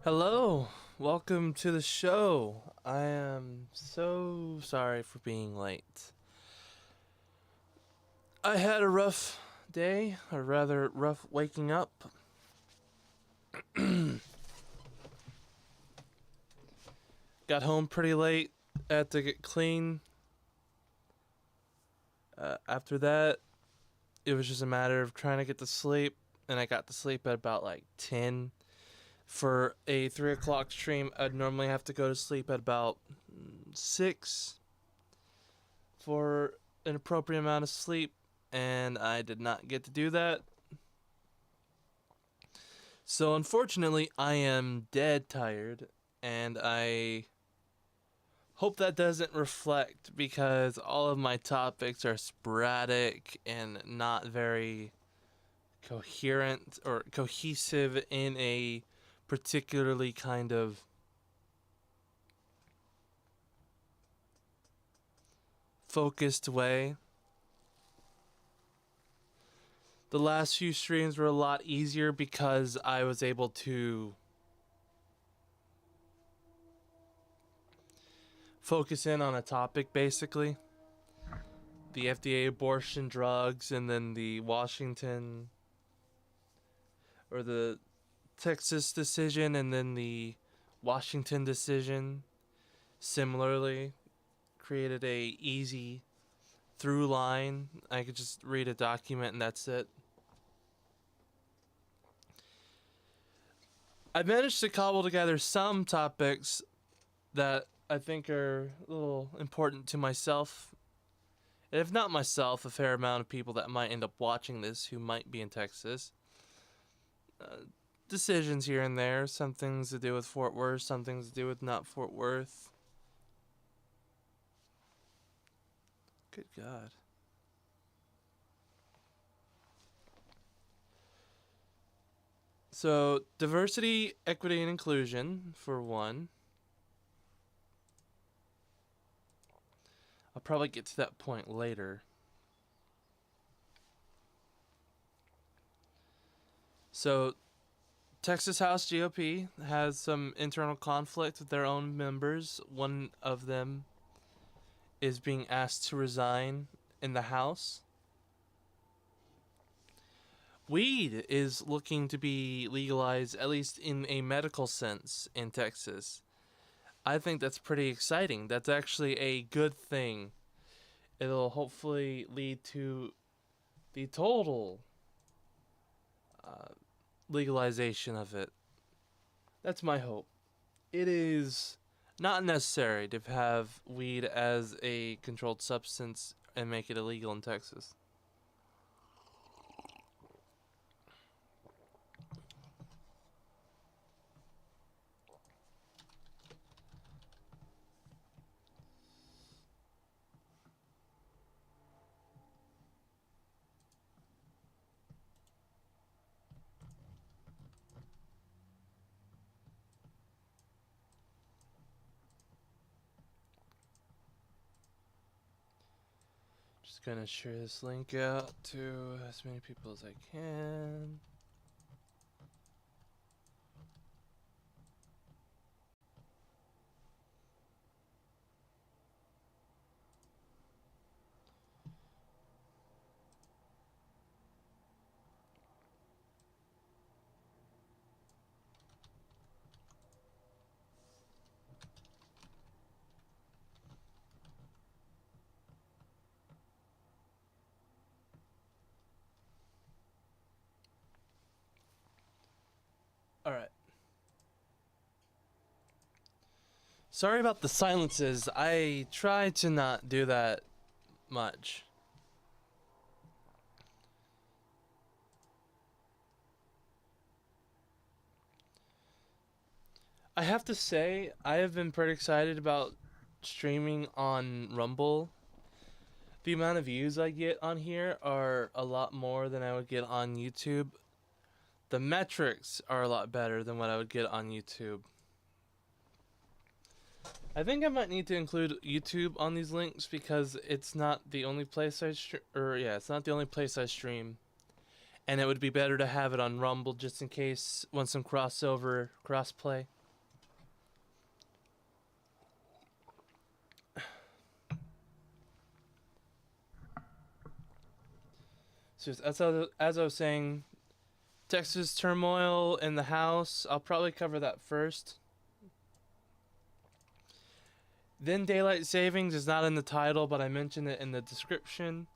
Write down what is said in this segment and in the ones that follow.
Hello, welcome to the show. I am so sorry for being late. I had a rough day, or rather, rough waking up. Got home pretty late, had to get clean. After that, it was just a matter of trying to get to sleep, and I got to sleep at about like 10. For a 3 o'clock stream, I'd normally have to go to sleep at about 6 for an appropriate amount of sleep, and I did not get to do that. So unfortunately, I am dead tired, and I hope that doesn't reflect because all of my topics are sporadic and not very coherent or cohesive in a particularly kind of focused way. The last few streams were a lot easier because I was able to focus in on a topic, basically. The FDA abortion drugs, and then the Washington or the Texas decision, and then the Washington decision similarly created a easy through line. I could just read a document and that's it. I managed to cobble together some topics that I think are a little important to myself. And if not myself, a fair amount of people that might end up watching this who might be in Texas. Decisions here and there, some things to do with Fort Worth, some things to do with not Fort Worth. Good God. So, diversity, equity, and inclusion, for one. I'll probably get to that point later. So, Texas House GOP has some internal conflict with their own members. One of them is being asked to resign in the House. Weed is looking to be legalized, at least in a medical sense, in Texas. I think that's pretty exciting. That's actually a good thing. It'll hopefully lead to the total legalization of it. That's my hope. It is not necessary to have weed as a controlled substance and make it illegal in Texas. Just gonna share this link out to as many people as I can. Alright. Sorry about the silences. I try to not do that much. I have to say, I have been pretty excited about streaming on Rumble. The amount of views I get on here are a lot more than I would get on YouTube. The metrics are a lot better than what I would get on YouTube. I think I might need to include YouTube on these links because it's not the only place it's not the only place I stream. And it would be better to have it on Rumble just in case want some crossplay. just as I was saying, Texas turmoil in the House. I'll probably cover that first. Then daylight savings is not in the title, but I mentioned it in the description.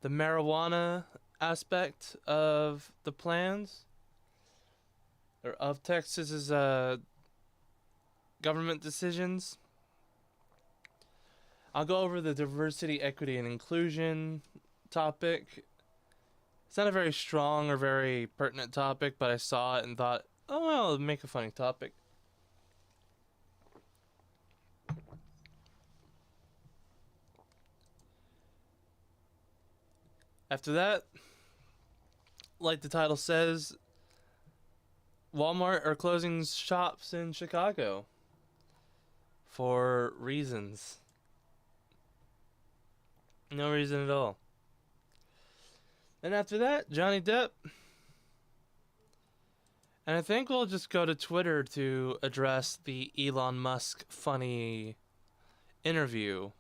The marijuana aspect of the plans, or of Texas's government decisions. I'll go over the diversity, equity, and inclusion topic. It's not a very strong or very pertinent topic, but I saw it and thought, oh well, it'll make a funny topic. After that, like the title says, Walmart are closing shops in Chicago for reasons. No reason at all. And after that, Johnny Depp. And I think we'll just go to Twitter to address the Elon Musk funny interview.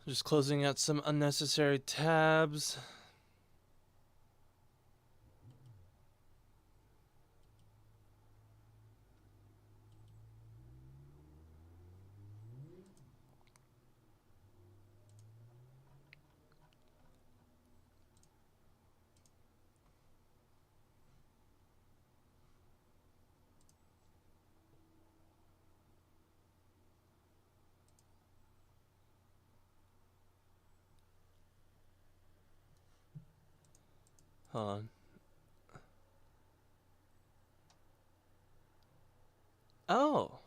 Just closing out some unnecessary tabs. Hold on. Oh.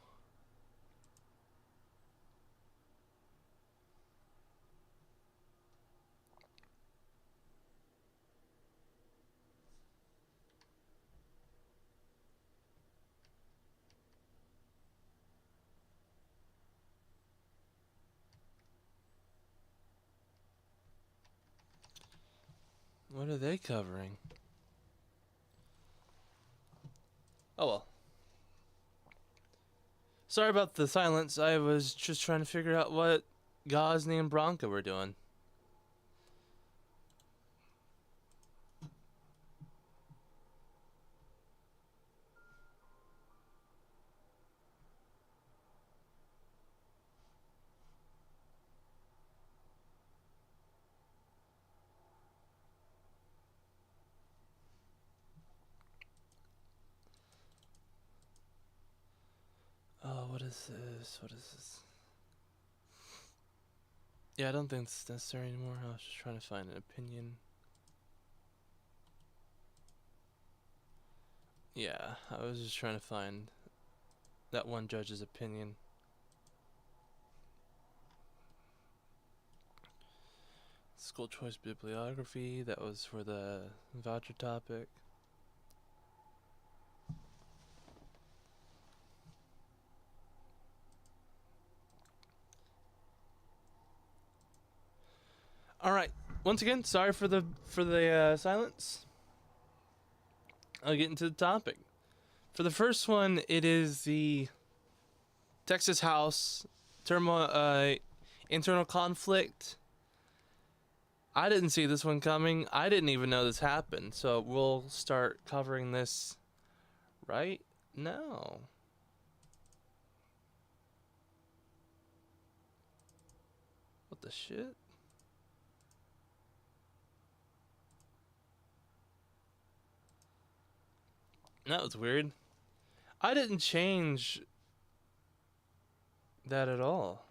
What are they covering? Oh well. Sorry about the silence. I was just trying to figure out what Gosney and Bronca were doing. Oh, what is this? What is this? Yeah, I don't think it's necessary anymore. I was just trying to find an opinion. Yeah, I was just trying to find that one judge's opinion. School choice bibliography, that was for the voucher topic. All right. Once again, sorry for the silence. I'll get into the topic. For the first one, it is the Texas House turmoil, internal conflict. I didn't see this one coming. I didn't even know this happened. So we'll start covering this right now. What the shit? That was weird. I didn't change that at all.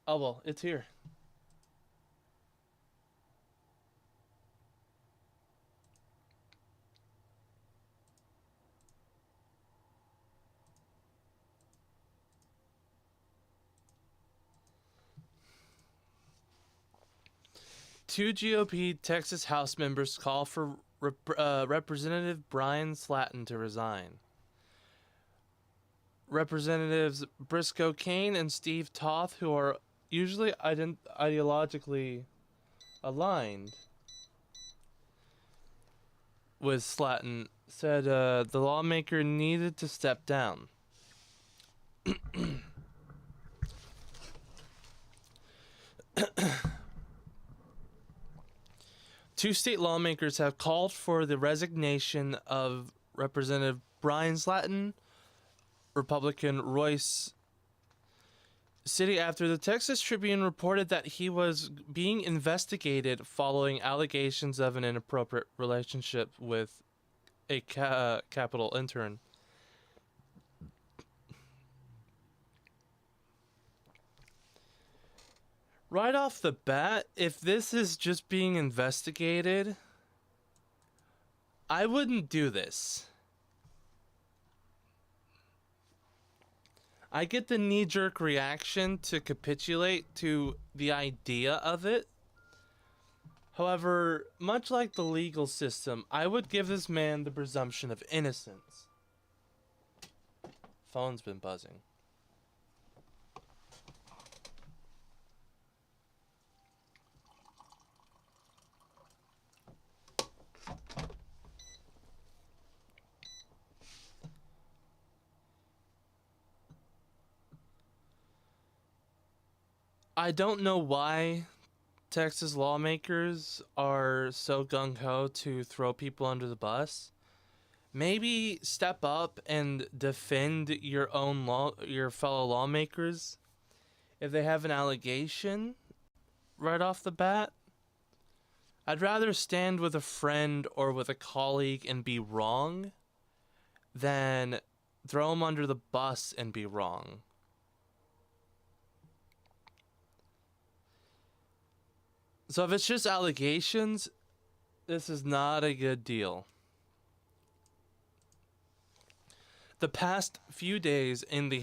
Oh well, it's here. Two GOP Texas House members call for Representative Brian Slatton to resign. Representatives Briscoe Kane and Steve Toth, who are usually ideologically aligned, with Slatton said the lawmaker needed to step down. Two state lawmakers have called for the resignation of Representative Brian Slatton, Republican Royce City, after the Texas Tribune reported that he was being investigated following allegations of an inappropriate relationship with a Capitol intern. Right off the bat, if this is just being investigated, I wouldn't do this. I get the knee-jerk reaction to capitulate to the idea of it. However, much like the legal system, I would give this man the presumption of innocence. Phone's been buzzing. I don't know why Texas lawmakers are so gung-ho to throw people under the bus. Maybe step up and defend your fellow lawmakers if they have an allegation right off the bat. I'd rather stand with a friend or with a colleague and be wrong than throw them under the bus and be wrong. So if it's just allegations, this is not a good deal. The past few days in the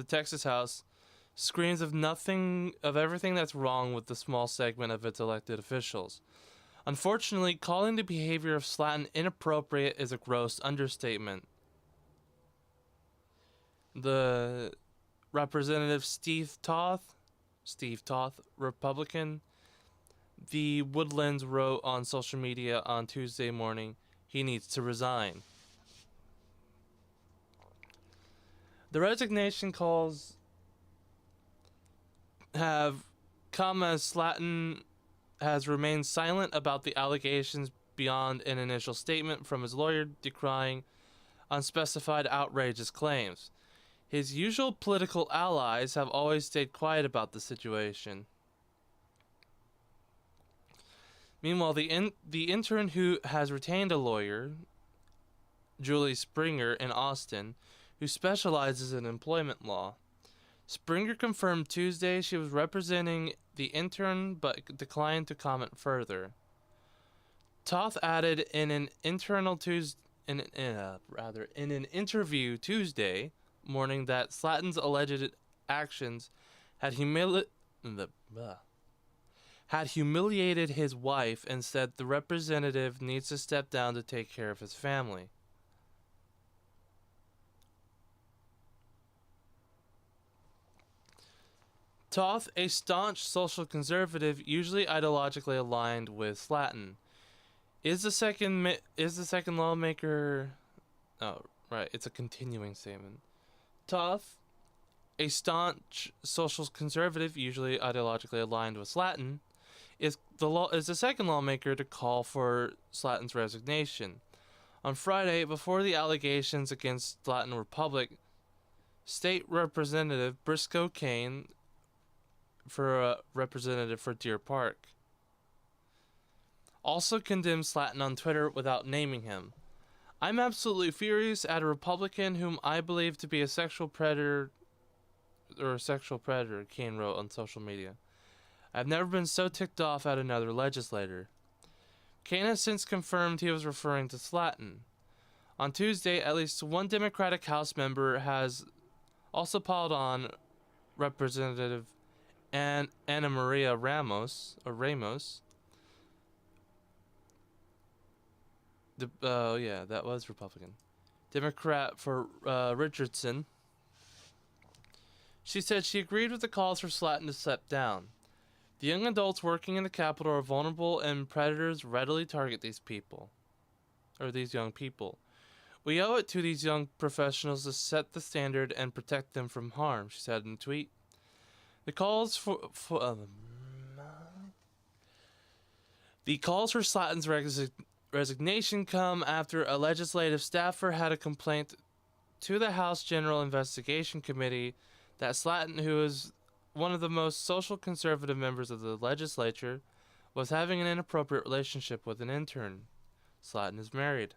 Texas House, screams of everything that's wrong with the small segment of its elected officials. Unfortunately, calling the behavior of Slatton inappropriate is a gross understatement. The Representative Steve Toth, Republican, the Woodlands wrote on social media on Tuesday morning, he needs to resign. The resignation calls have come as Slatton has remained silent about the allegations beyond an initial statement from his lawyer decrying unspecified outrageous claims. His usual political allies have always stayed quiet about the situation. Meanwhile, the intern who has retained a lawyer, Julie Springer in Austin, who specializes in employment law. Springer confirmed Tuesday she was representing the intern but declined to comment further. Toth added in an interview Tuesday morning that Slatton's alleged actions had humiliated his wife and said the representative needs to step down to take care of his family. Toth, a staunch social conservative, usually ideologically aligned with Slatton, is the second lawmaker. Oh, right, it's a continuing statement. Toth, a staunch social conservative, usually ideologically aligned with Slatton, is the second lawmaker to call for Slatton's resignation. On Friday, before the allegations against Slatton were public, State Representative Briscoe Cain, for a representative for Deer Park, also condemned Slatton on Twitter without naming him. I'm absolutely furious at a Republican whom I believe to be a sexual predator, Cain wrote on social media. I've never been so ticked off at another legislator. Cain has since confirmed he was referring to Slatton. On Tuesday, at least one Democratic House member has also piled on Representative Ana Maria Ramos. That was Republican. Democrat for Richardson. She said she agreed with the calls for Slatton to step down. The young adults working in the Capitol are vulnerable and predators readily target these people. or these young people. We owe it to these young professionals to set the standard and protect them from harm, she said in a tweet. The calls for Slatton's resignation come after a legislative staffer had a complaint to the House General Investigation Committee that Slatton, who is one of the most social conservative members of the legislature, was having an inappropriate relationship with an intern. Slatton is married.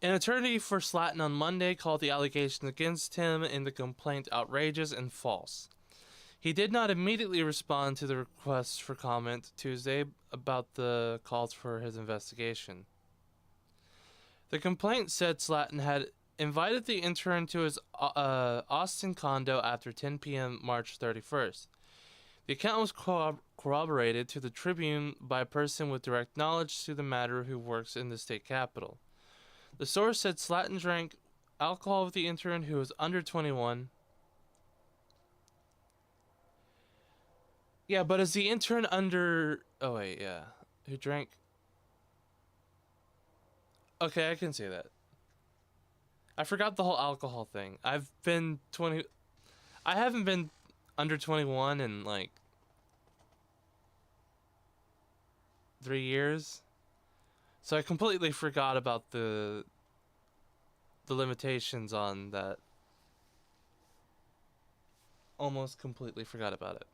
An attorney for Slatton on Monday called the allegations against him in the complaint outrageous and false. He did not immediately respond to the requests for comment Tuesday about the calls for his investigation. The complaint said Slatton had invited the intern to his Austin condo after 10 p.m. March 31st. The account was corroborated to the Tribune by a person with direct knowledge to the matter who works in the state capitol. The source said Slatton drank alcohol with the intern who was under 21. Yeah, but is the intern under... Oh, wait, yeah. Who drank... Okay, I can see that. I forgot the whole alcohol thing. I've been 20... I haven't been under 21 in, like... 3 years. So I completely forgot about the limitations on that. Almost completely forgot about it.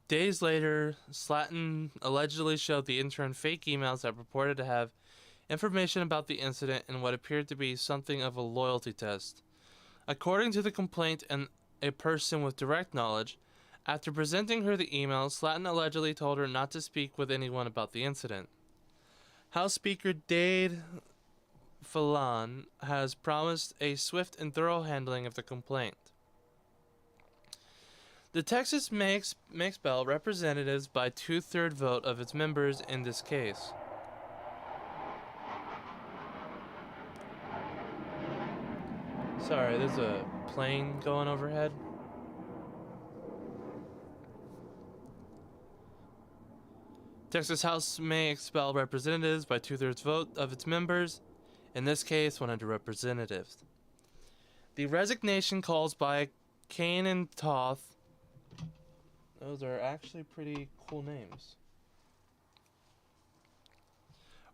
Days later, Slatton allegedly showed the intern fake emails that purported to have information about the incident in what appeared to be something of a loyalty test. According to the complaint and a person with direct knowledge, after presenting her the emails, Slatton allegedly told her not to speak with anyone about the incident. House Speaker Dade Phelan has promised a swift and thorough handling of the complaint. The Texas may expel representatives by 2/3 vote of its members in this case. Sorry, there's a plane going overhead. Texas House may expel representatives by 2/3 vote of its members, in this case 100 representatives. The resignation calls by Kane and Toth, those are actually pretty cool names,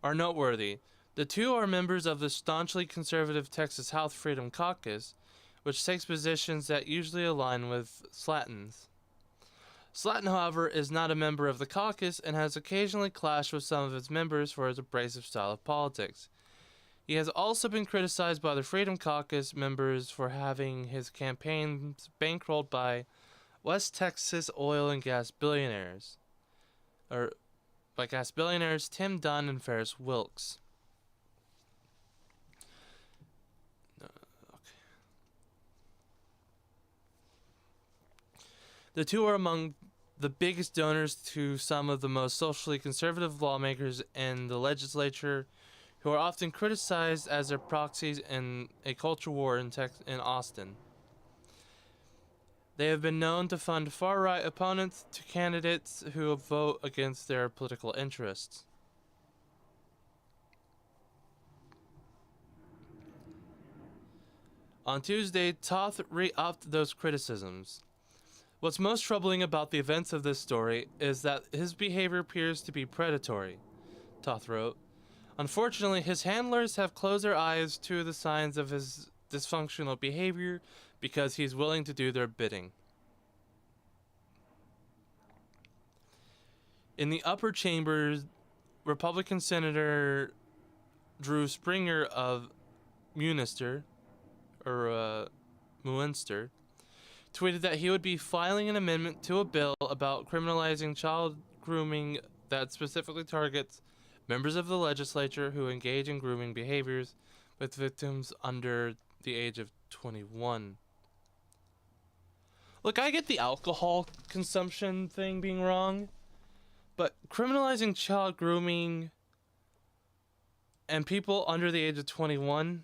are noteworthy. The two are members of the staunchly conservative Texas House Freedom Caucus, which takes positions that usually align with Slatton's. Slatton, however, is not a member of the caucus and has occasionally clashed with some of its members for his abrasive style of politics. He has also been criticized by the Freedom Caucus members for having his campaigns bankrolled by West Texas oil and gas billionaires, Tim Dunn and Ferris Wilks. The two are among the biggest donors to some of the most socially conservative lawmakers in the legislature, who are often criticized as their proxies in a culture war in Austin. They have been known to fund far-right opponents to candidates who vote against their political interests. On Tuesday, Toth re-upped those criticisms. What's most troubling about the events of this story is that his behavior appears to be predatory, Toth wrote. Unfortunately, his handlers have closed their eyes to the signs of his dysfunctional behavior because he's willing to do their bidding. In the upper chambers, Republican Senator Drew Springer of Muenster tweeted that he would be filing an amendment to a bill about criminalizing child grooming that specifically targets members of the legislature who engage in grooming behaviors with victims under the age of 21. Look, I get the alcohol consumption thing being wrong, But criminalizing child grooming and people under the age of 21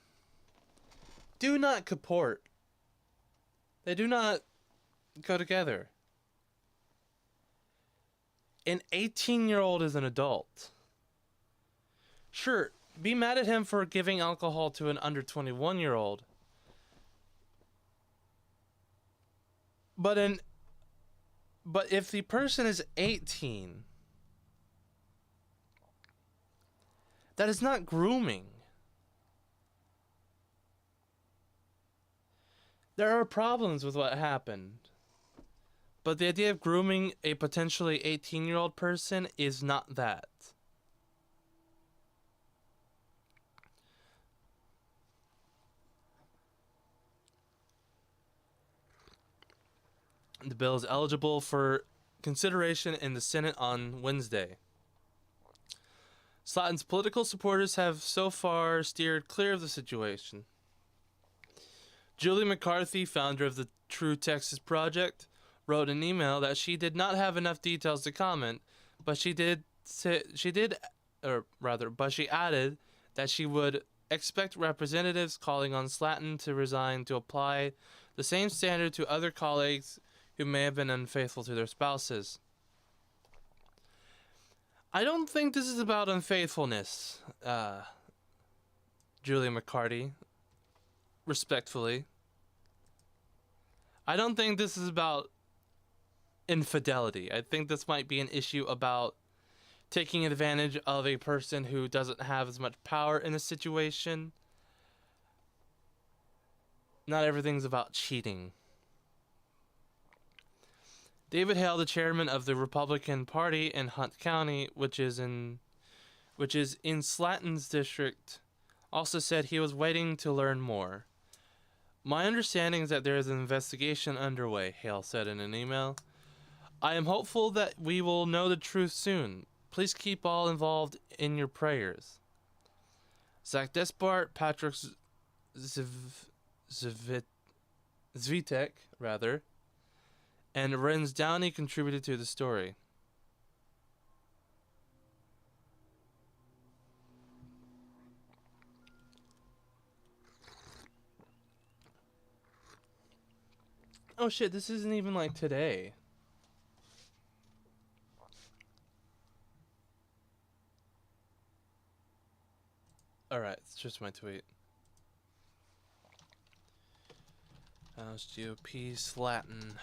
do not comport. They do not go together. An 18-year-old is an adult. Sure, be mad at him for giving alcohol to an under 21-year-old. But if the person is 18, that is not grooming. There are problems with what happened. But the idea of grooming a potentially 18-year-old person is not that. The bill is eligible for consideration in the Senate on Wednesday. Slatton's political supporters have so far steered clear of the situation. Julie McCarthy, founder of the True Texas Project, wrote an email that she did not have enough details to comment, but she added that she would expect representatives calling on Slatton to resign to apply the same standard to other colleagues who may have been unfaithful to their spouses. I don't think this is about unfaithfulness, Julia McCarty, respectfully. I don't think this is about infidelity. I think this might be an issue about taking advantage of a person who doesn't have as much power in a situation. Not everything's about cheating. David Hale, the chairman of the Republican Party in Hunt County, which is in Slatton's district, also said he was waiting to learn more. My understanding is that there is an investigation underway, Hale said in an email. I am hopeful that we will know the truth soon. Please keep all involved in your prayers. Zach Despart, Patrick Zvitek, and Renz Downey contributed to the story. Oh shit, this isn't even like today. Alright, it's just my tweet. House GOP Slatton.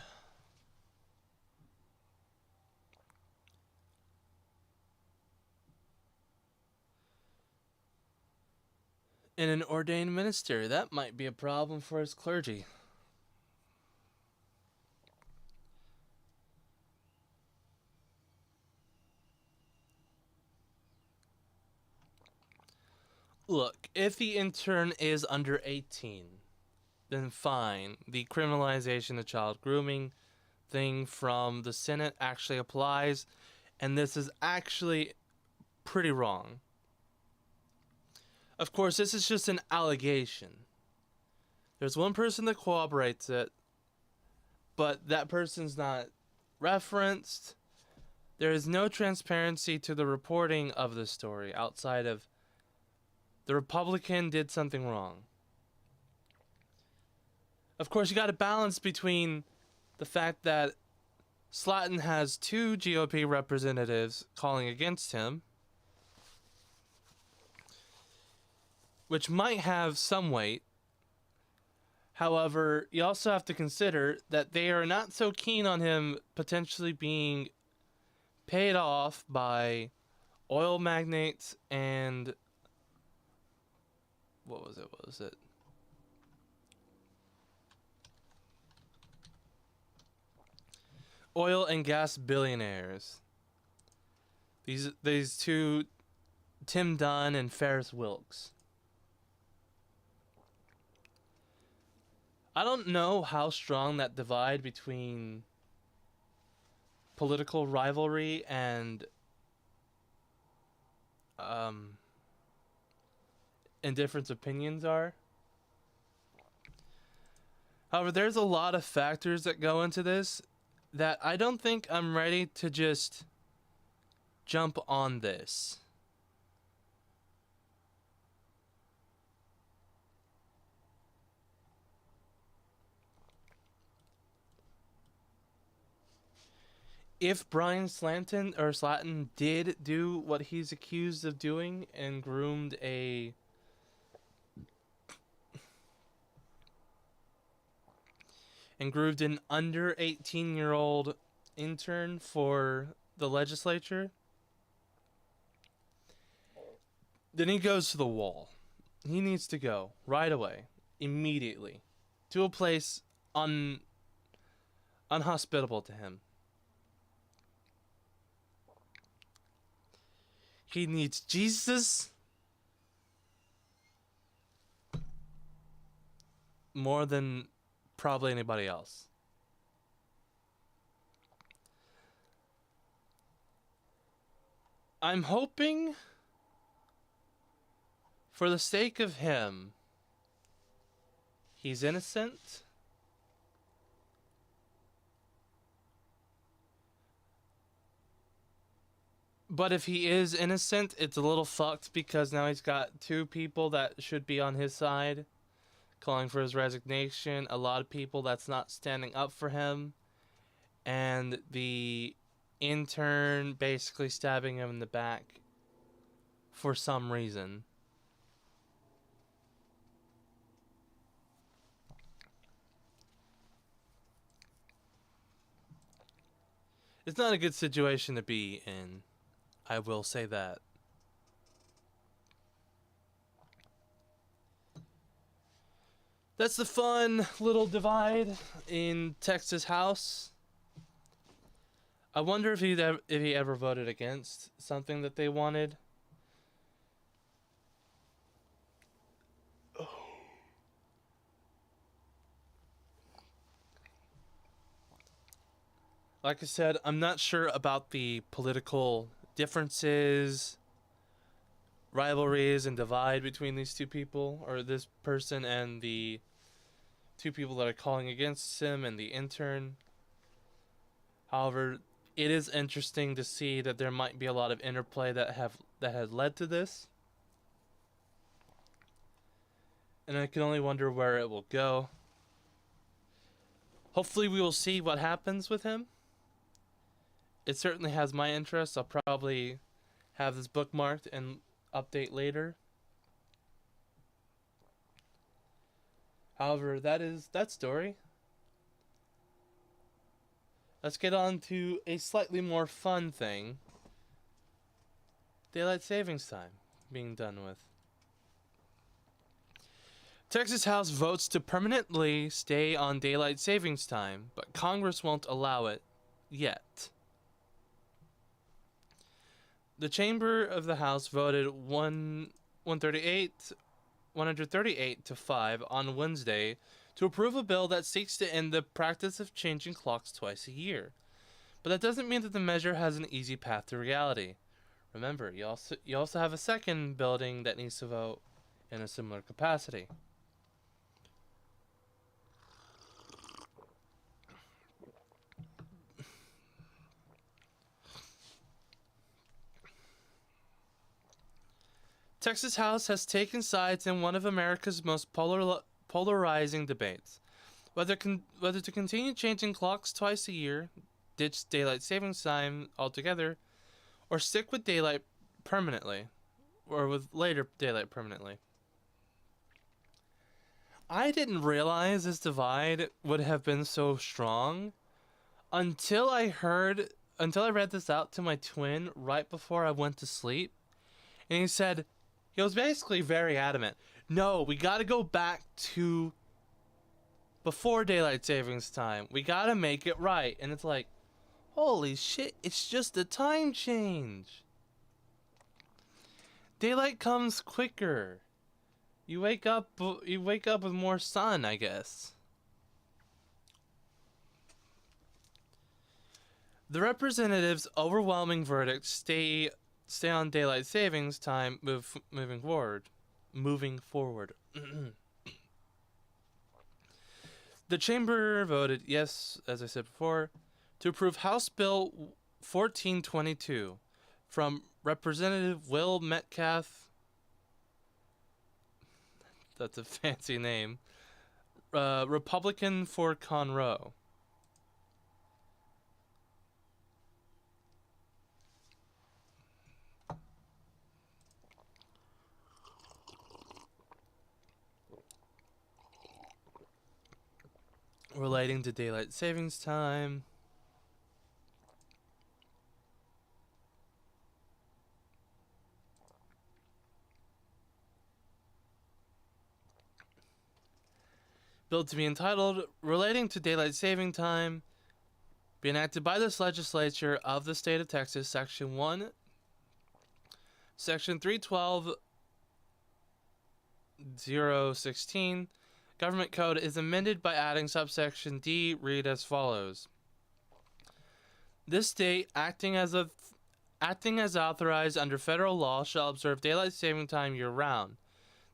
And an ordained minister. That might be a problem for his clergy. Look, if the intern is under 18, then fine. The criminalization of child grooming thing from the Senate actually applies, and this is actually pretty wrong. Of course, this is just an allegation. There's one person that corroborates it, but that person's not referenced. There is no transparency to the reporting of the story outside of the Republican did something wrong. Of course, you got to balance between the fact that Slatton has 2 GOP representatives calling against him, which might have some weight. However, you also have to consider that they are not so keen on him potentially being paid off by oil magnates and what was it? Oil and gas billionaires. These two, Tim Dunn and Ferris Wilks. I don't know how strong that divide between political rivalry and different opinions are. However, there's a lot of factors that go into this that I don't think I'm ready to just jump on this. If Brian Slatton did do what he's accused of doing and groomed an under 18-year-old intern for the legislature, then he goes to the wall. He needs to go right away, immediately, to a place unhospitable to him. He needs Jesus more than probably anybody else. I'm hoping, for the sake of him, he's innocent. But if he is innocent, it's a little fucked because now he's got two people that should be on his side calling for his resignation, a lot of people that's not standing up for him, and the intern basically stabbing him in the back for some reason. It's not a good situation to be in. I will say that. That's the fun little divide in Texas House. I wonder if he ever voted against something that they wanted. Like I said, I'm not sure about the political differences, rivalries, and divide between these two people, or this person and the two people that are calling against him and the intern. However, it is interesting to see that there might be a lot of interplay that has led to this. And I can only wonder where it will go. Hopefully we will see what happens with him. It certainly has my interest. I'll probably have this bookmarked and update later. However, that is that story. Let's get on to a slightly more fun thing. Daylight savings time being done with. Texas House votes to permanently stay on daylight savings time, but Congress won't allow it yet. The chamber of the House voted 138 to 5 on Wednesday to approve a bill that seeks to end the practice of changing clocks twice a year. But that doesn't mean that the measure has an easy path to reality. Remember, you also have a second building that needs to vote in a similar capacity. Texas House has taken sides in one of America's most polarizing debates. Whether to continue changing clocks twice a year, ditch daylight savings time altogether, or stick with daylight permanently, or with later daylight permanently. I didn't realize this divide would have been so strong until I read this out to my twin right before I went to sleep. And he was basically very adamant. No, we gotta go back to before daylight savings time. We gotta make it right. And it's like, holy shit, it's just a time change. Daylight comes quicker. You wake up with more sun, I guess. The representatives' overwhelming verdict stay on daylight savings time moving forward. The chamber voted yes, as I said before, to approve House Bill 1422, from Representative Will Metcalf. That's a fancy name. Republican for Conroe. Relating to daylight savings time. Bill to be entitled Relating to Daylight Saving Time, be enacted by this legislature of the state of Texas, Section 1, Section 312.016, Government Code is amended by adding subsection D, read as follows. This state, acting as authorized under federal law, shall observe daylight saving time year-round.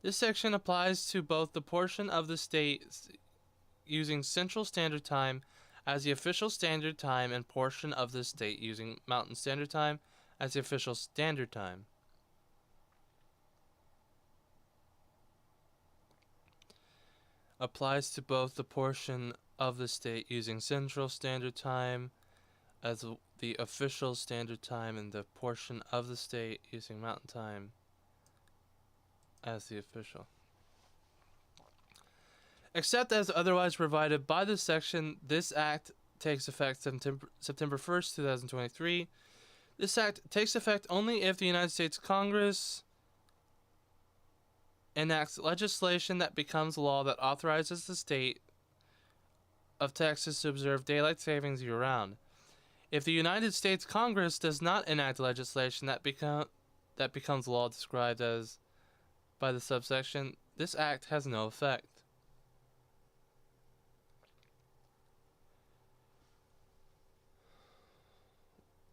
This section applies to both the portion of the state using Central Standard Time as the official standard time and portion of the state using Mountain Standard Time as the official standard time. Applies to both the portion of the state using Central Standard Time as the official standard time and the portion of the state using Mountain Time as the official. Except as otherwise provided by this section, this act takes effect September 1st, 2023. This act takes effect only if the United States Congress enacts legislation that becomes law that authorizes the state of Texas to observe daylight savings year-round. If the United States Congress does not enact legislation that becomes law described as by the subsection, this act has no effect.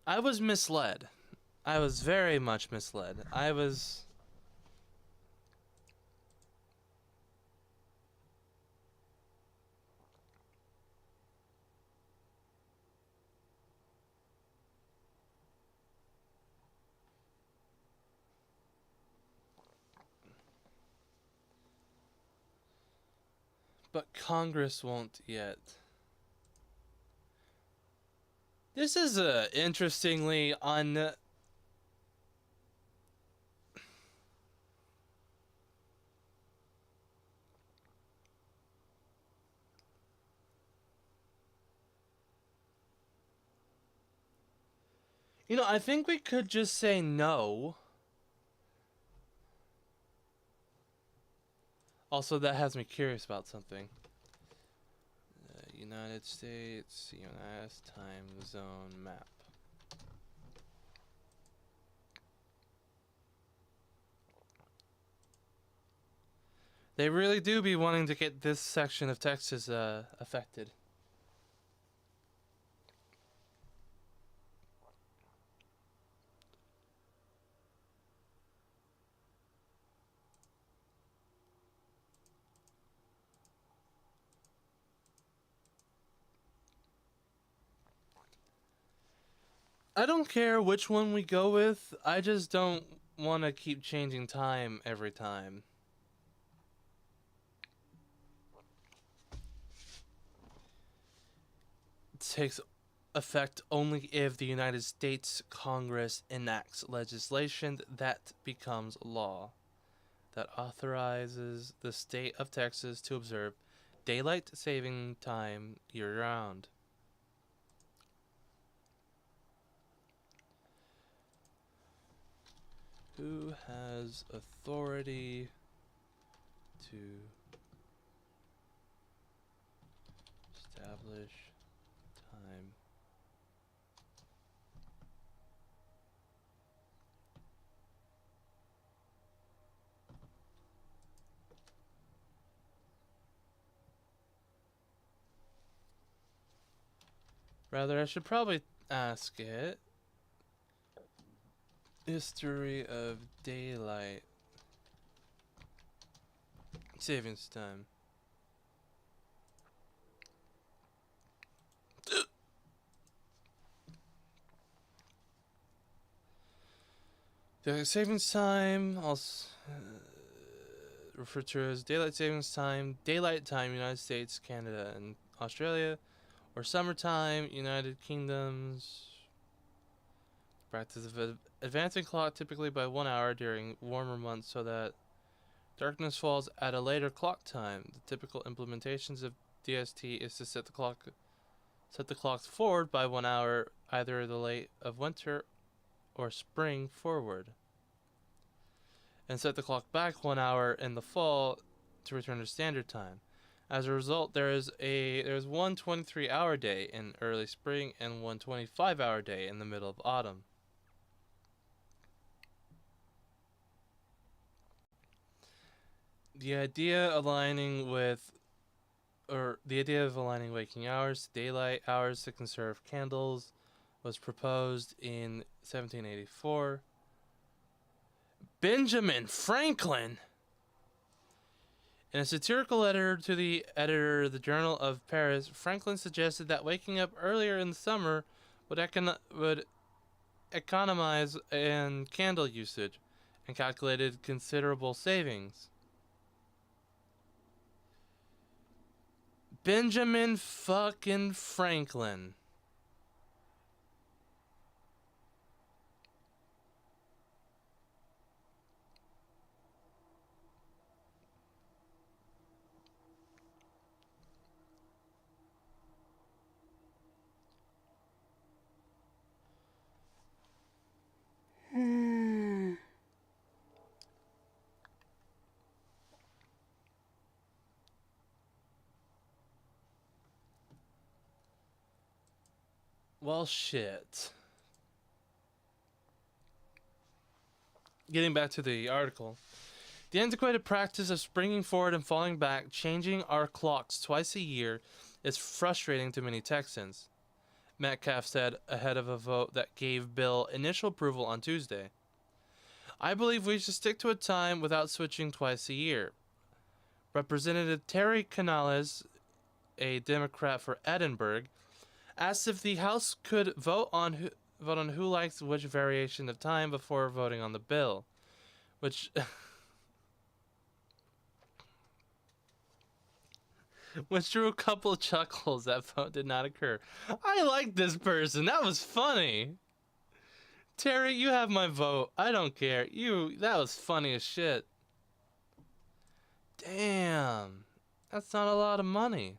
I was misled. I was very much misled. But Congress won't yet. This is interestingly I think we could just say no. Also, that has me curious about something. United States, UNS, time zone map. They really do be wanting to get this section of Texas affected. I don't care which one we go with. I just don't want to keep changing time every time. It takes effect only if the United States Congress enacts legislation that becomes law, that authorizes the state of Texas to observe daylight saving time year-round. Who has authority to establish time? Rather, I should probably ask it. History of daylight savings time. Daylight savings time, also referred to as daylight savings time, daylight time, United States, Canada, and Australia, or summertime, United Kingdoms. Practice of advancing clock typically by 1 hour during warmer months so that darkness falls at a later clock time. The typical implementations of DST is to set the clocks forward by 1 hour, either the late of winter or spring forward, and set the clock back 1 hour in the fall to return to standard time. As a result, there's one 23-hour day in early spring and one 25-hour day in the middle of autumn. The idea of aligning waking hours to daylight hours to conserve candles was proposed in 1784. Benjamin Franklin, in a satirical letter to the editor of the Journal of Paris, Franklin suggested that waking up earlier in the summer would economize in candle usage, and calculated considerable savings. Benjamin fucking Franklin. Well, shit. Getting back to the article. The antiquated practice of springing forward and falling back, changing our clocks twice a year, is frustrating to many Texans, Metcalf said ahead of a vote that gave bill initial approval on Tuesday. I believe we should stick to a time without switching twice a year. Representative Terry Canales, a Democrat for Edinburgh, asked if the House could vote on who likes which variation of time before voting on the bill, which drew a couple of chuckles. That vote did not occur. I like this person. That was funny. Terry, you have my vote. I don't care. That was funny as shit. Damn. That's not a lot of money.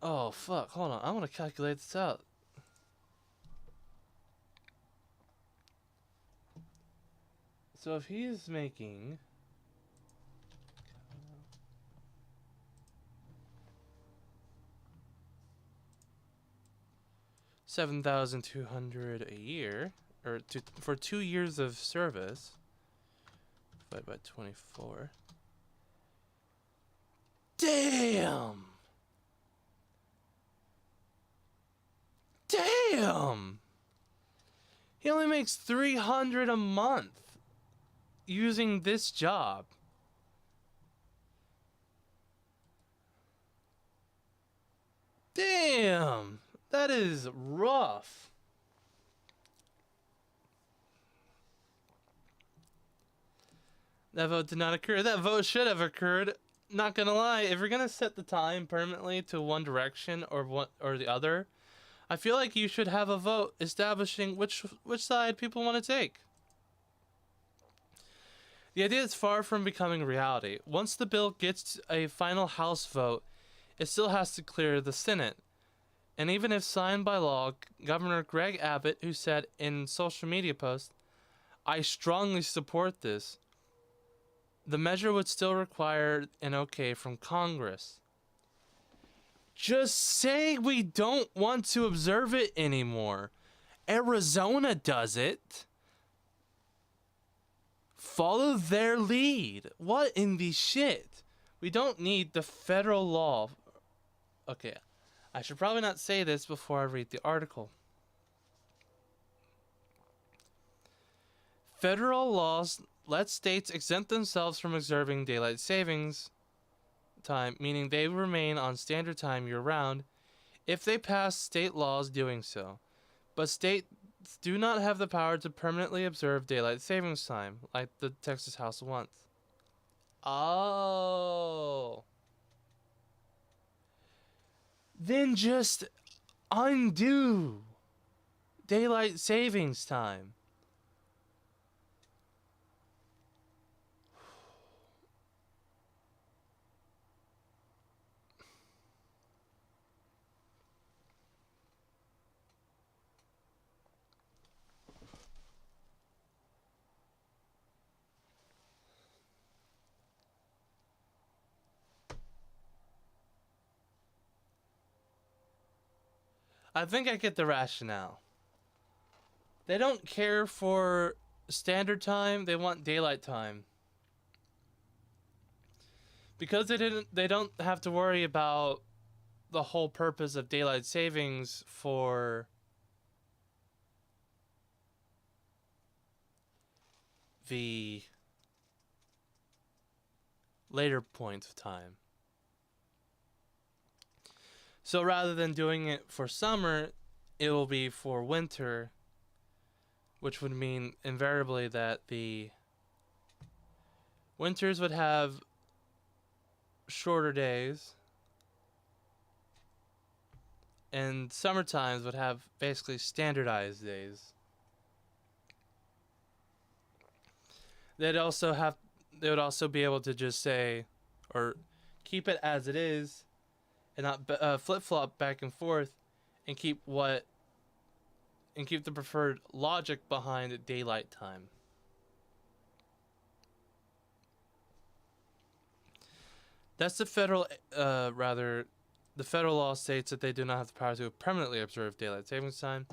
Oh, fuck. Hold on. I want to calculate this out. So if he's making... $7,200 a year, or for 2 years of service, divided by 24. Damn! Damn! He only makes $300 a month using this job. Damn! That is rough. That vote did not occur. That vote should have occurred. Not gonna lie, if you're gonna set the time permanently to one direction or the other, I feel like you should have a vote establishing which side people want to take. The idea is far from becoming reality. Once the bill gets a final House vote, it still has to clear the Senate. And even if signed by law, Governor Greg Abbott, who said in social media post, "I strongly support this," the measure would still require an okay from Congress. Just say we don't want to observe it anymore. Arizona does it. Follow their lead. What in the shit? We don't need the federal law. Okay, I should probably not say this before I read the article. Federal laws let states exempt themselves from observing daylight savings time, meaning they remain on standard time year-round, if they pass state laws doing so. But states do not have the power to permanently observe daylight savings time, like the Texas House wants. Oh. Then just undo daylight savings time. I think I get the rationale. They don't care for standard time, they want daylight time. Because they don't have to worry about the whole purpose of daylight savings for the later point of time. So rather than doing it for summer, it will be for winter, which would mean invariably that the winters would have shorter days and summer times would have basically standardized days. They would also be able to just say, or keep it as it is, and not flip-flop back and forth, and keep the preferred logic behind daylight time. That's the federal law states that they do not have the power to permanently observe daylight savings time.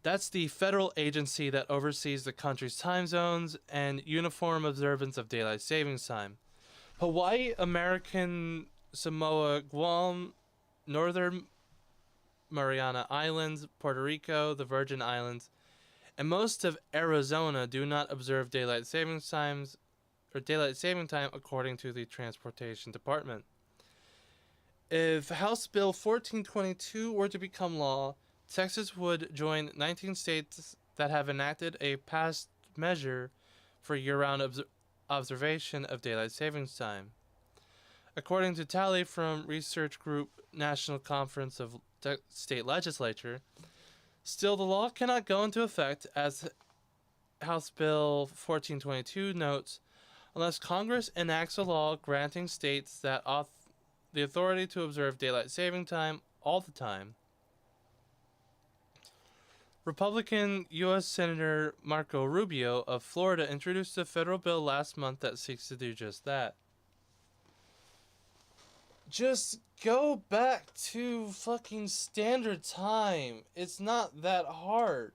That's the federal agency that oversees the country's time zones and uniform observance of daylight savings time. Hawaii, American Samoa, Guam, Northern Mariana Islands, Puerto Rico, the Virgin Islands, and most of Arizona do not observe daylight saving time according to the Transportation Department. If House Bill 1422 were to become law, Texas would join 19 states that have enacted a past measure for year-round observation of daylight savings time. According to tally from research group National Conference of State Legislature, still the law cannot go into effect, as House Bill 1422 notes, unless Congress enacts a law granting states that the authority to observe daylight saving time all the time. Republican U.S. Senator Marco Rubio of Florida introduced a federal bill last month that seeks to do just that. Just go back to fucking standard time. It's not that hard.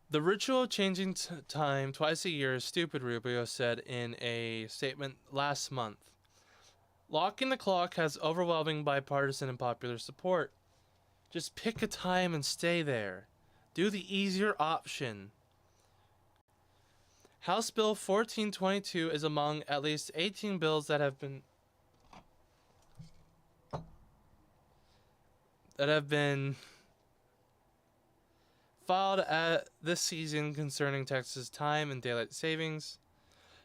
The ritual of changing time twice a year is stupid, Rubio said in a statement last month. Locking the clock has overwhelming bipartisan and popular support. Just pick a time and stay there. Do the easier option. House Bill 1422 is among at least 18 bills that have been filed at this season concerning Texas time and daylight savings.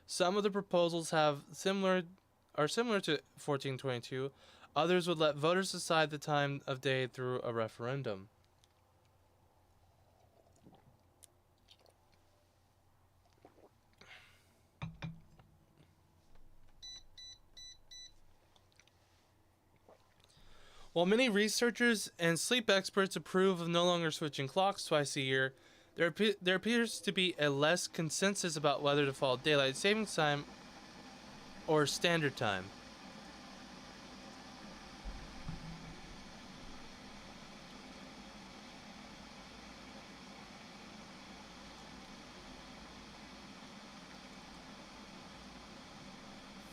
Some of the proposals are similar to 1422. Others would let voters decide the time of day through a referendum. While many researchers and sleep experts approve of no longer switching clocks twice a year, there appears to be a less consensus about whether to follow daylight savings time or standard time.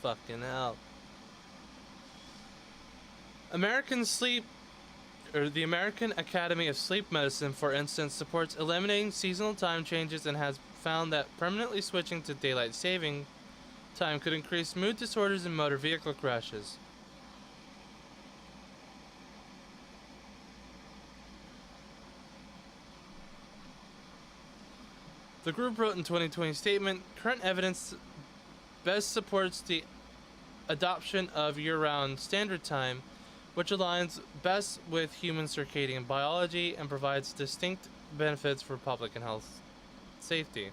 Fucking hell. American Sleep or the American Academy of Sleep Medicine, for instance, supports eliminating seasonal time changes and has found that permanently switching to daylight saving time could increase mood disorders and motor vehicle crashes. The group wrote in 2020 statement, current evidence best supports the adoption of year-round standard time, which aligns best with human circadian biology and provides distinct benefits for public and health safety.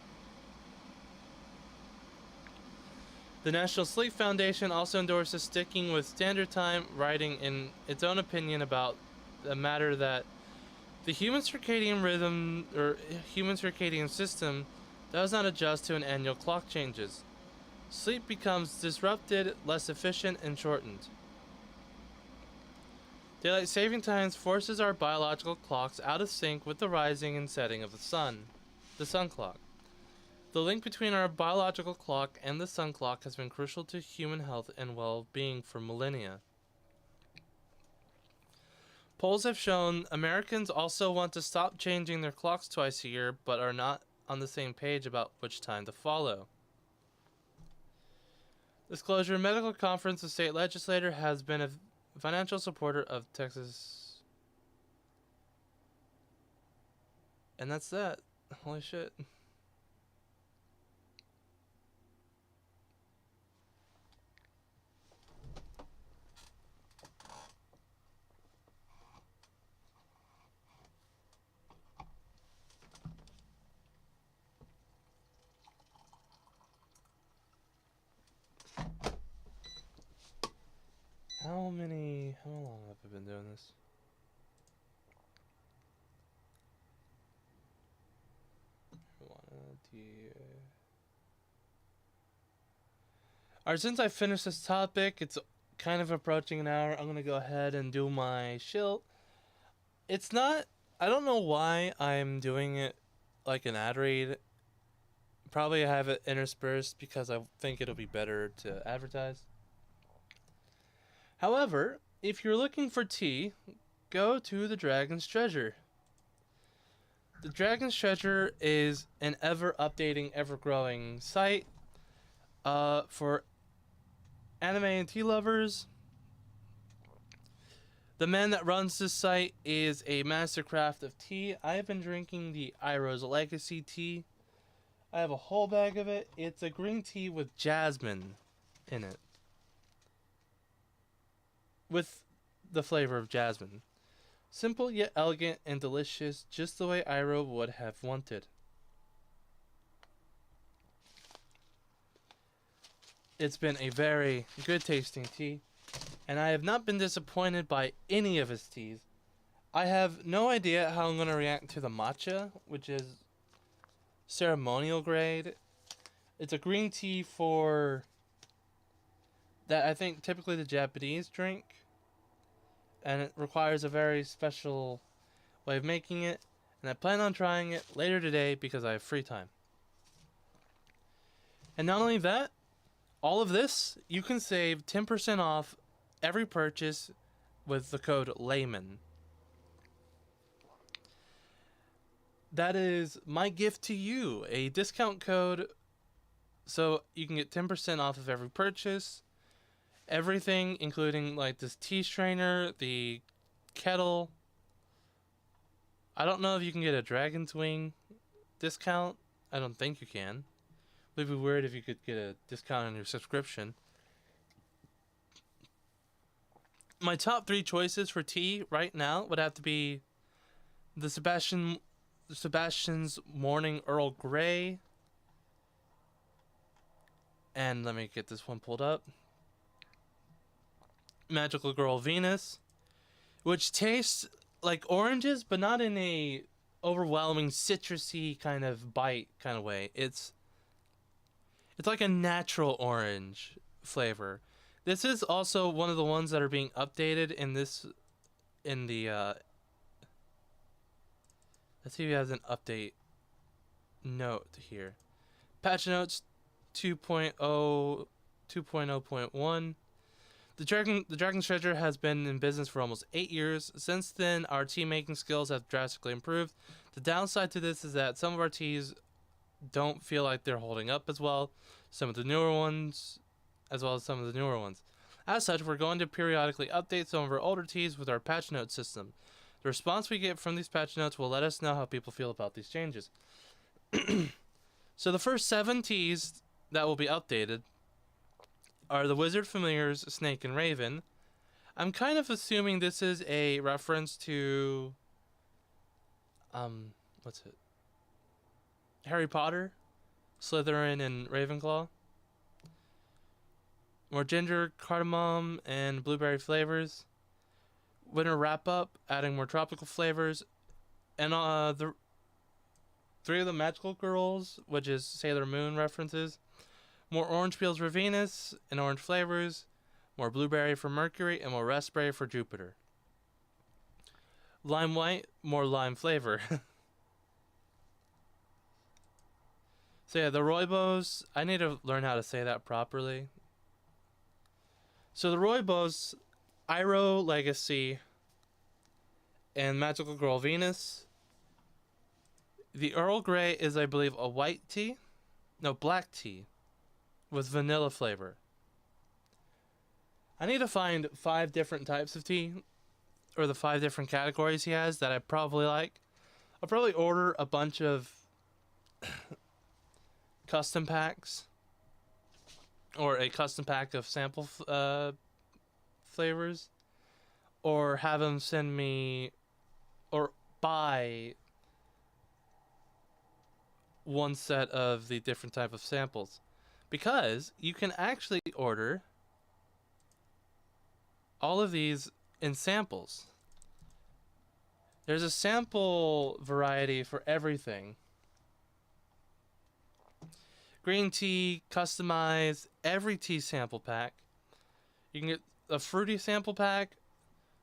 The National Sleep Foundation also endorses sticking with standard time, writing in its own opinion about the matter that the human circadian rhythm or human circadian system does not adjust to an annual clock changes. Sleep becomes disrupted, less efficient, and shortened. Daylight saving times forces our biological clocks out of sync with the rising and setting of the sun clock. The link between our biological clock and the sun clock has been crucial to human health and well-being for millennia. Polls have shown Americans also want to stop changing their clocks twice a year, but are not on the same page about which time to follow. Disclosure: Medical Conference, a state legislator, has been a financial supporter of Texas. And that's that. Holy shit. How long have I been doing this? Alright, since I finished this topic, it's kind of approaching an hour. I'm gonna go ahead and do my shill. It's not, I don't know why I'm doing it like an ad read. Probably I have it interspersed because I think it'll be better to advertise. However, if you're looking for tea, go to the Dragon's Treasure. The Dragon's Treasure is an ever-updating, ever-growing site for anime and tea lovers. The man that runs this site is a mastercraft of tea. I have been drinking the Iroh's Legacy tea. I have a whole bag of it. It's a green tea with jasmine in it, with the flavor of jasmine. Simple yet elegant and delicious, just the way Iroh would have wanted. It's been a very good tasting tea, and I have not been disappointed by any of his teas. I have no idea how I'm going to react to the matcha, which is ceremonial grade. It's a green tea for that I think typically the Japanese drink, and it requires a very special way of making it, and I plan on trying it later today because I have free time. And not only that, all of this, you can save 10% off every purchase with the code LAYMAN. That is my gift to you, a discount code, so you can get 10% off of every purchase. Everything, including like this tea strainer, the kettle. I don't know if you can get a Dragon's Wing discount. I don't think you can. It would be weird if you could get a discount on your subscription. My top 3 choices for tea right now would have to be the Sebastian's Morning Earl Grey. And let me get this one pulled up. Magical Girl Venus, which tastes like oranges, but not in a overwhelming citrusy kind of bite kind of way. It's like a natural orange flavor. This is also one of the ones that are being updated in the let's see if it has an update note here. Patch notes 2.0 2.0.1. The Dragon's Treasure has been in business for almost 8 years. Since then, our tea making skills have drastically improved. The downside to this is that some of our teas don't feel like they're holding up as well. Some of the newer ones, as well as some of the newer ones. As such, we're going to periodically update some of our older teas with our patch note system. The response we get from these patch notes will let us know how people feel about these changes. So the first 7 teas that will be updated are the Wizard Familiars, Snake, and Raven. I'm kind of assuming this is a reference to what's it? Harry Potter, Slytherin, and Ravenclaw. More ginger, cardamom, and blueberry flavors. Winter wrap up, adding more tropical flavors. And the 3 of the magical girls, which is Sailor Moon references. More orange peels for Venus and orange flavors. More blueberry for Mercury and more raspberry for Jupiter. Lime white, more lime flavor. So yeah, the Rooibos, I need to learn how to say that properly. So the Rooibos, Iroh Legacy, and Magical Girl Venus. The Earl Grey is, I believe, a white tea. No, black tea. With vanilla flavor. I need to find 5 different types of tea. Or the 5 different categories he has that I probably like. I'll probably order a bunch of custom packs. Or a custom pack of sample flavors. Or have him send me... Or buy... one set of the different type of samples. Because you can actually order all of these in samples. There's a sample variety for everything. Green tea, customize, every tea sample pack. You can get a fruity sample pack.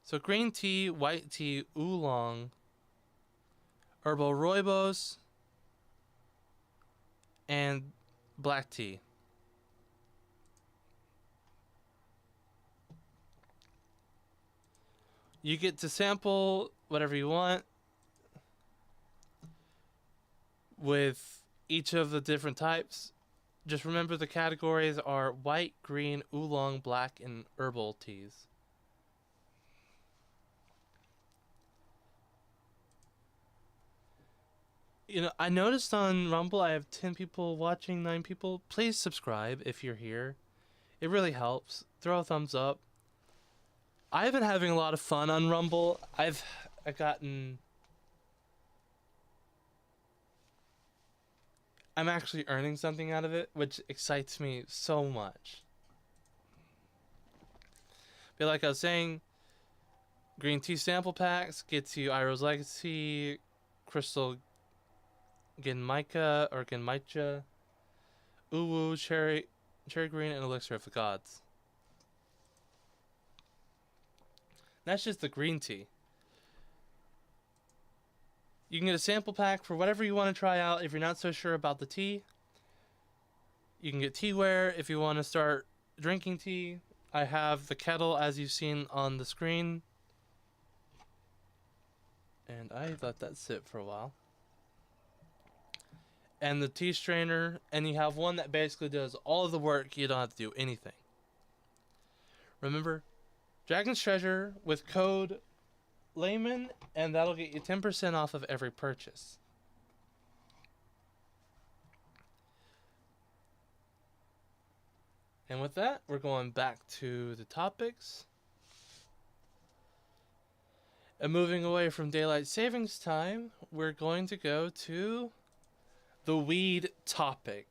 So green tea, white tea, oolong, herbal rooibos, and black tea. You get to sample whatever you want with each of the different types. Just remember the categories are white, green, oolong, black, and herbal teas. You know, I noticed on Rumble I have 10 people watching, 9 people. Please subscribe if you're here. It really helps. Throw a thumbs up. I've been having a lot of fun on Rumble. I've gotten... I'm actually earning something out of it, which excites me so much. But like I was saying, green tea sample packs gets you Iroh's Legacy, Crystal Genmaika or Genmaicha, Uwu, Cherry Green, and Elixir of the Gods. That's just the green tea. You can get a sample pack for whatever you want to try out if you're not so sure about the tea. You can get teaware if you want to start drinking tea. I have the kettle as you've seen on the screen. And I let that sit for a while. And the tea strainer, and you have one that basically does all of the work. You don't have to do anything. Remember, Dragon's Treasure with code Layman, and that'll get you 10% off of every purchase. And with that, we're going back to the topics. And moving away from daylight savings time, we're going to go to the weed topic.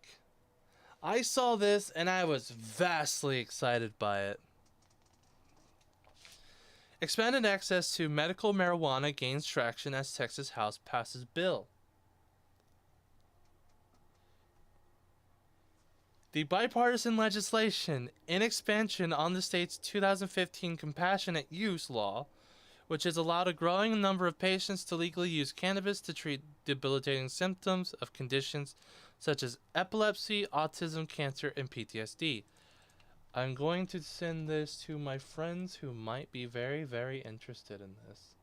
I saw this and I was vastly excited by it. Expanded access to medical marijuana gains traction as Texas House passes bill. The bipartisan legislation in expansion on the state's 2015 compassionate use law, which has allowed a growing number of patients to legally use cannabis to treat debilitating symptoms of conditions such as epilepsy, autism, cancer, and PTSD. I'm going to send this to my friends who might be very, very interested in this.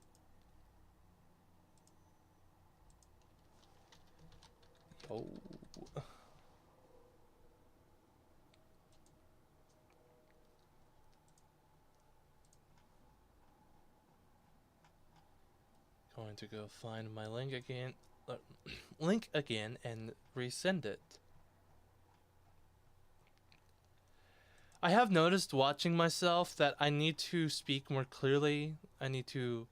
Oh. Going to go find my link again, and resend it. I have noticed watching myself that I need to speak more clearly. It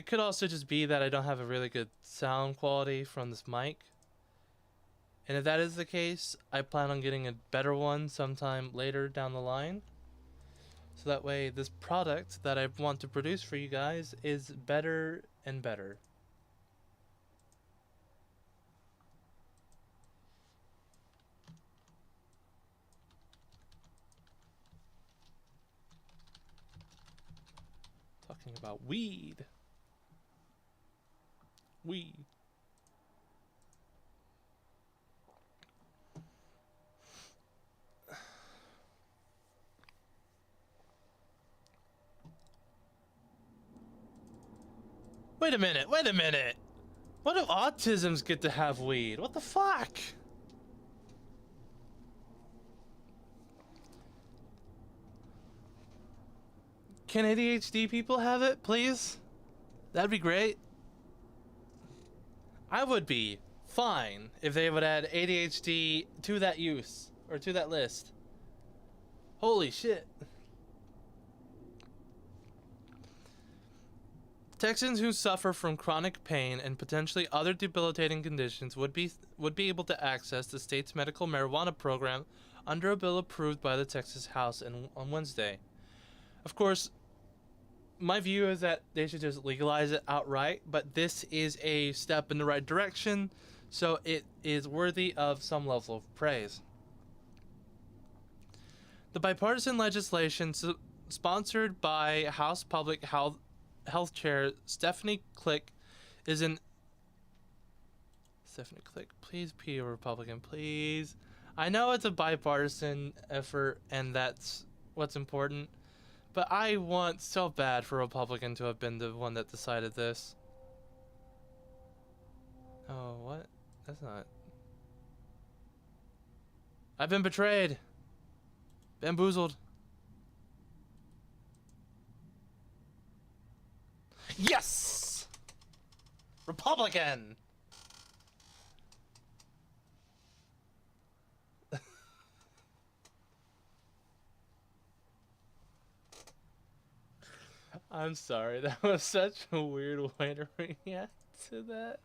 could also just be that I don't have a really good sound quality from this mic. And if that is the case, I plan on getting a better one sometime later down the line. So that way this product that I want to produce for you guys is better and better. Talking about weed. Weed. Wait a minute. What do autisms get to have weed? What the fuck? Can ADHD people have it, please? That'd be great. I would be fine if they would add ADHD to that use, or to that list. Holy shit. Texans who suffer from chronic pain and potentially other debilitating conditions would be able to access the state's medical marijuana program under a bill approved by the Texas House on Wednesday. Of course, my view is that they should just legalize it outright, but this is a step in the right direction, so it is worthy of some level of praise. The bipartisan legislation sponsored by House Public Health Chair Stephanie Click Stephanie Click, please be a Republican, please. I know it's a bipartisan effort, and that's what's important. But I want so bad for a Republican to have been the one that decided this. Oh, what? That's not... I've been betrayed. Bamboozled. Yes! Republican! I'm sorry, that was such a weird way to react to that.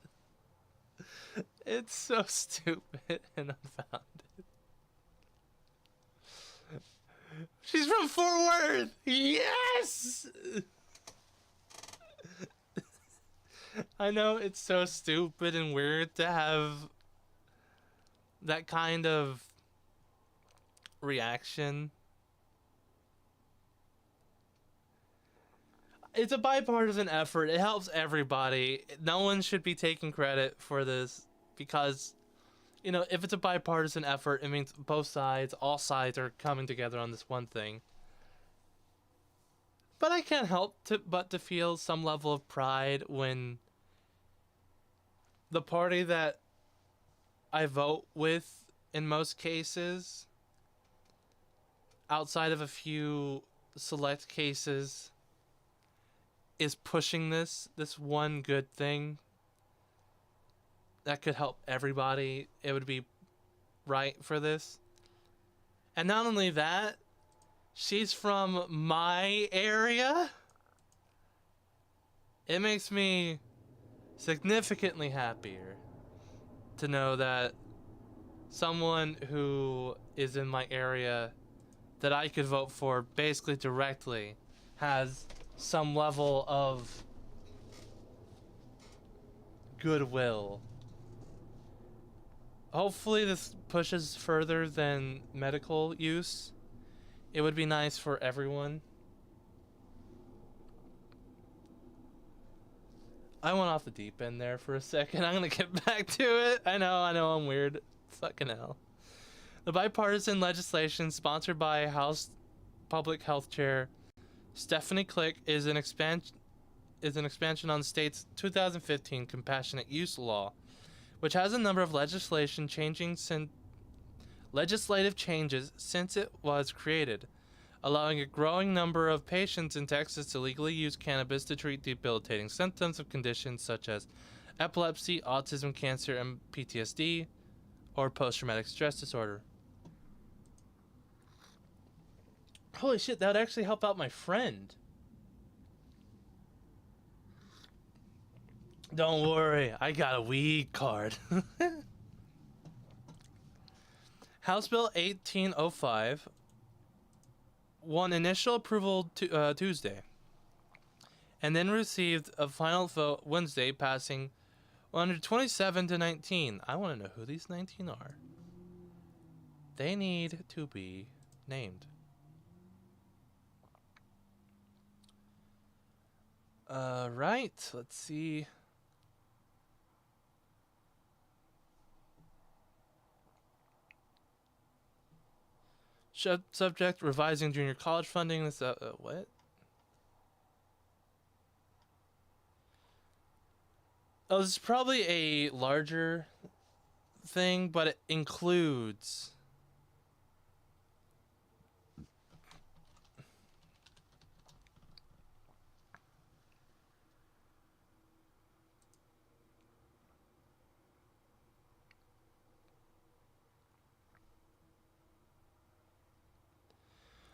It's so stupid and unfounded. She's from Fort Worth! Yes! I know it's so stupid and weird to have that kind of reaction. It's a bipartisan effort. It helps everybody. No one should be taking credit for this because, you know, if it's a bipartisan effort, it means both sides, all sides are coming together on this one thing. But I can't help but to feel some level of pride when the party that I vote with in most cases, outside of a few select cases, is pushing this one good thing that could help everybody. It would be right for this. And not only that, she's from my area. It makes me significantly happier to know that someone who is in my area that I could vote for basically directly has some level of goodwill. Hopefully this pushes further than medical use. It would be nice for everyone. I went off the deep end there for a second. I'm gonna get back to it. I know I'm weird. Fucking hell. The bipartisan legislation sponsored by House Public Health Chair Stephanie Click is an expansion on the state's 2015 compassionate use law, which has a number of legislative changes since it was created, allowing a growing number of patients in Texas to legally use cannabis to treat debilitating symptoms of conditions such as epilepsy, autism, cancer, and PTSD, or post-traumatic stress disorder. Holy shit, that would actually help out my friend. Don't worry, I got a weed card. House Bill 1805 won initial approval Tuesday, and then received a final vote Wednesday, passing 127 to 19. I want to know who these 19 are. They need to be named. Right, let's see. Subject, revising junior college funding. This, what? Oh, this is probably a larger thing, but it includes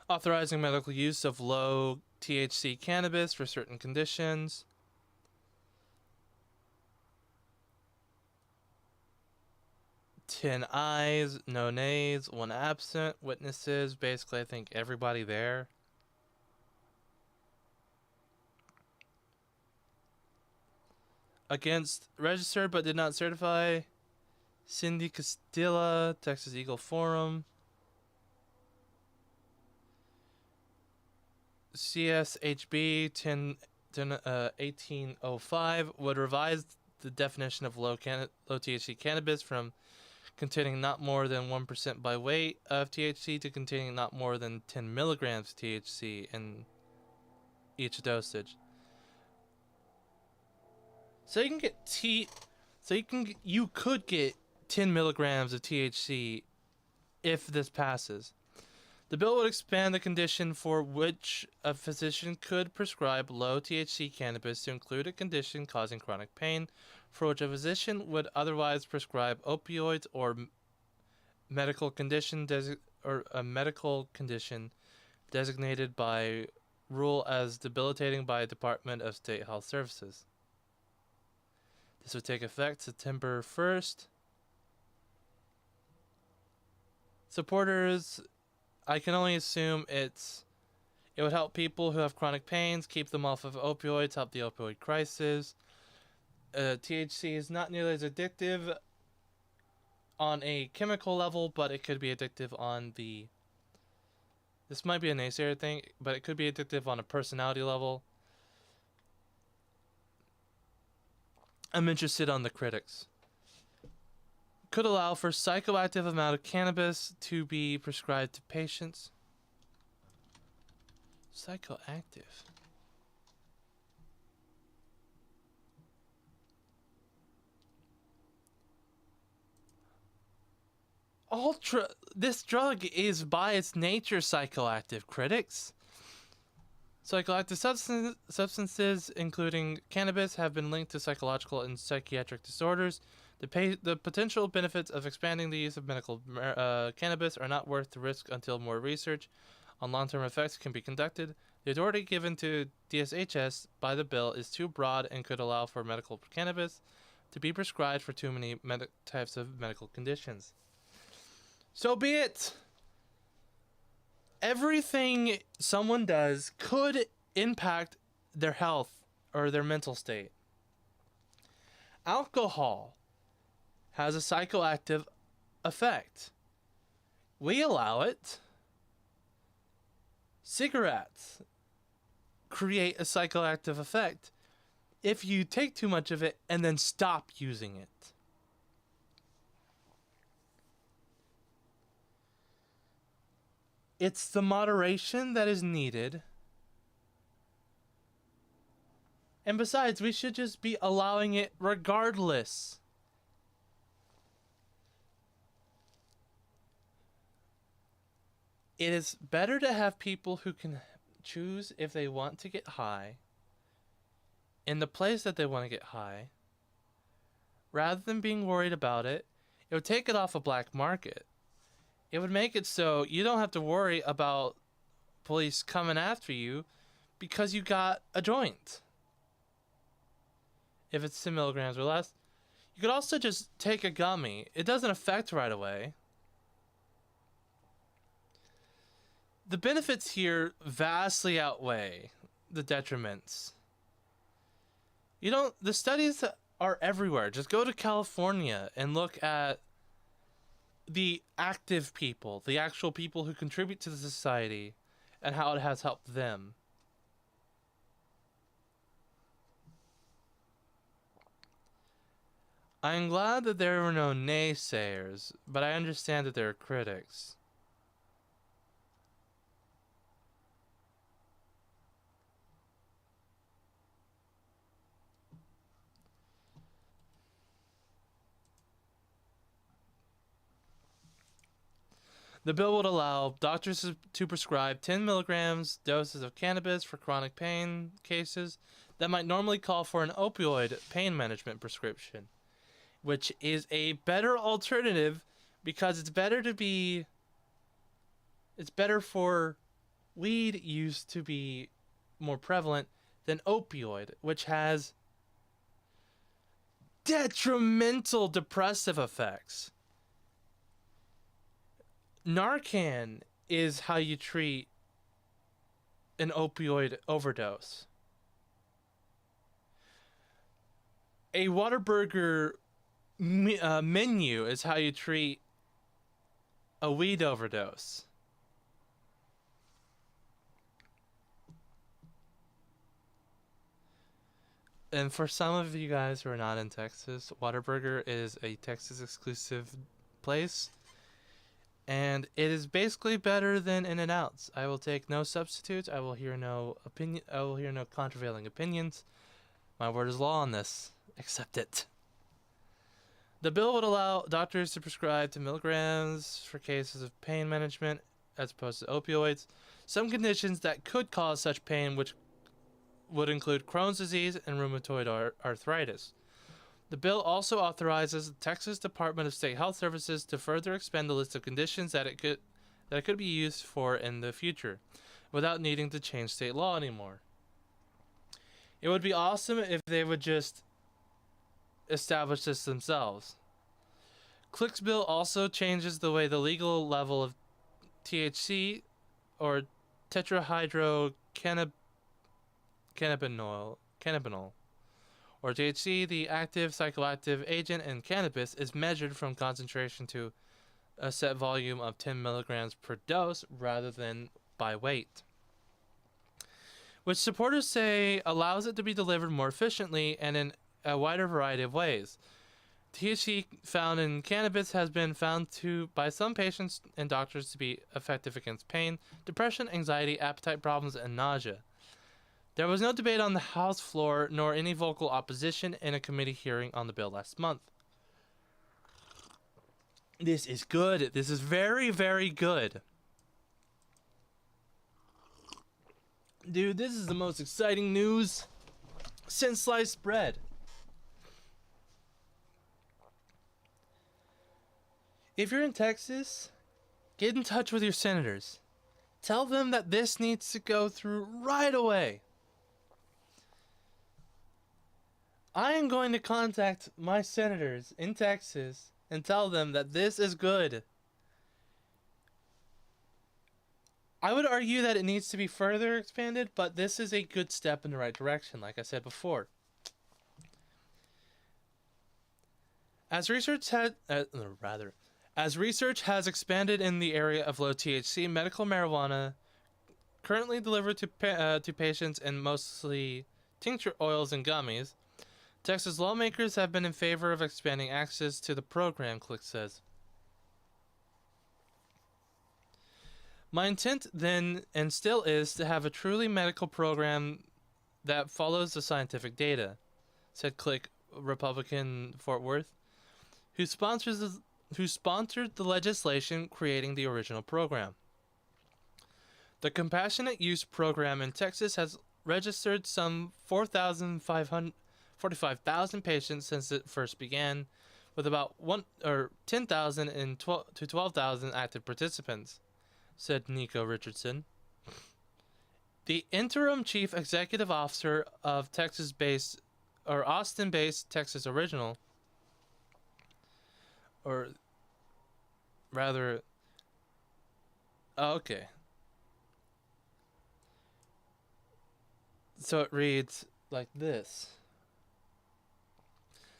authorizing medical use of low THC cannabis for certain conditions. Ten ayes, no nays, one absent. Witnesses, basically I think everybody there. Against, registered but did not certify, Cindy Castilla, Texas Eagle Forum. CSHB 1805 would revise the definition of low THC cannabis from containing not more than 1% by weight of THC to containing not more than 10 milligrams THC in each dosage. So you can get you could get 10 milligrams of THC if this passes. The bill would expand the condition for which a physician could prescribe low THC cannabis to include a condition causing chronic pain for which a physician would otherwise prescribe opioids or medical condition designated by rule as debilitating by a Department of State Health Services. This would take effect September 1st. Supporters, I can only assume it would help people who have chronic pains, keep them off of opioids, help the opioid crisis. THC is not nearly as addictive on a chemical level, but it could be addictive on the... This might be a naysayer thing, but it could be addictive on a personality level. I'm interested on the critics. Could allow for psychoactive amount of cannabis to be prescribed to patients. Psychoactive. This drug is by its nature psychoactive, critics. Psychoactive substances, including cannabis, have been linked to psychological and psychiatric disorders. The potential benefits of expanding the use of medical cannabis are not worth the risk until more research on long-term effects can be conducted. The authority given to DSHS by the bill is too broad and could allow for medical cannabis to be prescribed for too many types of medical conditions. So be it. Everything someone does could impact their health or their mental state. Alcohol has a psychoactive effect. We allow it. Cigarettes create a psychoactive effect if you take too much of it and then stop using it. It's the moderation that is needed. And besides, we should just be allowing it regardless. It is better to have people who can choose if they want to get high in the place that they want to get high, rather than being worried about it. It would take it off a black market. It would make it so you don't have to worry about police coming after you because you got a joint. If it's 10 milligrams or less. You could also just take a gummy. It doesn't affect right away. The benefits here vastly outweigh the detriments. The studies are everywhere. Just go to California and look at the active people, the actual people who contribute to the society, and how it has helped them. I am glad that there were no naysayers, but I understand that there are critics. The bill would allow doctors to prescribe 10 milligrams doses of cannabis for chronic pain cases that might normally call for an opioid pain management prescription, which is a better alternative because it's better for weed use to be more prevalent than opioid, which has detrimental depressive effects. Narcan is how you treat an opioid overdose. A Whataburger menu is how you treat a weed overdose. And for some of you guys who are not in Texas, Whataburger is a Texas exclusive place. And it is basically better than In-N-Out's. I will take no substitutes. I will hear no contravailing opinions. My word is law on this. Accept it. The bill would allow doctors to prescribe 10 milligrams for cases of pain management as opposed to opioids. Some conditions that could cause such pain, which would include Crohn's disease and rheumatoid arthritis. The bill also authorizes the Texas Department of State Health Services to further expand the list of conditions that it could be used for in the future, without needing to change state law anymore. It would be awesome if they would just establish this themselves. Click's bill also changes the way the legal level of THC, or tetrahydrocannabinol, or THC, the active psychoactive agent in cannabis, is measured from concentration to a set volume of 10 milligrams per dose rather than by weight, which supporters say allows it to be delivered more efficiently and in a wider variety of ways. THC found in cannabis has been found by some patients and doctors to be effective against pain, depression, anxiety, appetite problems, and nausea. There was no debate on the House floor nor any vocal opposition in a committee hearing on the bill last month. This is good. This is very, very good. Dude, this is the most exciting news since sliced bread. If you're in Texas, get in touch with your senators. Tell them that this needs to go through right away. I am going to contact my senators in Texas and tell them that this is good. I would argue that it needs to be further expanded, but this is a good step in the right direction, like I said before. As research has expanded in the area of low THC medical marijuana, currently delivered to patients in mostly tincture oils and gummies, Texas lawmakers have been in favor of expanding access to the program, Click says. My intent then and still is to have a truly medical program that follows the scientific data, said Click, Republican Fort Worth, who sponsored the legislation creating the original program. The compassionate use program in Texas has registered some 45,000 patients since it first began, with about 10,000 to 12,000 active participants, said Nico Richardson, the interim chief executive officer of Austin-based Texas Original, or rather, okay. So it reads like this.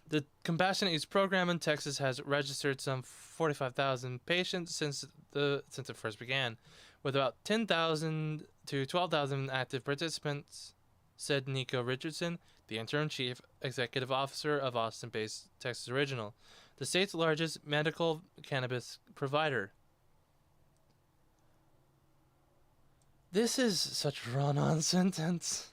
The Compassionate Use program in Texas has registered some 45,000 patients since it first began, with about 10,000 to 12,000 active participants, said Nico Richardson, the interim chief executive officer of Austin-based Texas Original, the state's largest medical cannabis provider. This is such a run-on sentence.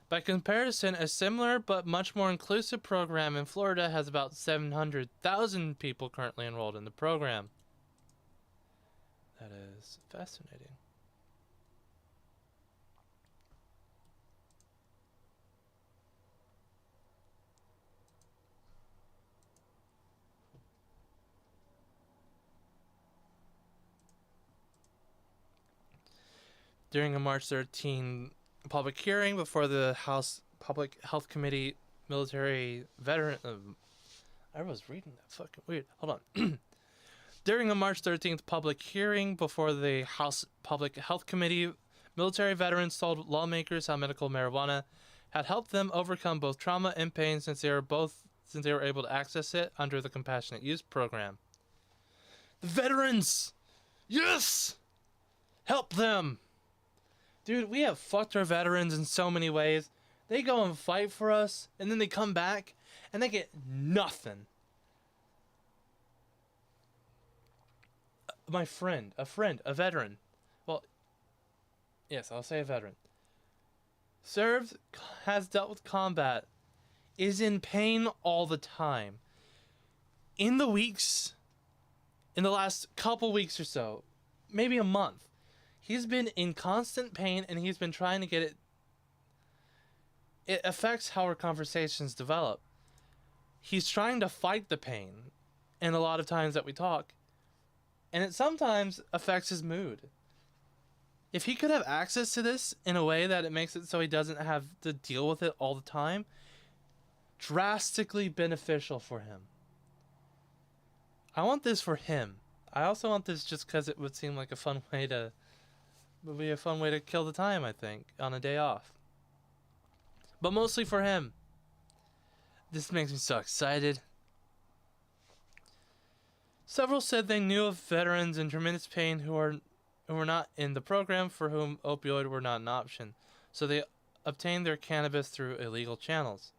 By comparison, a similar but much more inclusive program in Florida has about 700,000 people currently enrolled in the program. That is fascinating. During a March 13 public hearing before the House Public Health Committee, military veteran. I was reading that fucking weird. Hold on. During a March 13th public hearing before the House Public Health Committee, military veterans told lawmakers how medical marijuana had helped them overcome both trauma and pain since they were able to access it under the Compassionate Use program. The veterans! Yes! Help them! Dude, we have fucked our veterans in so many ways. They go and fight for us, and then they come back, and they get nothing. My friend, a veteran. Well, yes, I'll say a veteran. Served, has dealt with combat, is in pain all the time. In the last couple weeks or so, maybe a month, he's been in constant pain, and he's been trying to get it. It affects how our conversations develop. He's trying to fight the pain, and a lot of times that we talk, and it sometimes affects his mood. If he could have access to this in a way that it makes it so he doesn't have to deal with it all the time, drastically beneficial for him. I want this for him. I also want this just because it would seem like a fun way to... would be a fun way to kill the time, I think, on a day off. But mostly for him. This makes me so excited. Several said they knew of veterans in tremendous pain who were not in the program, for whom opioid were not an option, so they obtained their cannabis through illegal channels.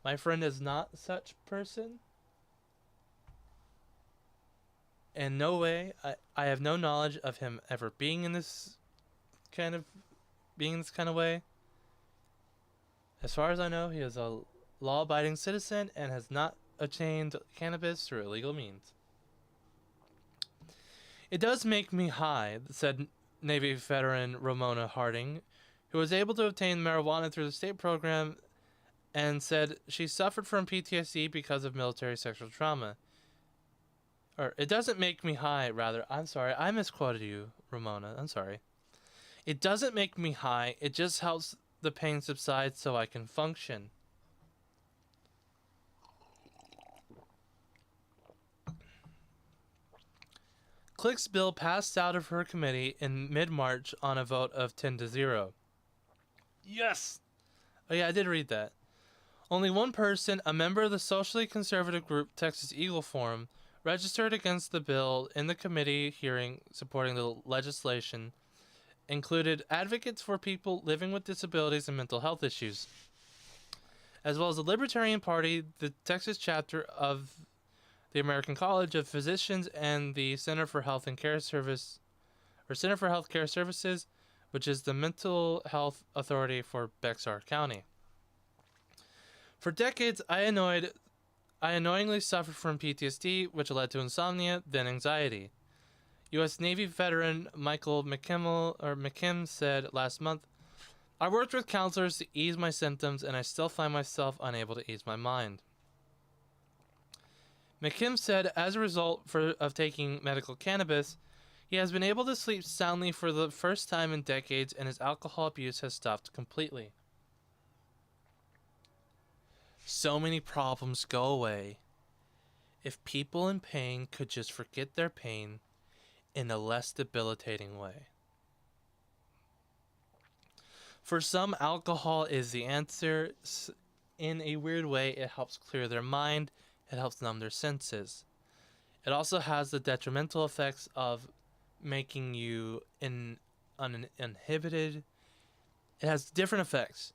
My friend is not such person. In no way, I have no knowledge of him ever being in this kind of way. As far as I know, he is a law-abiding citizen and has not obtained cannabis through illegal means. It does make me high, said Navy veteran Ramona Harding, who was able to obtain marijuana through the state program, and said she suffered from PTSD because of military sexual trauma. Or, it doesn't make me high, rather. I'm sorry, I misquoted you, Ramona. I'm sorry. It doesn't make me high, it just helps the pain subside so I can function. Click's bill passed out of her committee in mid-March on a vote of 10-0. Yes! Oh yeah, I did read that. Only one person, a member of the socially conservative group Texas Eagle Forum, registered against the bill in the committee hearing supporting the legislation, included advocates for people living with disabilities and mental health issues, as well as the Libertarian Party, the Texas chapter of the American College of Physicians, and the Center for Health and Care Service, or Center for Healthcare Services, which is the mental health authority for Bexar County. For decades, I annoyingly suffered from PTSD, which led to insomnia, then anxiety. U.S. Navy veteran Michael McKim said last month, I worked with counselors to ease my symptoms, and I still find myself unable to ease my mind. McKim said as a result of taking medical cannabis, he has been able to sleep soundly for the first time in decades, and his alcohol abuse has stopped completely. So many problems go away if people in pain could just forget their pain in a less debilitating way. For some, alcohol is the answer. In a weird way, it helps clear their mind, it helps numb their senses. It also has the detrimental effects of making you uninhibited. It has different effects.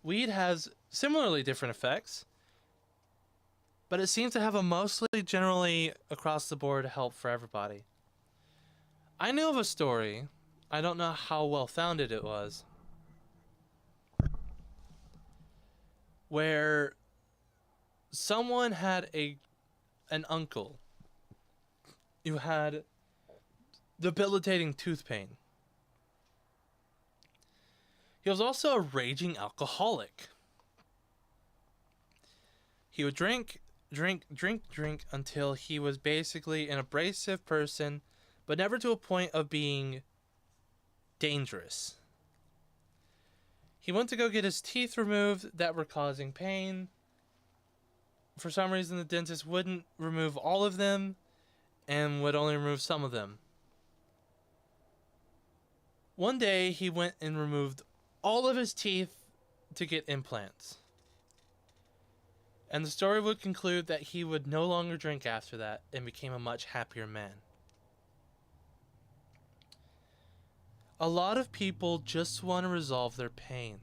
Weed has similarly different effects, but it seems to have a mostly generally across the board help for everybody. I knew of a story, I don't know how well founded it was, where someone had an uncle who had debilitating tooth pain. He was also a raging alcoholic. He would drink until he was basically an abrasive person, but never to a point of being dangerous. He went to go get his teeth removed that were causing pain. For some reason, the dentist wouldn't remove all of them and would only remove some of them. One day, he went and removed all of his teeth to get implants. And the story would conclude that he would no longer drink after that and became a much happier man. A lot of people just want to resolve their pain.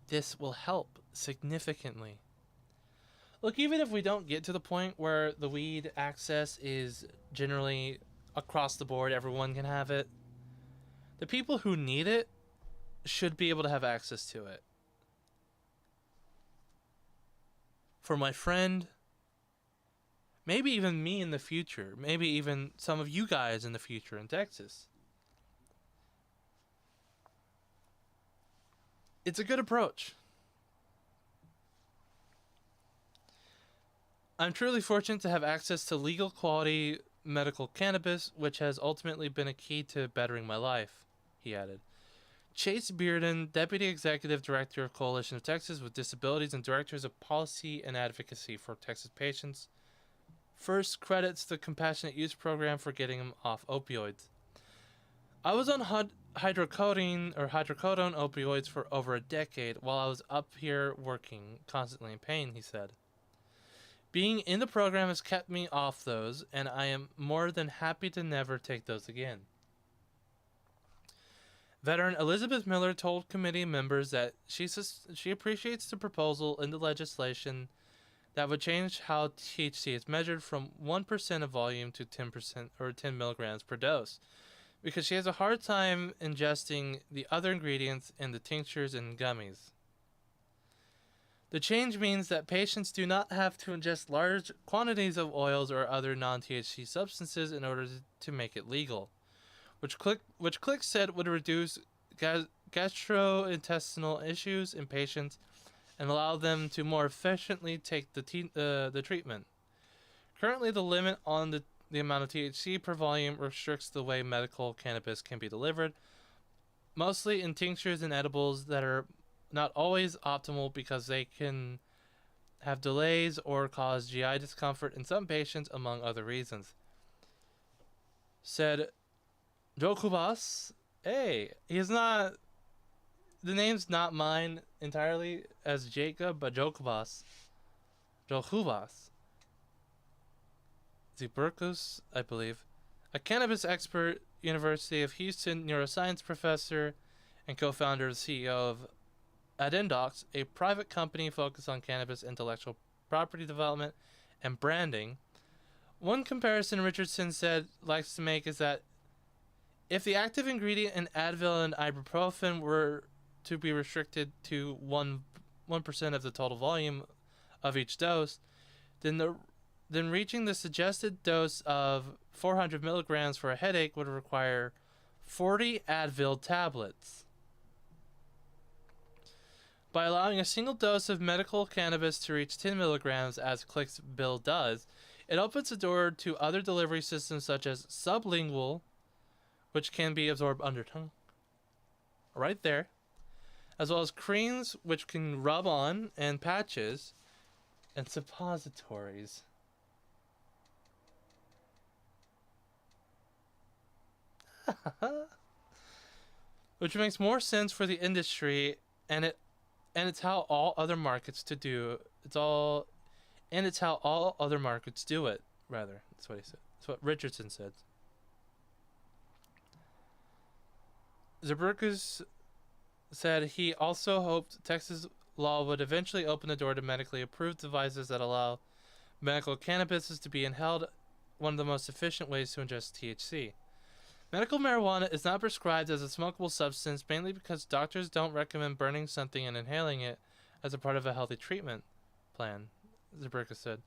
This will help significantly. Look, even if we don't get to the point where the weed access is generally across the board, everyone can have it, the people who need it should be able to have access to it. For my friend, maybe even me in the future, maybe even some of you guys in the future in Texas, it's a good approach. I'm truly fortunate to have access to legal quality medical cannabis, which has ultimately been a key to bettering my life, he added. Chase Bearden, Deputy Executive Director of Coalition of Texas with Disabilities and Directors of Policy and Advocacy for Texas Patients, first credits the Compassionate Use Program for getting him off opioids. I was on hydrocodone opioids for over a decade while I was up here working, constantly in pain, he said. Being in the program has kept me off those, and I am more than happy to never take those again. Veteran Elizabeth Miller told committee members that she appreciates the proposal in the legislation that would change how THC is measured from 1% of volume to 10% or 10 milligrams per dose, because she has a hard time ingesting the other ingredients in the tinctures and gummies. The change means that patients do not have to ingest large quantities of oils or other non-THC substances in order to make it legal, which Click said would reduce gastrointestinal issues in patients and allow them to more efficiently take the treatment. Currently, the limit on the amount of THC per volume restricts the way medical cannabis can be delivered, mostly in tinctures and edibles that are not always optimal because they can have delays or cause GI discomfort in some patients, among other reasons. Said Jokubas, hey, he's not, the name's not mine entirely as Jacob, but Jokubas. Ziburkus, I believe. A cannabis expert, University of Houston neuroscience professor, and co-founder and CEO of Adendox, a private company focused on cannabis intellectual property development and branding. One comparison Richardson said likes to make is that If the active ingredient in Advil and ibuprofen were to be restricted to 1% of the total volume of each dose, then reaching the suggested dose of 400 milligrams for a headache would require 40 Advil tablets. By allowing a single dose of medical cannabis to reach 10 milligrams, as Click's bill does, it opens the door to other delivery systems such as sublingual, which can be absorbed under tongue, right there, as well as creams, which can rub on, and patches, and suppositories. Which makes more sense for the industry, and it's how all other markets it's how all other markets do it, rather. That's what he said. That's what Richardson said. Zaburkas said he also hoped Texas law would eventually open the door to medically approved devices that allow medical cannabis to be inhaled, one of the most efficient ways to ingest THC. Medical marijuana is not prescribed as a smokable substance mainly because doctors don't recommend burning something and inhaling it as a part of a healthy treatment plan, Zaburka said.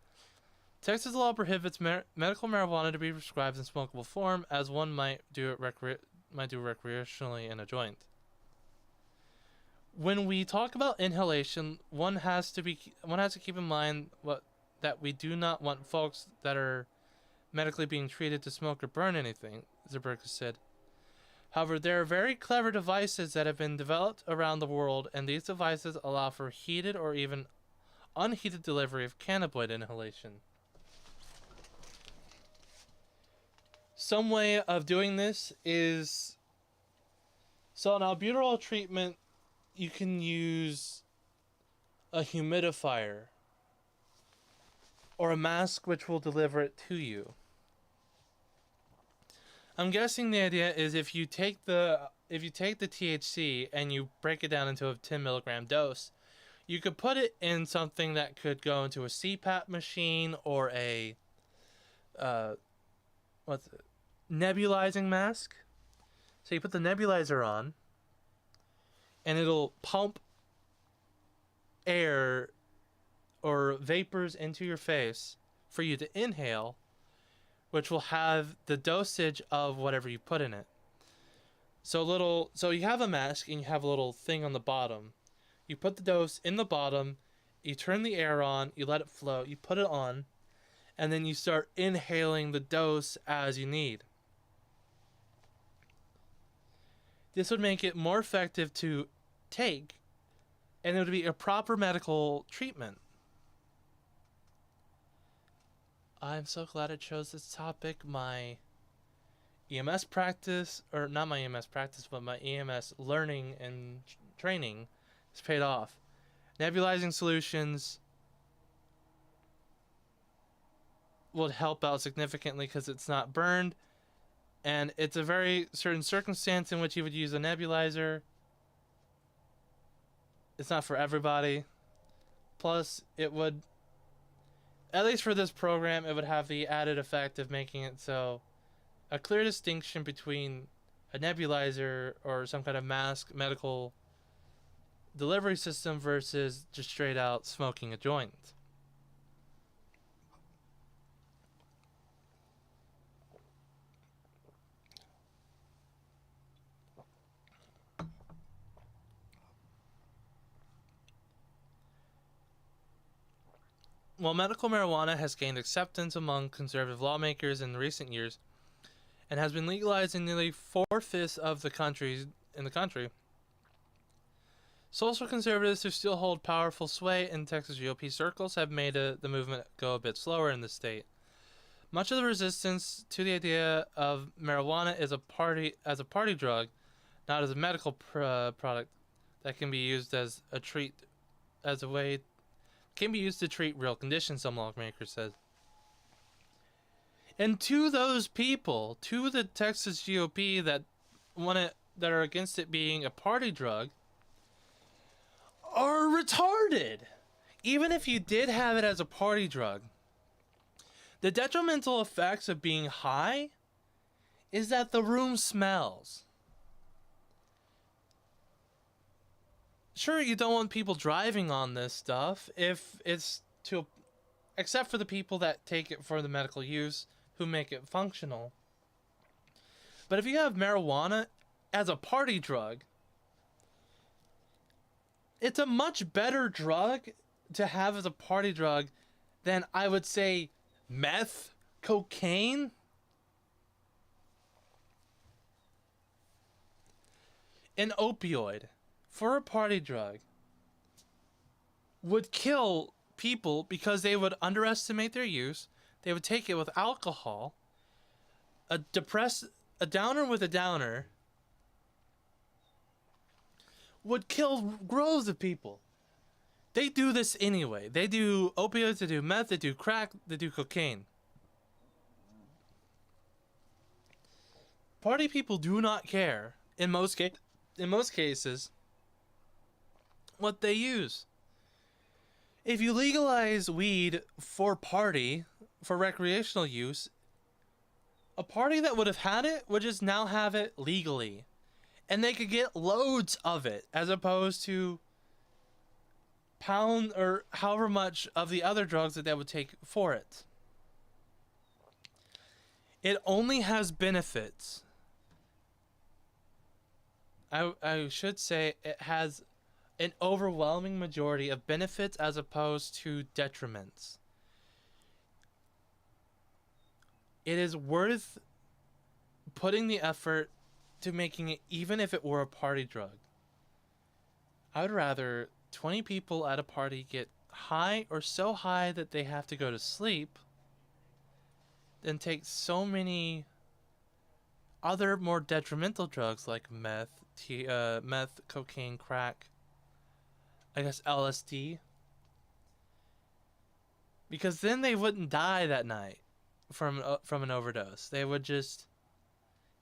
Texas law prohibits medical marijuana to be prescribed in smokable form, as one might do recreationally in a joint. When we talk about inhalation, one has to keep in mind that we do not want folks that are medically being treated to smoke or burn anything, Zaburka said. However, there are very clever devices that have been developed around the world, and these devices allow for heated or even unheated delivery of cannabinoid inhalation. Some way of doing this is, so in albuterol treatment, you can use a humidifier or a mask which will deliver it to you. I'm guessing the idea is if you take the THC and you break it down into a 10 milligram dose, you could put it in something that could go into a CPAP machine or a nebulizing mask. So you put the nebulizer on, and it'll pump air or vapors into your face for you to inhale, which will have the dosage of whatever you put in it. So you have a mask and you have a little thing on the bottom. You put the dose in the bottom, you turn the air on, you let it float, you put it on, and then you start inhaling the dose as you need. This would make it more effective to take, and it would be a proper medical treatment. I'm so glad it chose this topic. My EMS practice, or not my EMS practice, but my EMS learning and training has paid off. Nebulizing solutions would help out significantly because it's not burned, and it's a very certain circumstance in which you would use a nebulizer. It's not for everybody. Plus, it would, at least for this program, it would have the added effect of making it so a clear distinction between a nebulizer or some kind of mask medical delivery system versus just straight out smoking a joint. While medical marijuana has gained acceptance among conservative lawmakers in recent years and has been legalized in nearly 4/5 of the country, social conservatives who still hold powerful sway in Texas GOP circles have made the movement go a bit slower in the state. Much of the resistance to the idea of marijuana as a party drug, not as a medical product that can be used as a treat, can be used to treat real conditions, some lawmakers said. And to those people, to the Texas GOP that are against it being a party drug, are retarded. Even if you did have it as a party drug, the detrimental effects of being high is that the room smells. Sure, you don't want people driving on this stuff if it's to, except for the people that take it for the medical use who make it functional. But if you have marijuana as a party drug, it's a much better drug to have as a party drug than, I would say, meth, cocaine. An opioid for a party drug would kill people because they would underestimate their use. They would take it with alcohol. A downer with a downer would kill groves of people. They do this anyway. They do opioids, they do meth, they do crack, they do cocaine. Party people do not care, in most cases, what they use. If you legalize weed for recreational use, a party that would have had it would just now have it legally. And they could get loads of it, as opposed to pound or however much of the other drugs that they would take for it. It only has benefits. I should say it has an overwhelming majority of benefits as opposed to detriments. It is worth putting the effort to making it, even if it were a party drug. I would rather 20 people at a party get high or so high that they have to go to sleep than take so many other more detrimental drugs like meth, cocaine, crack, I guess LSD. Because then they wouldn't die that night from an overdose. They would just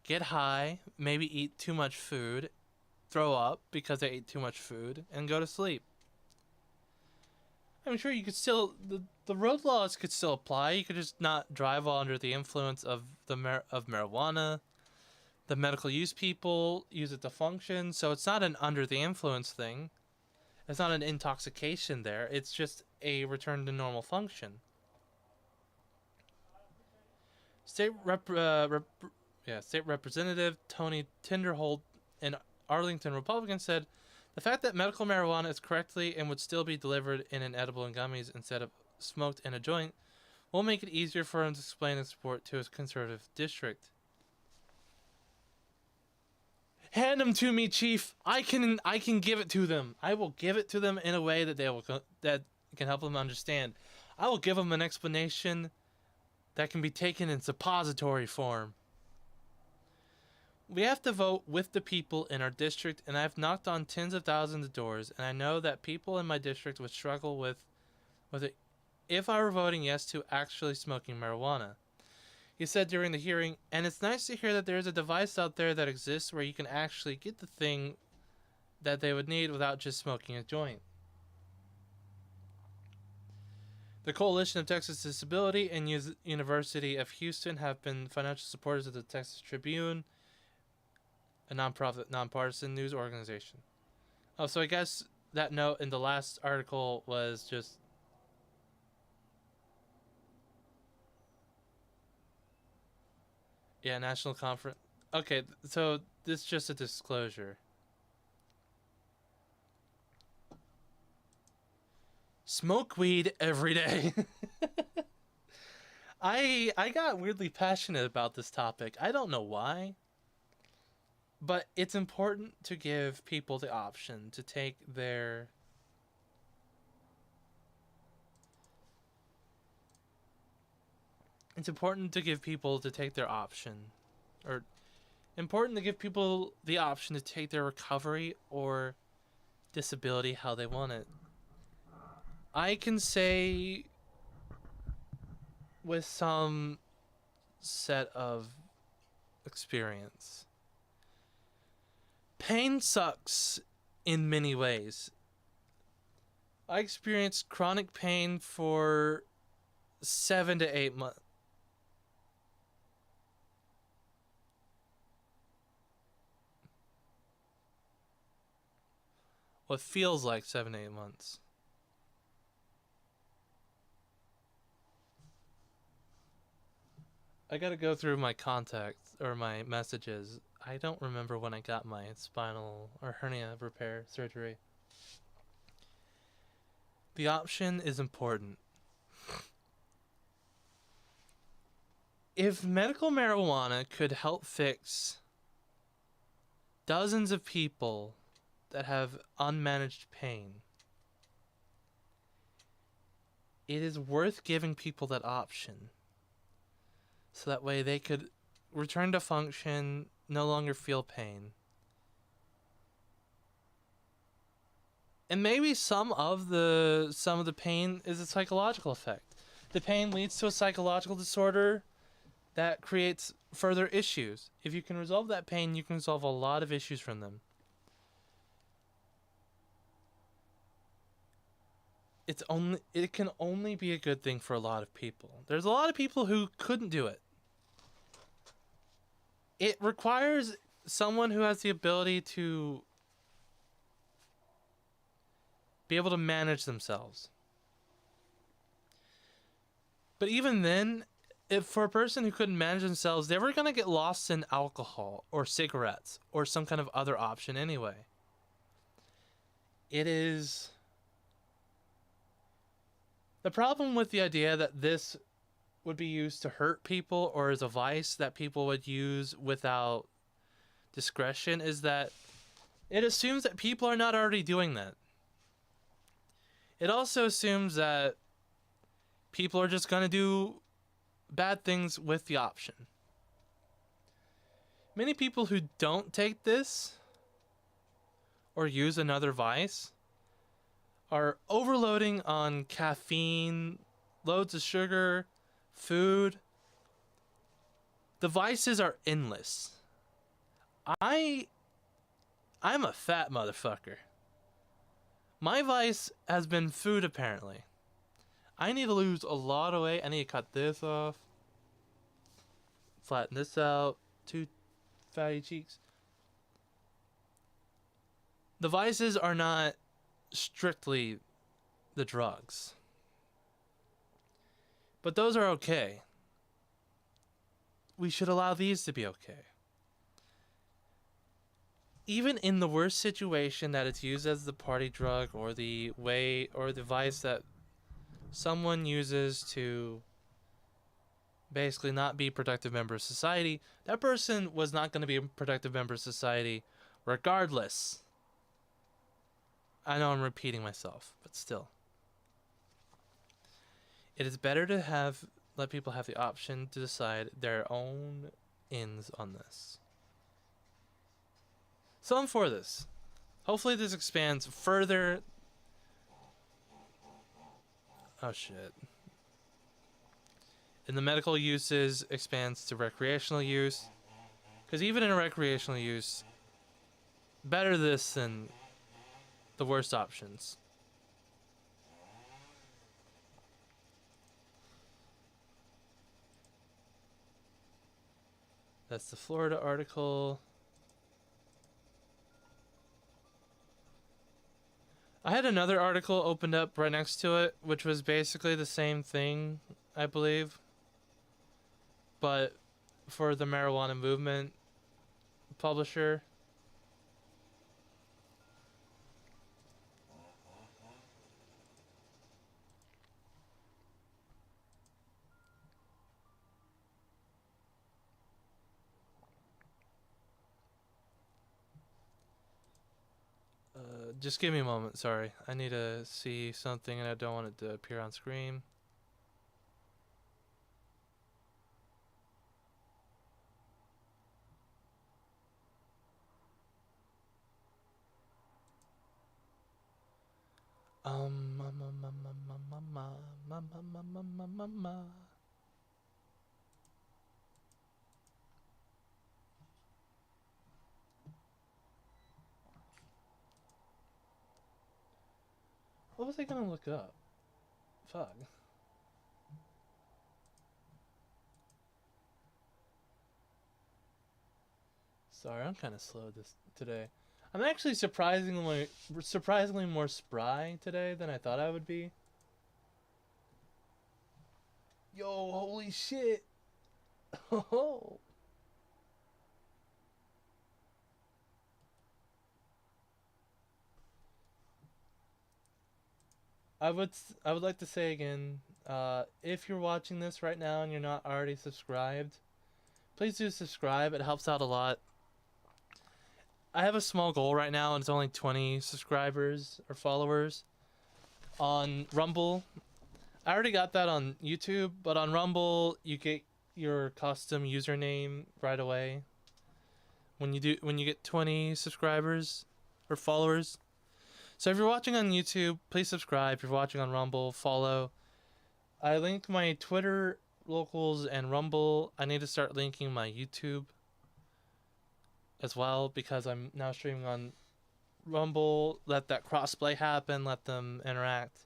get high, maybe eat too much food, throw up because they ate too much food, and go to sleep. I'm sure you could still, the road laws could still apply. You could just not drive while under the influence of marijuana. The medical use people use it to function, so it's not an under the influence thing. It's not an intoxication there. It's just a return to normal function. State Representative Tony Tinderholt, an Arlington Republican, said, "The fact that medical marijuana is correctly and would still be delivered in an edible in gummies instead of smoked in a joint will make it easier for him to explain his support to his conservative district." Hand them to me, Chief. I can give it to them. I will give it to them in a way that that can help them understand. I will give them an explanation that can be taken in suppository form. We have to vote with the people in our district, and I've knocked on tens of thousands of doors, and I know that people in my district would struggle with it if I were voting yes to actually smoking marijuana. He said during the hearing, and it's nice to hear that there's a device out there that exists where you can actually get the thing that they would need without just smoking a joint. The Coalition of Texas Disability and University of Houston have been financial supporters of the Texas Tribune, a nonprofit, nonpartisan news organization. Oh, so I guess that note in the last article was just national conference. Okay, so this is just a disclosure. Smoke weed every day. I got weirdly passionate about this topic. I don't know why. But it's important to give people the option to take their option, or important to give people the option to take their recovery or disability how they want it. I can say with some set of experience, pain sucks in many ways. I experienced chronic pain for 7 to 8 months. What feels like 7 to 8 months. I gotta go through my contacts or my messages. I don't remember when I got my spinal or hernia repair surgery. The option is important. If medical marijuana could help fix dozens of people that have unmanaged pain, it is worth giving people that option. So that way they could return to function, no longer feel pain. And maybe some of the pain is a psychological effect. The pain leads to a psychological disorder that creates further issues. If you can resolve that pain, you can resolve a lot of issues from them. It can only be a good thing for a lot of people. There's a lot of people who couldn't do it. It requires someone who has the ability to be able to manage themselves. But even then, if for a person who couldn't manage themselves, they were going to get lost in alcohol or cigarettes or some kind of other option anyway. It is... The problem with the idea that this would be used to hurt people or as a vice that people would use without discretion is that it assumes that people are not already doing that. It also assumes that people are just going to do bad things with the option. Many people who don't take this or use another vice are overloading on caffeine, loads of sugar, food. The vices are endless. I'm a fat motherfucker. My vice has been food, apparently. I need to lose a lot of weight. I need to cut this off. Flatten this out. 2 fatty cheeks. The vices are not strictly the drugs. But those are okay. We should allow these to be okay. Even in the worst situation that it's used as the party drug or the way or the vice that someone uses to basically not be a productive member of society, that person was not going to be a productive member of society regardless. I know I'm repeating myself, but still. It is better to let people have the option to decide their own ends on this. So I'm for this. Hopefully this expands further. Oh shit. In the medical uses, expands to recreational use. Because even in recreational use, better this than the worst options. That's the Florida article. I had another article opened up right next to it, which was basically the same thing, I believe. But for the marijuana movement publisher. Just give me a moment, sorry. I need to see something and I don't want it to appear on screen. What was I gonna look up? Fuck. Sorry, I'm kind of slow today. I'm actually surprisingly more spry today than I thought I would be. Yo, holy shit. Oh. I would like to say again, if you're watching this right now and you're not already subscribed, please do subscribe. It helps out a lot. I have a small goal right now, and it's only 20 subscribers or followers on Rumble. I already got that on YouTube, but on Rumble you get your custom username right away when you get 20 subscribers or followers. So if you're watching on YouTube, please subscribe. If you're watching on Rumble, follow. I linked my Twitter, locals, and Rumble. I need to start linking my YouTube as well because I'm now streaming on Rumble. Let that crossplay happen. Let them interact.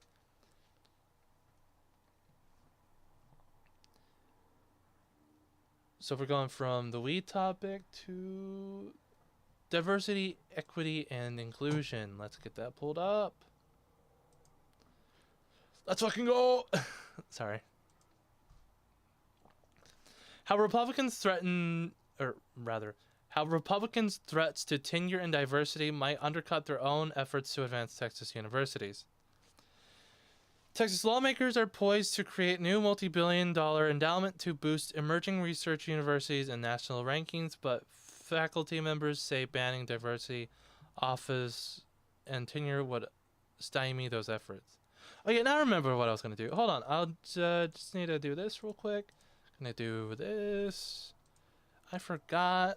So we're going from the weed topic to diversity, equity, and inclusion. Let's get that pulled up. Let's fucking go! Sorry. How Republicans threats to tenure and diversity might undercut their own efforts to advance Texas universities. Texas lawmakers are poised to create new multi-billion-dollar endowment to boost emerging research universities and national rankings, but faculty members say banning diversity office and tenure would stymie those efforts. Oh yeah, now I remember what I was going to do. Hold on, I'll just need to do this real quick. I'm going to do this. I forgot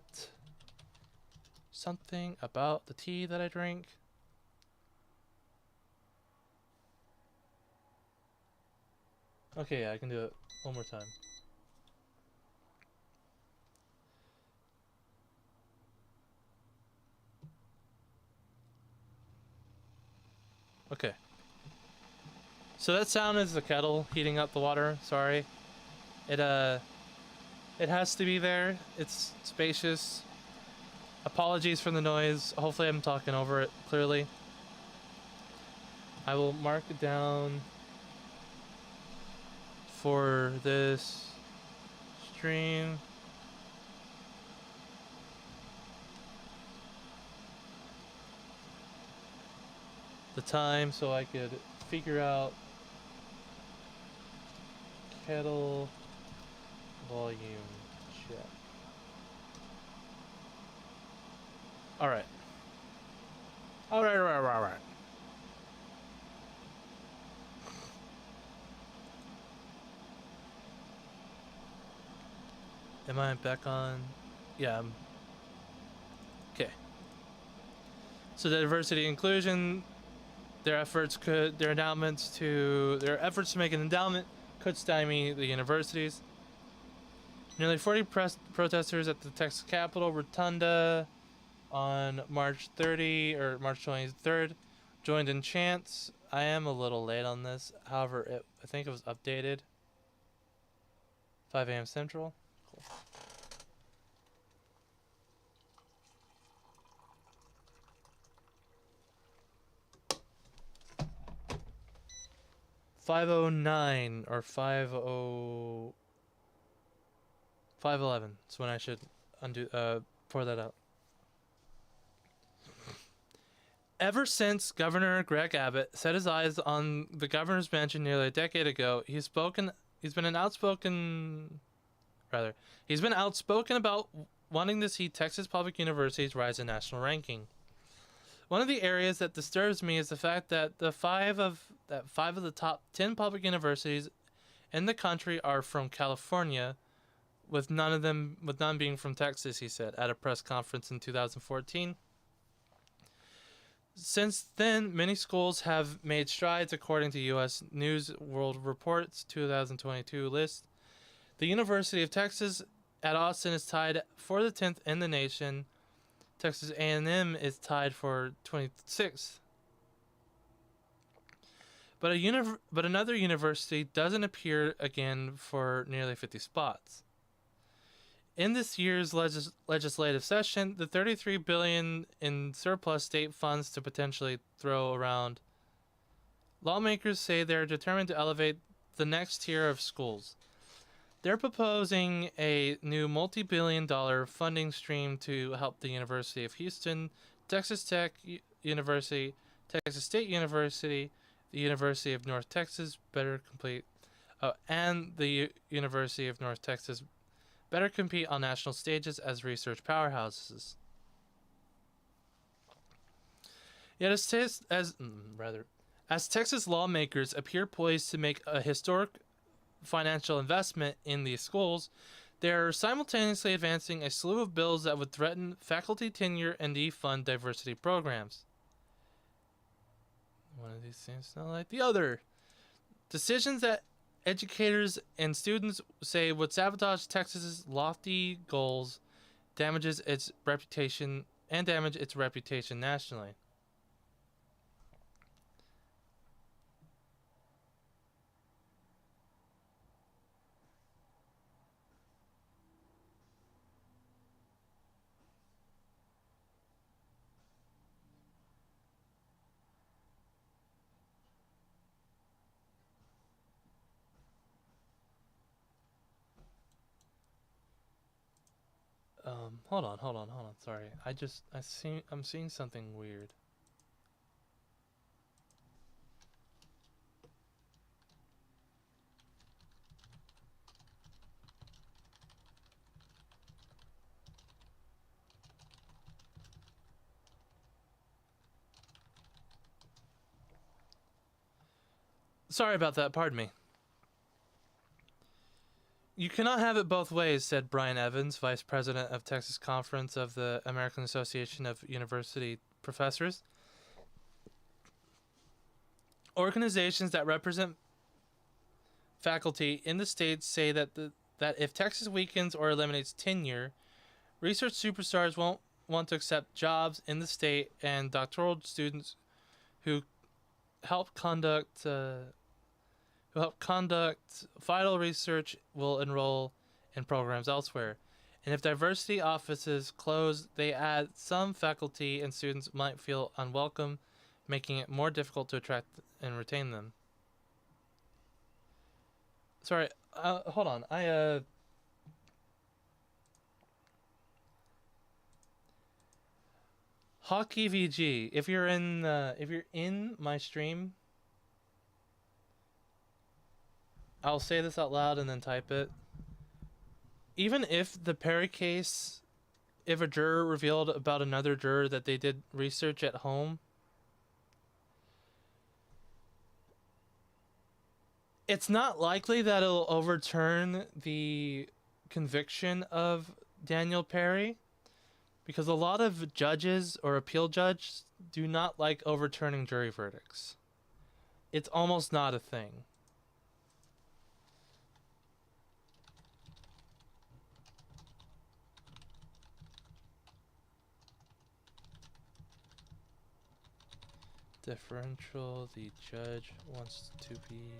something about the tea that I drink. Okay, yeah, I can do it one more time. Okay. So that sound is the kettle heating up the water. Sorry. It has to be there. It's spacious. Apologies for the noise. Hopefully I'm talking over it clearly. I will mark it down for this stream. The time so I could figure out kettle volume check. Alright. Alright. Am I back on? Yeah. Okay. So the diversity inclusion, their efforts to make an endowment could stymie the universities. Nearly 40 protesters at the Texas Capitol Rotunda on March 23rd joined in chants. I am a little late on this. However, I think it was updated. 5 a.m. Central. Cool. .509 or 511. That's when I should pour that out. Ever since Governor Greg Abbott set his eyes on the governor's mansion nearly a decade ago, he's been outspoken about wanting to see Texas public universities rise in national ranking. One of the areas that disturbs me is the fact that five of the top 10 public universities in the country are from California, with none being from Texas, he said at a press conference in 2014. Since then, many schools have made strides according to U.S. News World Report's 2022 list. The University of Texas at Austin is tied for the 10th in the nation. Texas A&M is tied for 26th. But another university doesn't appear again for nearly 50 spots. In this year's legislative session, the $33 billion in surplus state funds to potentially throw around, lawmakers say they're determined to elevate the next tier of schools. They're proposing a new multi-billion-dollar funding stream to help the University of Houston, Texas Tech University, Texas State University, the University of North Texas and the University of North Texas better compete on national stages as research powerhouses. Yet as Texas lawmakers appear poised to make a historic financial investment in these schools, they are simultaneously advancing a slew of bills that would threaten faculty tenure and defund diversity programs. One of these seems not like the other. Decisions that educators and students say would sabotage Texas's lofty goals, damage its reputation nationally. Hold on. Sorry, I'm seeing something weird. Sorry about that. Pardon me. You cannot have it both ways, said Brian Evans, vice president of Texas Conference of the American Association of University Professors. Organizations that represent faculty in the state say that if Texas weakens or eliminates tenure, research superstars won't want to accept jobs in the state, and doctoral students who help conduct vital research will enroll in programs elsewhere. And if diversity offices close, they add some faculty and students might feel unwelcome, making it more difficult to attract and retain them. Sorry, hold on. Hockey VG, if you're in my stream, I'll say this out loud and then type it. Even if the Perry case, if a juror revealed about another juror that they did research at home, it's not likely that it'll overturn the conviction of Daniel Perry, because a lot of judges or appeal judges do not like overturning jury verdicts. It's almost not a thing. Differential, the judge wants to be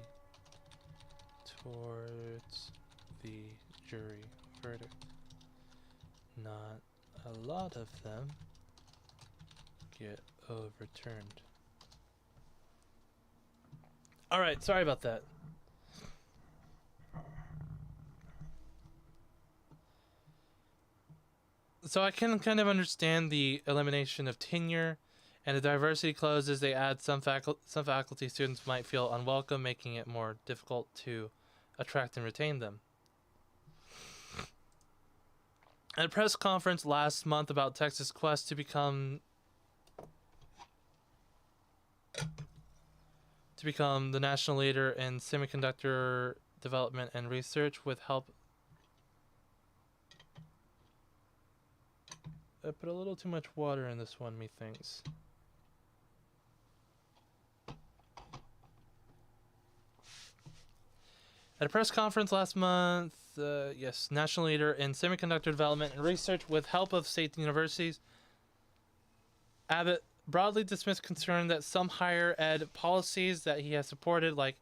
towards the jury verdict. Not a lot of them get overturned. Alright, sorry about that. So I can kind of understand the elimination of tenure. And the diversity closes, they add some faculty students might feel unwelcome, making it more difficult to attract and retain them. At a press conference last month about Texas' quest to become the national leader in semiconductor development and research with help. I put a little too much water in this one, methinks. At a press conference last month, national leader in semiconductor development and research with help of state universities, Abbott broadly dismissed concern that some higher ed policies that he has supported, like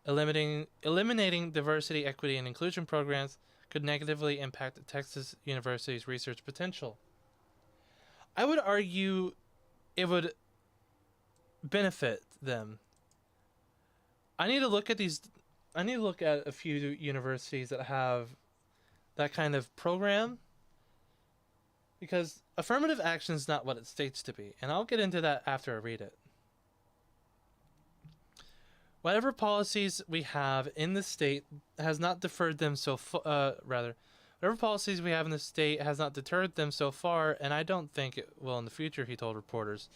eliminating diversity, equity, and inclusion programs, could negatively impact Texas University's research potential. I would argue it would benefit them. I need to look at a few universities that have that kind of program, because affirmative action is not what it states to be, and I'll get into that after I read it. Whatever policies we have in the state has not deferred them whatever policies we have in the state has not deterred them so far, and I don't think it will in the future, he told reporters.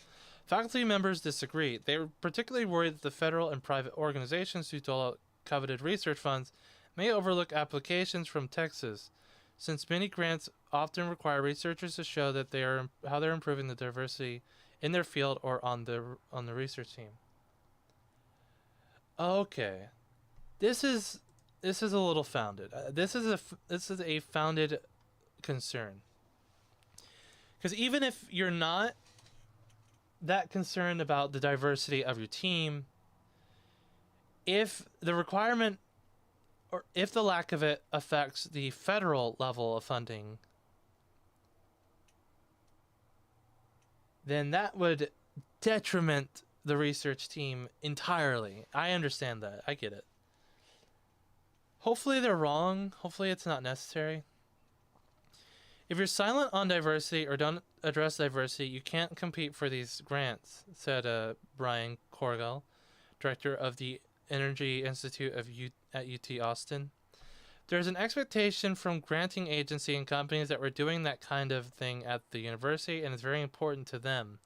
Faculty members disagree. They were particularly worried that the federal and private organizations who dole out coveted research funds may overlook applications from Texas, since many grants often require researchers to show that how they're improving the diversity in their field or on the research team. Okay, this is a little founded. This is a founded concern, because even if you're not that concerned about the diversity of your team, if the requirement or if the lack of it affects the federal level of funding, then that would detriment the research team entirely. I understand that. I get it. Hopefully they're wrong. Hopefully it's not necessary. If you're silent on diversity or don't address diversity, you can't compete for these grants, said Brian Corgell, director of the Energy Institute at UT Austin. There's an expectation from granting agency and companies that we're doing that kind of thing at the university, and it's very important to them.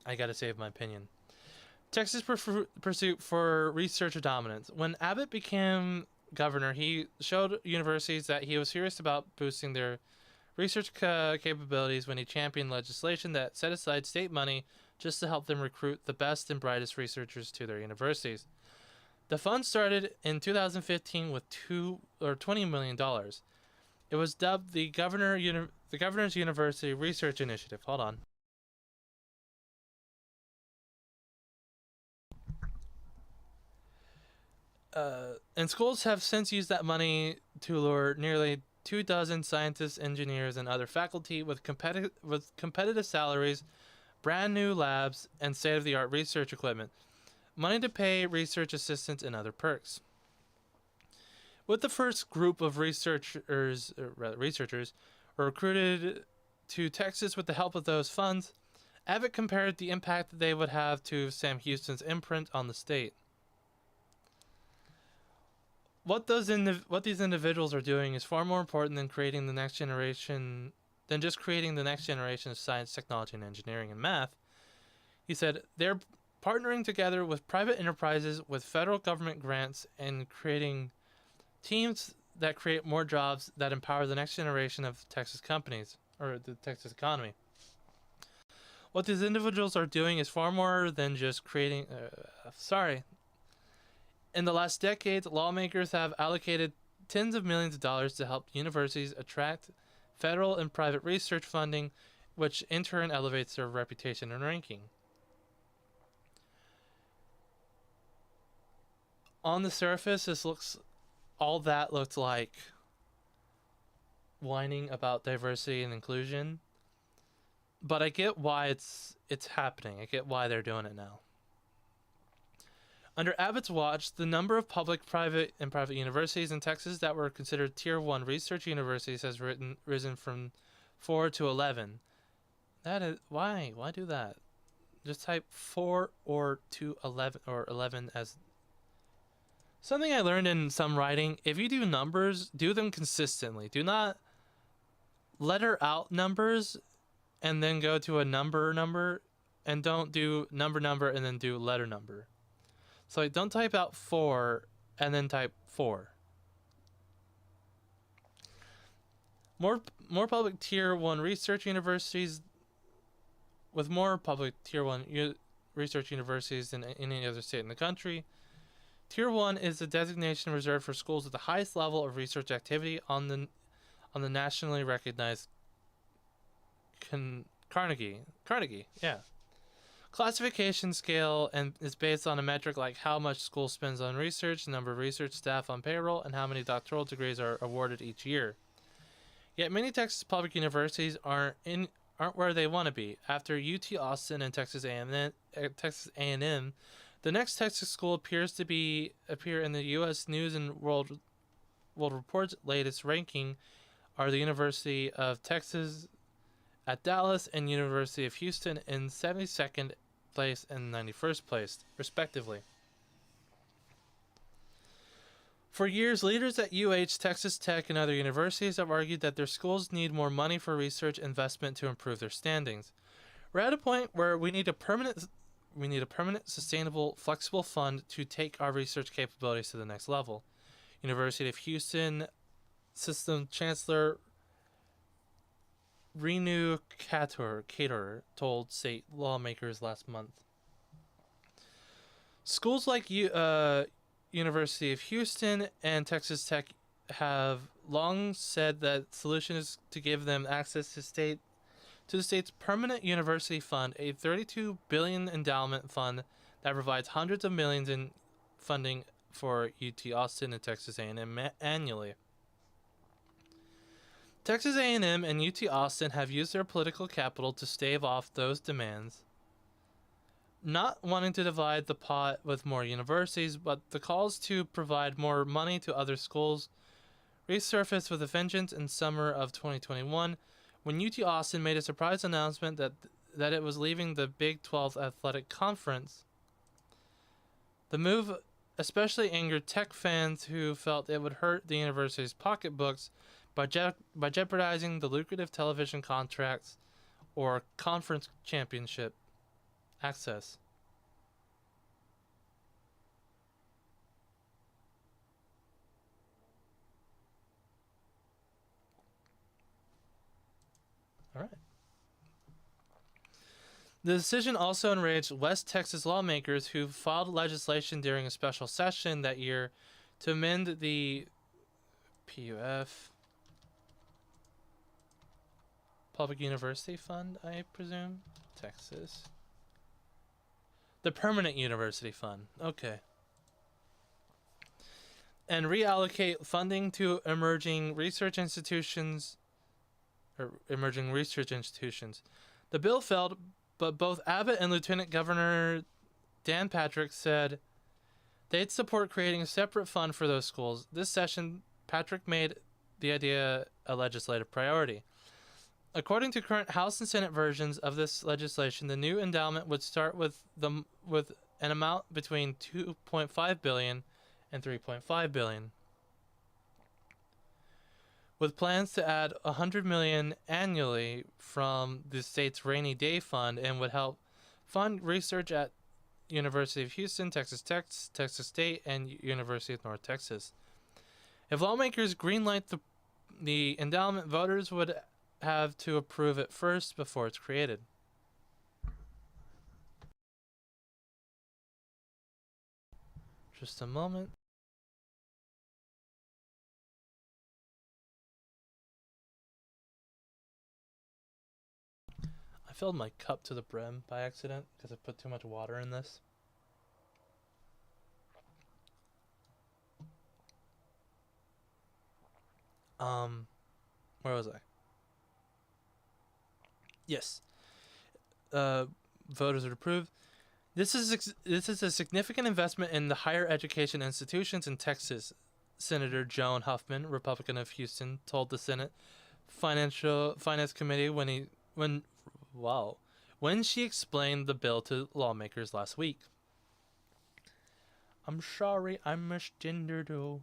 I gotta save my opinion. Texas' pursuit for research dominance. When Abbott became governor, he showed universities that he was serious about boosting their research capabilities when he championed legislation that set aside state money just to help them recruit the best and brightest researchers to their universities. The fund started in 2015 with $20 million. It was dubbed the Governor's University Research Initiative. Hold on. And schools have since used that money to lure nearly 24 scientists, engineers, and other faculty with competitive salaries, brand new labs, and state-of-the-art research equipment, money to pay research assistants, and other perks. With the first group of researchers were recruited to Texas with the help of those funds, Abbott compared the impact that they would have to Sam Houston's imprint on the state. What these individuals are doing is far more important than just creating the next generation of science, technology, and engineering and math. He said they're partnering together with private enterprises, with federal government grants, and creating teams that create more jobs that empower the next generation of Texas companies, or the Texas economy. What these individuals are doing is far more than just creating... In the last decades, lawmakers have allocated tens of millions of dollars to help universities attract federal and private research funding, which in turn elevates their reputation and ranking. On the surface, all that looks like whining about diversity and inclusion, but I get why it's happening. I get why they're doing it now. Under Abbott's watch, the number of public, private, and private universities in Texas that were considered Tier 1 research universities has risen from 4 to 11. That is... Why? Why do that? Just type 4 or 11 as... Something I learned in some writing, if you do numbers, do them consistently. Do not letter out numbers and then go to a number, and don't do number and then do letter number. So don't type out 4 and then type 4. More public Tier 1 research universities, with more public Tier 1 research universities than any other state in the country. Tier 1 is a designation reserved for schools with the highest level of research activity on the nationally recognized Carnegie, yeah. classification scale and is based on a metric like how much school spends on research, number of research staff on payroll, and how many doctoral degrees are awarded each year. Yet many Texas public universities aren't where they want to be. After UT Austin and Texas A&M, the next Texas school appears to appear in the U.S. News and World Report's latest ranking are the University of Texas at Dallas and University of Houston in 72nd place and 91st place, respectively. For years, leaders at UH, Texas Tech, and other universities have argued that their schools need more money for research investment to improve their standings. We're at a point where we need a permanent, sustainable, flexible fund to take our research capabilities to the next level. University of Houston System Chancellor Renu Cater told state lawmakers last month. Schools like University of Houston and Texas Tech have long said that the solution is to give them access to the state's permanent university fund, a $32 billion endowment fund that provides hundreds of millions in funding for UT Austin and Texas A&M annually. Texas A&M and UT Austin have used their political capital to stave off those demands, not wanting to divide the pot with more universities, but the calls to provide more money to other schools resurfaced with a vengeance in summer of 2021 when UT Austin made a surprise announcement that it was leaving the Big 12 Athletic Conference. The move especially angered Tech fans who felt it would hurt the university's pocketbooks by jeopardizing the lucrative television contracts or conference championship access. All right. The decision also enraged West Texas lawmakers who filed legislation during a special session that year to amend the PUF, Public University Fund, I presume? Texas. The Permanent University Fund. Okay. And reallocate funding to emerging research institutions. The bill failed, but both Abbott and Lieutenant Governor Dan Patrick said they'd support creating a separate fund for those schools. This session, Patrick made the idea a legislative priority. According to current House and Senate versions of this legislation, the new endowment would start with an amount between $2.5 billion and $3.5 billion, with plans to add $100 million annually from the state's rainy day fund, and would help fund research at University of Houston, Texas Tech, Texas State, and University of North Texas. If lawmakers greenlight the endowment, voters would have to approve it first before it's created. Just a moment. I filled my cup to the brim by accident because I put too much water in this. Where was I? Yes. Voters would approve. This is a significant investment in the higher education institutions in Texas, Senator Joan Huffman, Republican of Houston, told the Senate Finance Committee when she explained the bill to lawmakers last week. I'm sorry, I'm misgendered.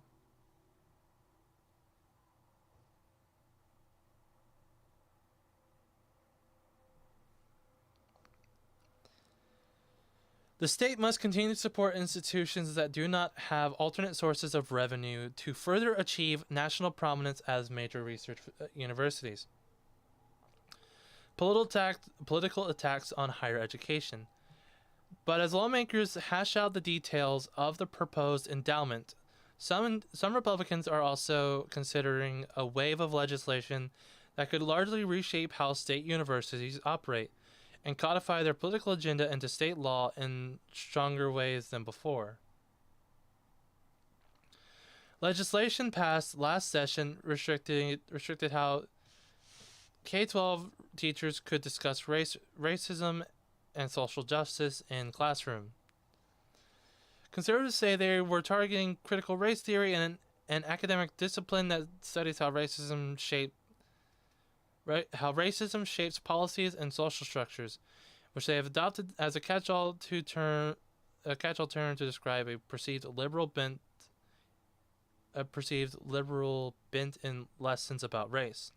The state must continue to support institutions that do not have alternate sources of revenue to further achieve national prominence as major research universities. Political attacks on higher education. But as lawmakers hash out the details of the proposed endowment, some Republicans are also considering a wave of legislation that could largely reshape how state universities operate. and codify their political agenda into state law in stronger ways than before. Legislation passed last session restricted how K-12 teachers could discuss racism and social justice in classroom. Conservatives say they were targeting critical race theory and an academic discipline that studies how racism shapes policies and social structures, which they have adopted as a catch-all term to describe a perceived liberal bent in lessons about race.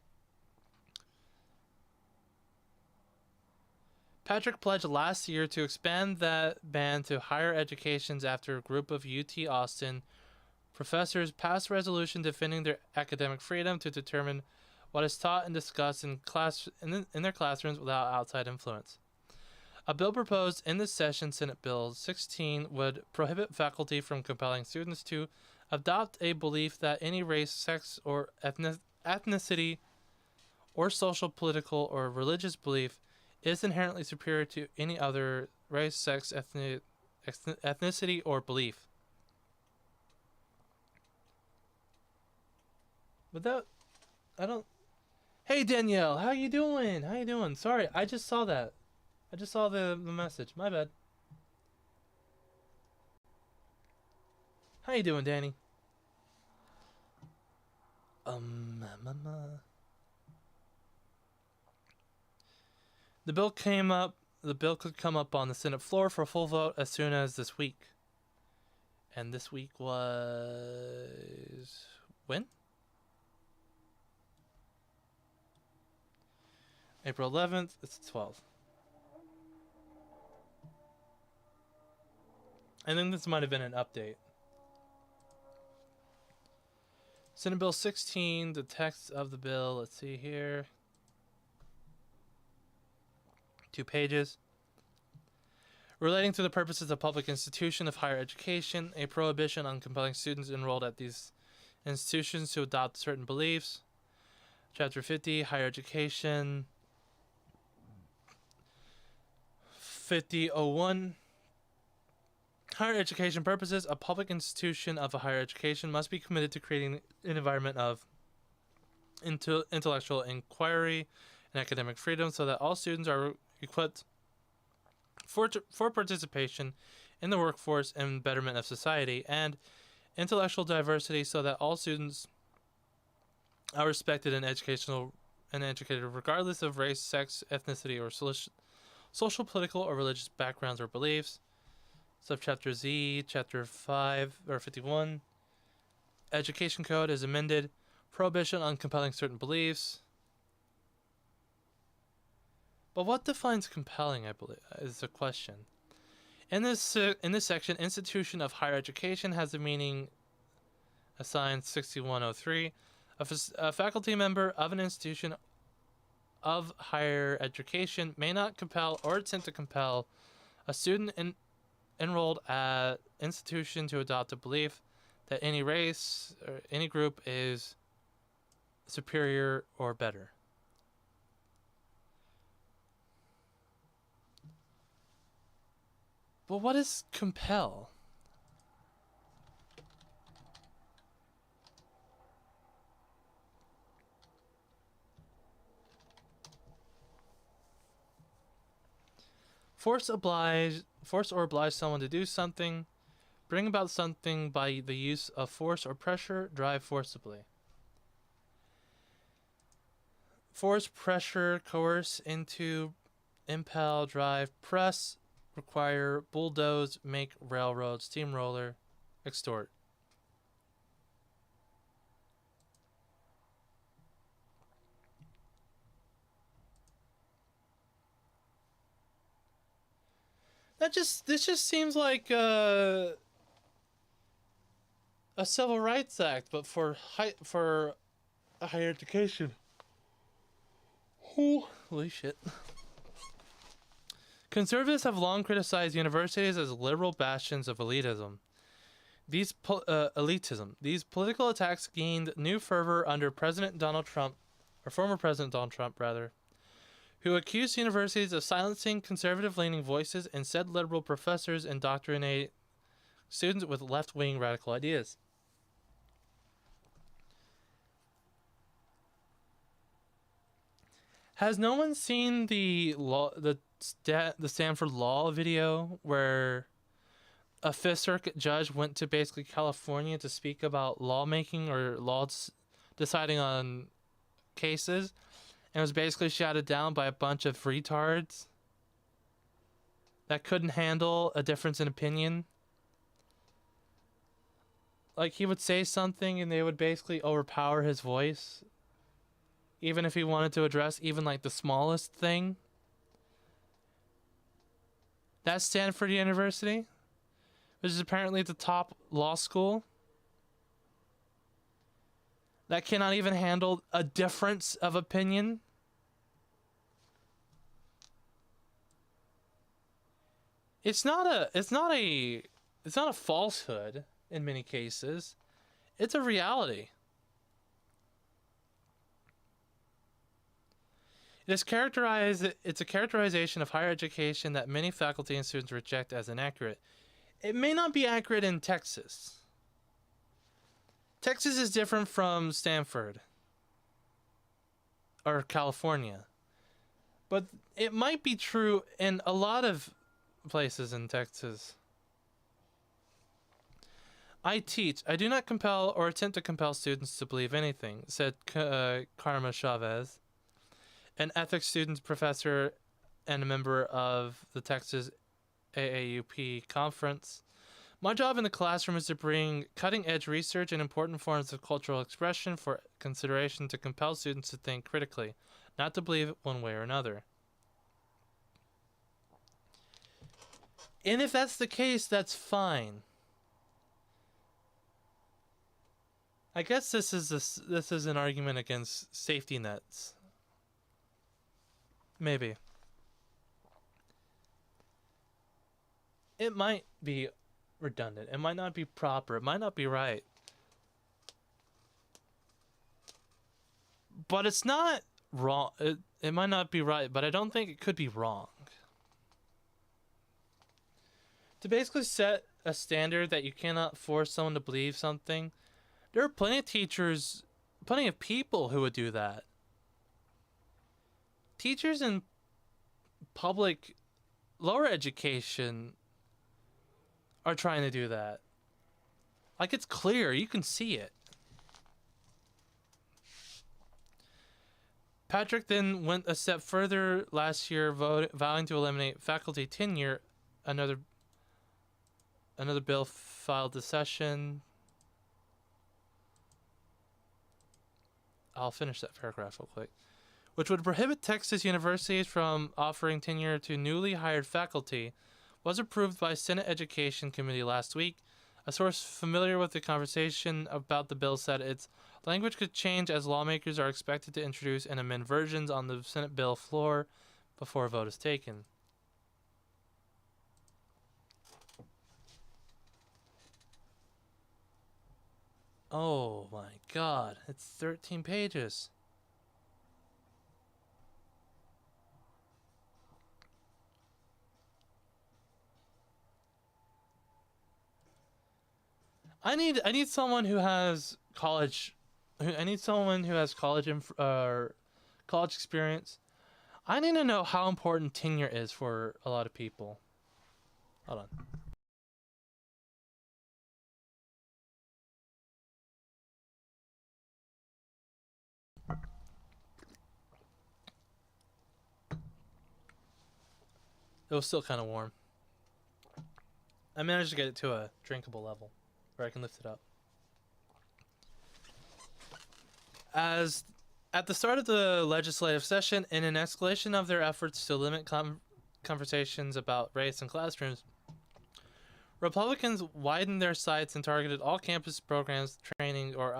Patrick pledged last year to expand that ban to higher educations after a group of UT Austin professors passed a resolution defending their academic freedom to determine what is taught and discussed in their classrooms without outside influence. A bill proposed in this session, Senate Bill 16, would prohibit faculty from compelling students to adopt a belief that any race, sex, or ethnicity, or social, political, or religious belief is inherently superior to any other race, sex, ethnicity, or belief. But I don't. Hey Danielle, how you doing? How you doing? Sorry, I just saw that. I just saw the message. My bad. How you doing, Danny? The bill could come up on the Senate floor for a full vote as soon as this week. And this week was when? April 11th. It's 12th. I think this might have been an update. Senate Bill 16, the text of the bill, let's see here. 2 pages. Relating to the purposes of public institution of higher education, a prohibition on compelling students enrolled at these institutions to adopt certain beliefs. Chapter 50, higher education. 5001. Higher education purposes, a public institution of a higher education must be committed to creating an environment of intellectual inquiry and academic freedom so that all students are equipped for participation in the workforce and betterment of society, and intellectual diversity so that all students are respected and educated regardless of race, sex, ethnicity, or social, political, or religious backgrounds or beliefs. Subchapter Z, Chapter 5, or 51. Education Code is amended. Prohibition on compelling certain beliefs. But what defines compelling, I believe, is the question. In this section, institution of higher education has the meaning assigned 6103. A faculty member of an institution of higher education may not compel or attempt to compel a student enrolled at institution to adopt a belief that any race or any group is superior or better. But what is compel? Force or oblige someone to do something, bring about something by the use of force or pressure, drive forcibly. Force, pressure, coerce, into, impel, drive, press, require, bulldoze, make, railroad, steamroller, extort. This just seems like a civil rights act, but for higher education. Holy shit. Conservatives have long criticized universities as liberal bastions of elitism. These political attacks gained new fervor under former President Donald Trump, rather, who accused universities of silencing conservative-leaning voices and said liberal professors indoctrinate students with left-wing radical ideas. Has no one seen the Stanford Law video where a Fifth Circuit judge went to basically California to speak about lawmaking or laws deciding on cases, and was basically shouted down by a bunch of retards that couldn't handle a difference in opinion? Like, he would say something and they would basically overpower his voice, even if he wanted to address even like the smallest thing. That's Stanford University, which is apparently the top law school, that cannot even handle a difference of opinion. It's not a falsehood in many cases. It's a reality. It's a characterization of higher education that many faculty and students reject as inaccurate. It may not be accurate in Texas. Texas is different from Stanford or California. But it might be true in a lot of places in Texas. I teach. I do not compel or attempt to compel students to believe anything, said Karma Chavez, an ethics student professor and a member of the Texas AAUP conference. My job in the classroom is to bring cutting-edge research and important forms of cultural expression for consideration to compel students to think critically, not to believe one way or another. And if that's the case, that's fine. I guess this is an argument against safety nets. Maybe. It might be redundant. It might not be proper. It might not be right. But it's not wrong. It might not be right, but I don't think it could be wrong. To basically set a standard that you cannot force someone to believe something, there are plenty of teachers, plenty of people who would do that. Teachers in public lower education are trying to do that. Like, it's clear, you can see it. Patrick then went a step further last year, vowing to eliminate faculty tenure. Another bill filed this session. I'll finish that paragraph real quick. Which would prohibit Texas universities from offering tenure to newly hired faculty, was approved by Senate Education Committee last week. A source familiar with the conversation about the bill said its language could change as lawmakers are expected to introduce and amend versions on the Senate bill floor before a vote is taken. Oh my god, it's 13 pages. I need someone who has college. I need someone who has college college experience. I need to know how important tenure is for a lot of people. Hold on. It was still kind of warm. I managed to get it to a drinkable level where I can lift it up. As at the start of the legislative session, in an escalation of their efforts to limit conversations about race in classrooms, Republicans widened their sights and targeted all campus programs, training, or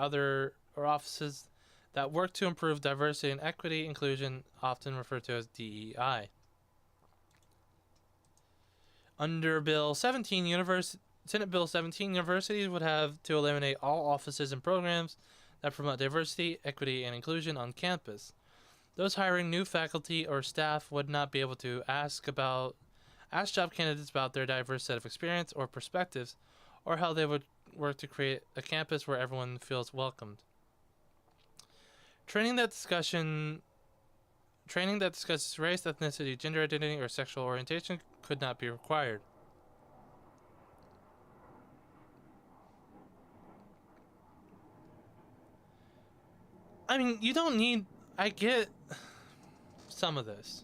offices that work to improve diversity and equity inclusion, often referred to as DEI. Under Bill 17, Senate Bill 17, universities would have to eliminate all offices and programs that promote diversity, equity, and inclusion on campus. Those hiring new faculty or staff would not be able to ask job candidates about their diverse set of experience or perspectives, or how they would work to create a campus where everyone feels welcomed. Training that discusses race, ethnicity, gender identity, or sexual orientation could not be required. I mean, you don't need. I get some of this.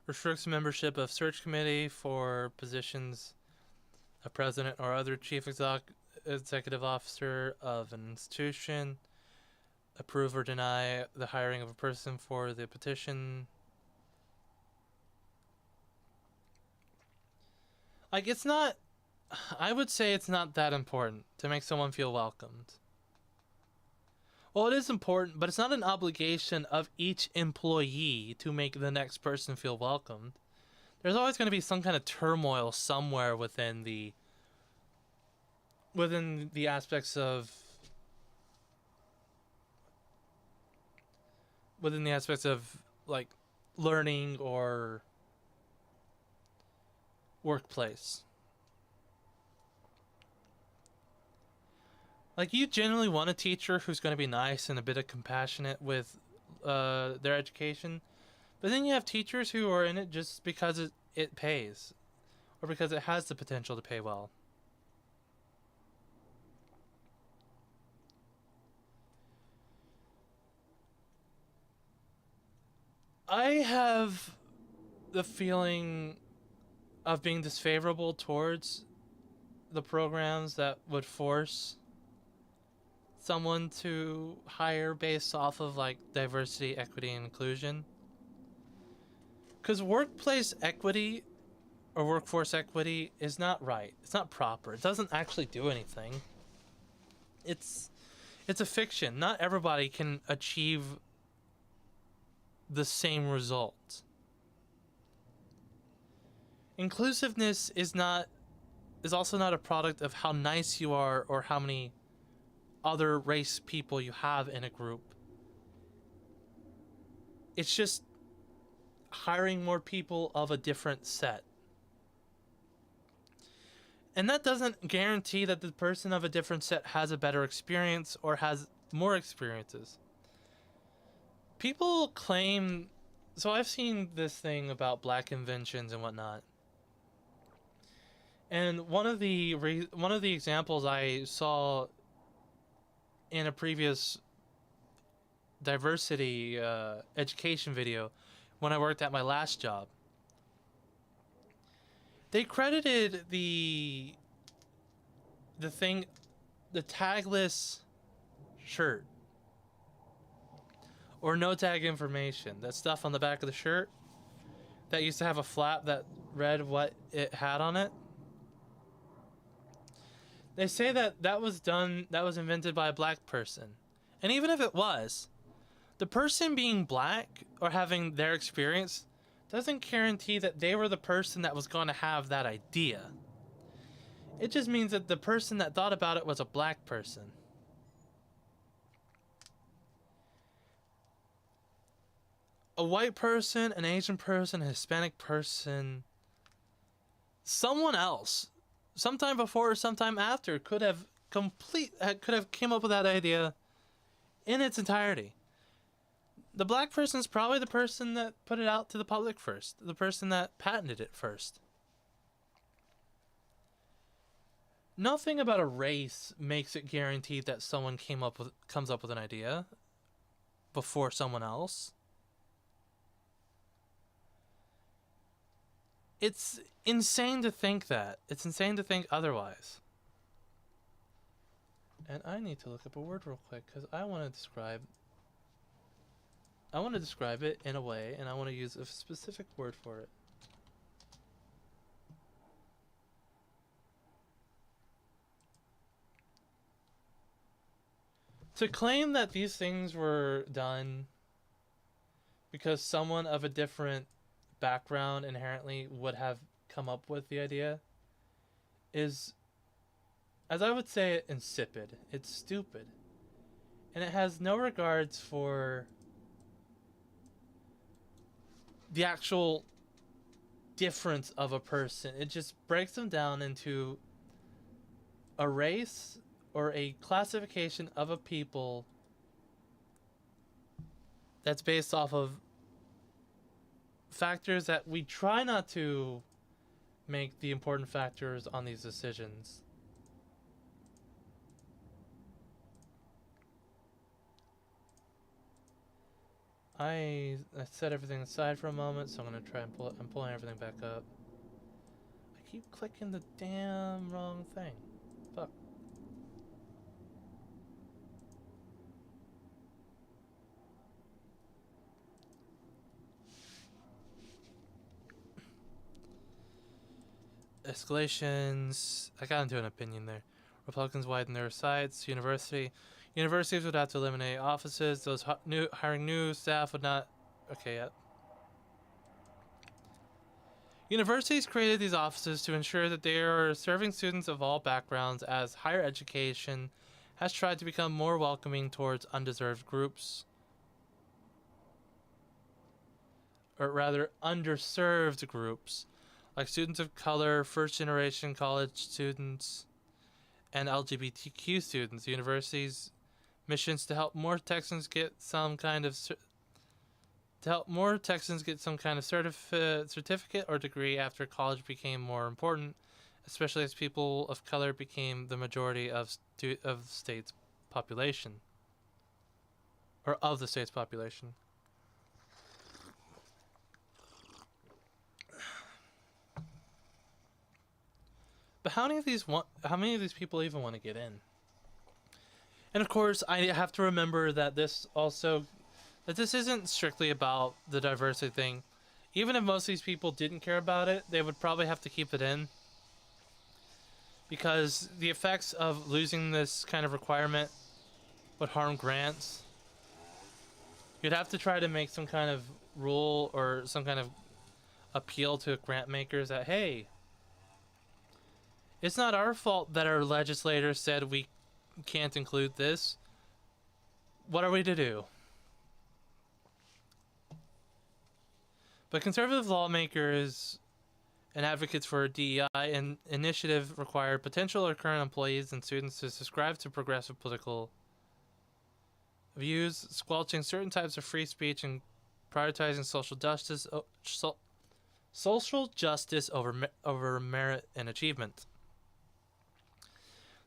Restricts membership of search committee for positions of president or other chief executive officer of an institution. Approve or deny the hiring of a person for the petition. Like, it's not. I would say it's not that important to make someone feel welcomed. Well, it is important, but it's not an obligation of each employee to make the next person feel welcomed. There's always going to be some kind of turmoil somewhere within the aspects of like learning or workplace. Like, you generally want a teacher who's going to be nice and a bit of compassionate with their education, but then you have teachers who are in it just because it pays, or because it has the potential to pay well. I have the feeling of being disfavorable towards the programs that would force someone to hire based off of like diversity, equity, and inclusion. Because workplace equity or workforce equity is not right. It's not proper. It doesn't actually do anything. It's a fiction. Not everybody can achieve the same result. Inclusiveness is also not a product of how nice you are or how many other race people you have in a group. It's just hiring more people of a different set. And that doesn't guarantee that the person of a different set has a better experience or has more experiences. People claim. So I've seen this thing about black inventions and whatnot. And one of the examples I saw in a previous diversity education video when I worked at my last job, they credited the tagless shirt or no tag information, that stuff on the back of the shirt that used to have a flap that read what it had on it. They say that was invented by a black person. And even if it was, the person being black or having their experience doesn't guarantee that they were the person that was going to have that idea. It just means that the person that thought about it was a black person. A white person, an Asian person, a Hispanic person, someone else, sometime before or sometime after, could have came up with that idea in its entirety. The black person is probably the person that put it out to the public first, the person that patented it first. Nothing about a race makes it guaranteed that someone comes up with an idea before someone else. It's insane to think that. It's insane to think otherwise. And I need to look up a word real quick because I want to describe it in a way, and I want to use a specific word for it. To claim that these things were done because someone of a different background inherently would have come up with the idea is, as I would say, insipid. It's stupid. And it has no regards for the actual difference of a person. It just breaks them down into a race or a classification of a people that's based off of factors that we try not to make the important factors on these decisions. I set everything aside for a moment, so I'm gonna try and pull it. I'm pulling everything back up. I keep clicking the damn wrong thing. Fuck. Escalations. I got into an opinion there. Republicans widen their sights. Universities would have to eliminate offices. Those hiring new staff would not. Okay, yeah. Universities created these offices to ensure that they are serving students of all backgrounds, as higher education has tried to become more welcoming towards undeserved groups. Or rather, underserved groups, like students of color, first generation college students, and LGBTQ students. Universities' missions to help more Texans get some kind of certificate or degree after college became more important, especially as people of color became the majority of the state's population, or of the state's population. But how many of these people even want to get in? And of course, I have to remember that this isn't strictly about the diversity thing. Even if most of these people didn't care about it, they would probably have to keep it in, because the effects of losing this kind of requirement would harm grants. You'd have to try to make some kind of rule or some kind of appeal to grant makers that, hey, it's not our fault that our legislators said we can't include this. What are we to do? But conservative lawmakers and advocates for a DEI initiative require potential or current employees and students to subscribe to progressive political views, squelching certain types of free speech and prioritizing social justice over merit and achievement.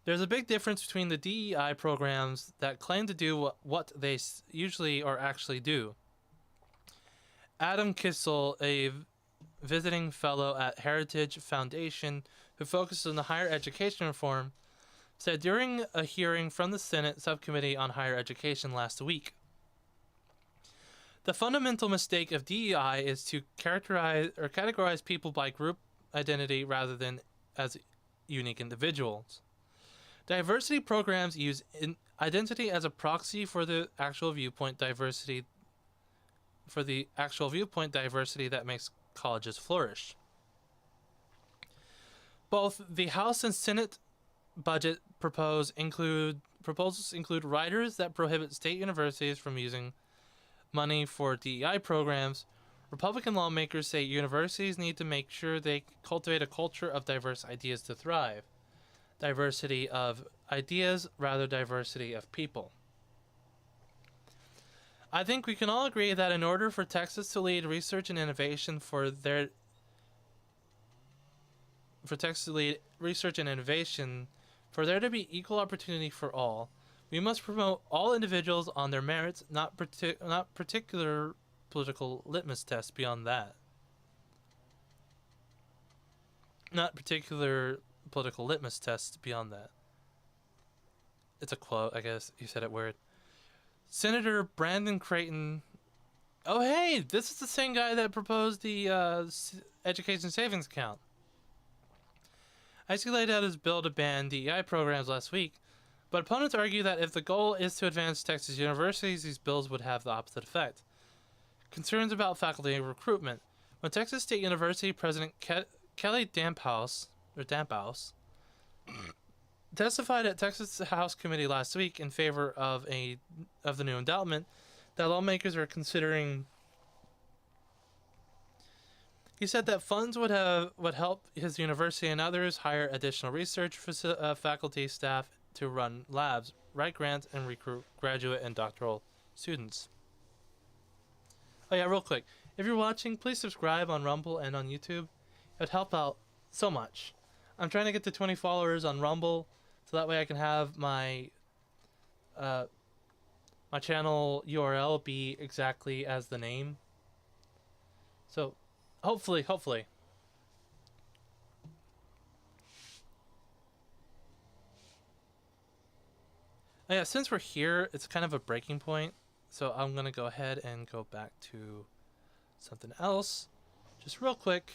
There's a big difference between the DEI programs that claim to do what they usually or actually do. Adam Kissel, a visiting fellow at Heritage Foundation who focuses on the higher education reform, said during a hearing from the Senate Subcommittee on Higher Education last week, the fundamental mistake of DEI is to categorize people by group identity rather than as unique individuals. Diversity programs use identity as a proxy for the actual viewpoint diversity that makes colleges flourish. Both the House and Senate budget proposals include riders that prohibit state universities from using money for DEI programs. Republican lawmakers say universities need to make sure they cultivate a culture of diverse ideas to thrive. Diversity of ideas, rather diversity of people. I think we can all agree that in order for Texas to lead research and innovation for there to be equal opportunity for all, we must promote all individuals on their merits, not particular political litmus tests beyond that. Not particular political litmus tests beyond that. It's a quote, I guess. You said it weird. Senator Brandon Creighton. Oh, hey, this is the same guy that proposed the education savings account. IC laid out his bill to ban DEI programs last week, but opponents argue that if the goal is to advance Texas universities, these bills would have the opposite effect. Concerns about faculty recruitment. When Texas State University President Kelly Damphouse testified at Texas House Committee last week in favor of the new endowment that lawmakers are considering. He said that funds would help his university and others hire additional research faculty staff to run labs, write grants, and recruit graduate and doctoral students. Oh yeah, real quick. If you're watching, please subscribe on Rumble and on YouTube. It would help out so much. I'm trying to get to 20 followers on Rumble, so that way I can have my my channel URL be exactly as the name. So, hopefully. Oh yeah, since we're here, it's kind of a breaking point. So I'm gonna go ahead and go back to something else, just real quick.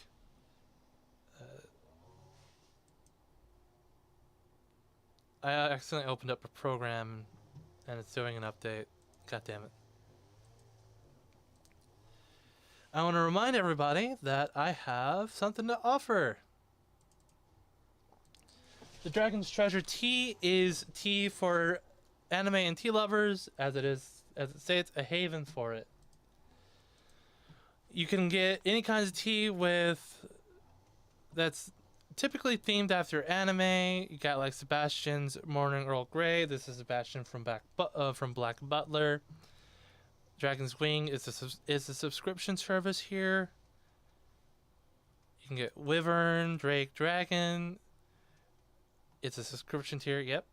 I accidentally opened up a program, and it's doing an update. God damn it! I want to remind everybody that I have something to offer. The Dragon's Treasure tea is tea for anime and tea lovers, as it states, a haven for it. You can get any kinds of tea that's typically themed after anime. You got like Sebastian's Morning Earl Grey. This is Sebastian from Black Butler. Dragon's Wing is a subscription service here. You can get Wyvern, Drake, Dragon. It's a subscription tier. Yep.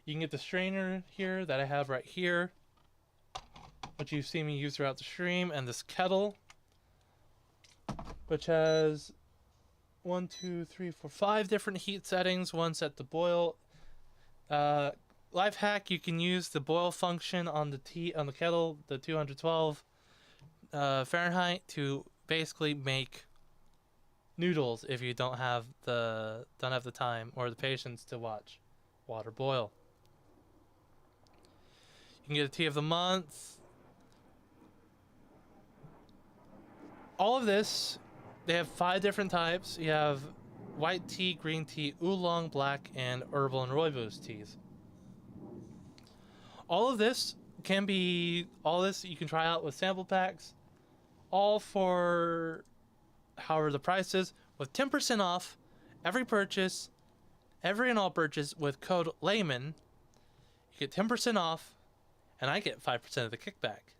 You can get the strainer here that I have right here, which you've seen me use throughout the stream, and this kettle, which has 1, 2, 3, 4, 5 different heat settings. One set to boil. Life hack: you can use the boil function on the kettle, the 212 Fahrenheit, to basically make noodles if you don't have the time or the patience to watch water boil. You can get a tea of the month. All of this, they have 5 different types. You have white tea, green tea, oolong, black, and herbal and rooibos teas. All of this you can try out with sample packs, all for however the price is, with 10% off every and all purchase with code LAYMAN. You get 10% off, and I get 5% of the kickback.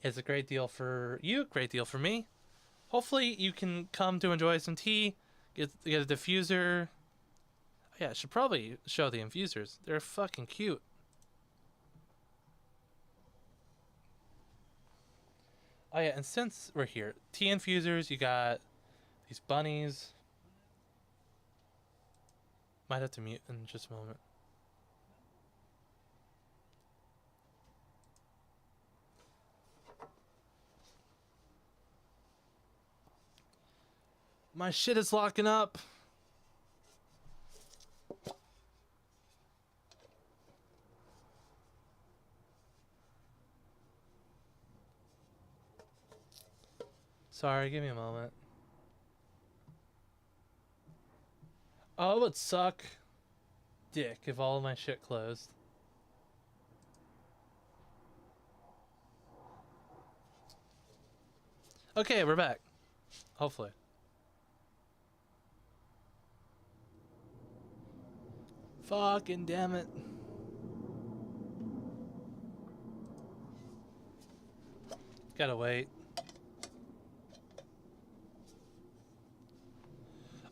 It's a great deal for you, great deal for me. Hopefully you can come to enjoy some tea, get a diffuser. Yeah, I should probably show the infusers. They're fucking cute. Oh yeah, and since we're here, tea infusers, you got these bunnies. Might have to mute in just a moment. My shit is locking up. Sorry, give me a moment. Oh, it would suck dick if all of my shit closed. Okay, we're back. Hopefully. Fucking damn it. Gotta wait.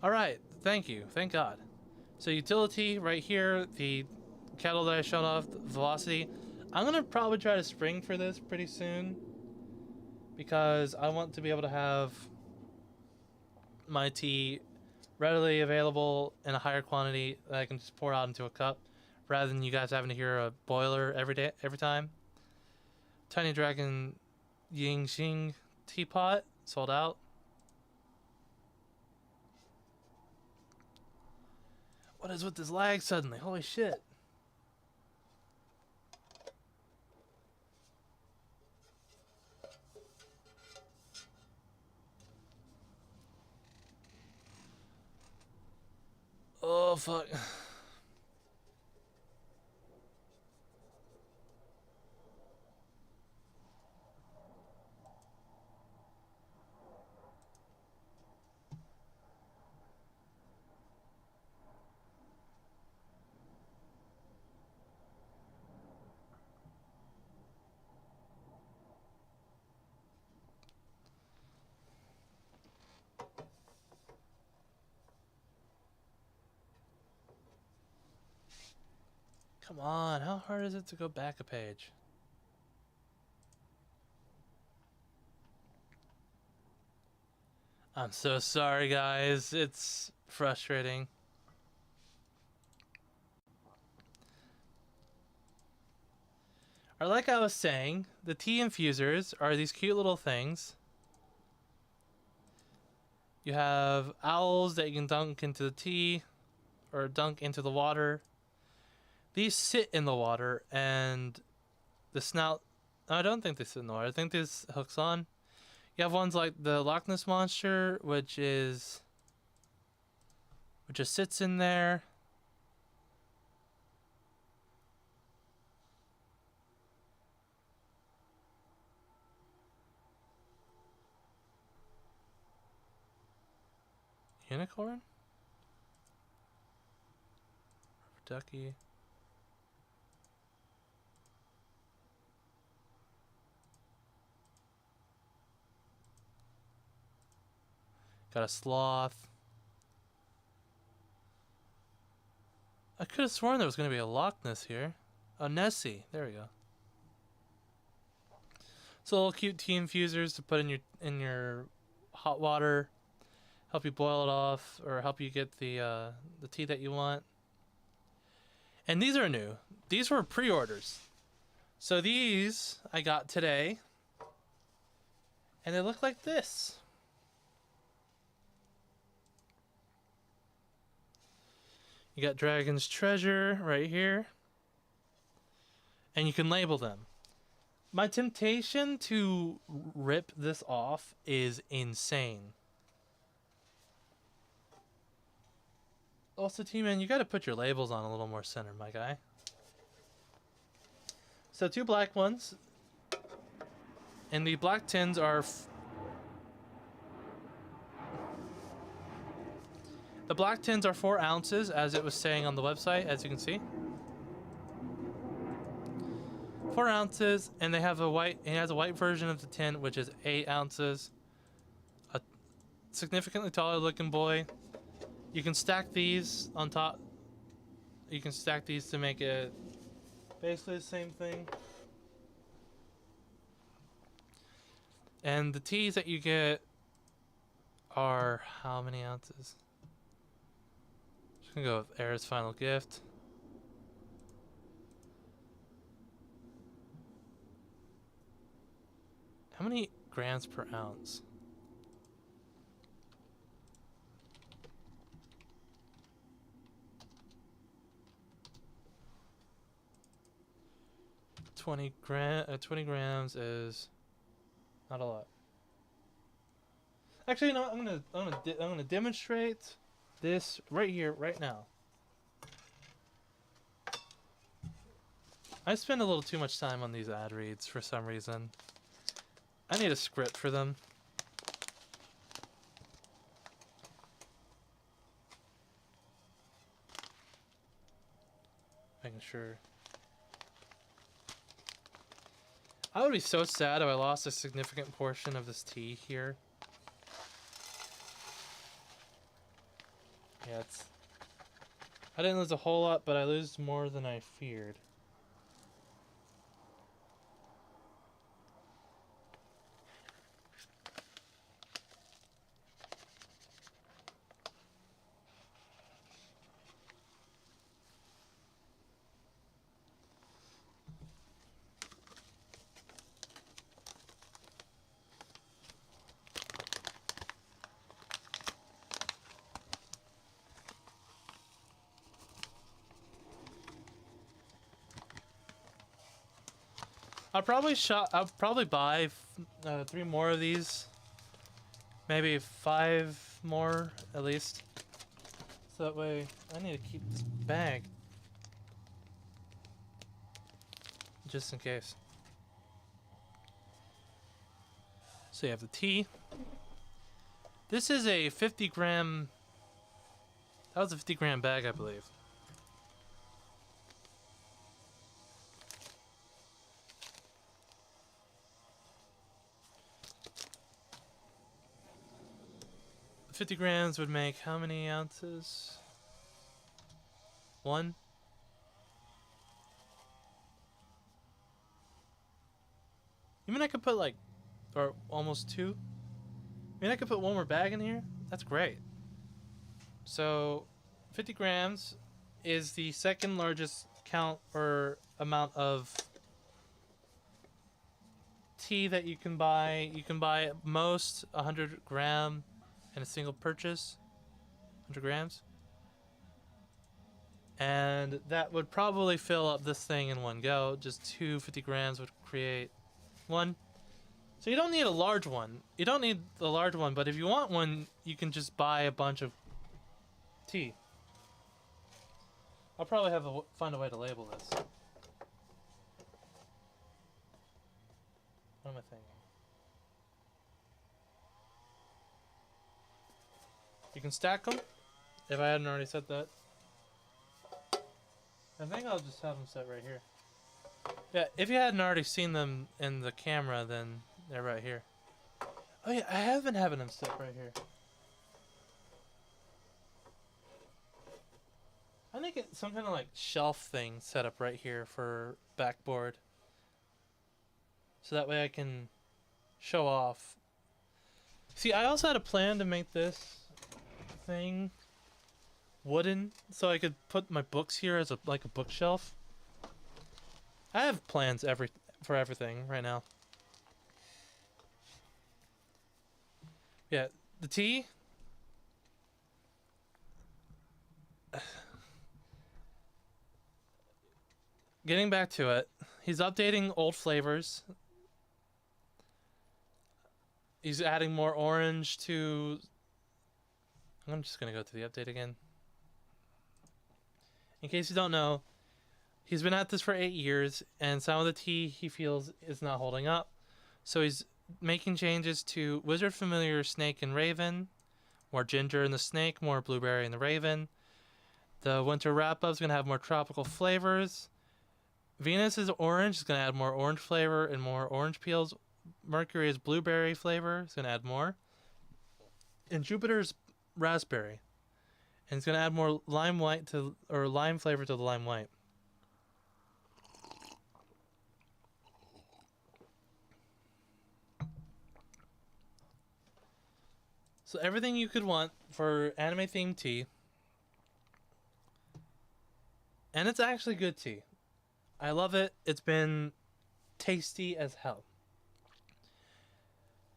Alright, thank you. Thank God. So utility right here, the kettle that I showed off, velocity. I'm gonna probably try to spring for this pretty soon, because I want to be able to have my tea readily available in a higher quantity that I can just pour out into a cup, rather than you guys having to hear a boiler every time. Tiny Dragon Ying Xing teapot, sold out. What is with this lag suddenly? Holy shit. Oh, fuck. Come on, how hard is it to go back a page? I'm so sorry, guys. It's frustrating. Or like I was saying, the tea infusers are these cute little things. You have owls that you can dunk into the tea or dunk into the water. These sit in the water, and the snout. I don't think they sit in the water. I think this hooks on. You have ones like the Loch Ness monster, which just sits in there. Unicorn? Ducky. Got a sloth. I could have sworn there was going to be a Loch Ness here. Oh, Nessie. There we go. So little cute tea infusers to put in your hot water, help you boil it off, or help you get the tea that you want. And these are new. These were pre-orders. So these I got today, and they look like this. You got Dragon's Treasure right here, and you can label them. My temptation to rip this off is insane. Also, T-Man, you gotta put your labels on a little more center, my guy. So 2 black ones. And the black tins are... The black tins are 4 ounces, as it was saying on the website, as you can see. 4 ounces, and they have a white... It has a white version of the tin, which is 8 ounces. A significantly taller looking boy. You can stack these on top. You can stack these to make it basically the same thing. And the teas that you get are how many ounces? Just gonna go with Air's Final Gift. How many grams per ounce? 20 grams is not a lot. Actually, you know what? I'm gonna demonstrate this right here, right now. I spend a little too much time on these ad reads for some reason. I need a script for them. Making sure. I would be so sad if I lost a significant portion of this tea here. Yeah, it's... I didn't lose a whole lot, but I lose more than I feared. I'll probably buy 3 more of these, maybe 5 more at least. so that way I need to keep this bag. Just in case. So you have the tea. This is a 50 gram. That was a 50 gram bag, I believe. $50 grams would make how many ounces? 1. You mean I could put like, or almost 2? You mean I could put one more bag in here? That's great. So, 50 grams is the second largest count or amount of tea that you can buy. You can buy at most 100 gram in a single purchase. 100 grams. And that would probably fill up this thing in one go. Just 250 grams would create one. So you don't need a large one. You don't need the large one, but if you want one, you can just buy a bunch of tea. I'll probably have to find a way to label this. What am I thinking? You can stack them, if I hadn't already said that. I think I'll just have them set right here. Yeah, if you hadn't already seen them in the camera, then they're right here. Oh yeah, I have been having them set right here. I think it's some kind of like shelf thing set up right here for backboard. So that way I can show off. See, I also had a plan to make this thing wooden, so I could put my books here as like a bookshelf. I have plans for everything right now. Yeah, the tea. Getting back to it, he's updating old flavors. He's adding more orange to. I'm just gonna go to the update again. In case you don't know, he's been at this for 8 years, and some of the tea he feels is not holding up. So he's making changes to Wizard Familiar, Snake, and Raven. More ginger in the Snake, more blueberry in the Raven. The Winter Wrap-Up is going to have more tropical flavors. Venus is orange, is going to add more orange flavor and more orange peels. Mercury is blueberry flavor, it's going to add more. And Jupiter's raspberry. And it's going to add more lime flavor to the lime white. So everything you could want for anime themed tea. And it's actually good tea. I love it. It's been tasty as hell.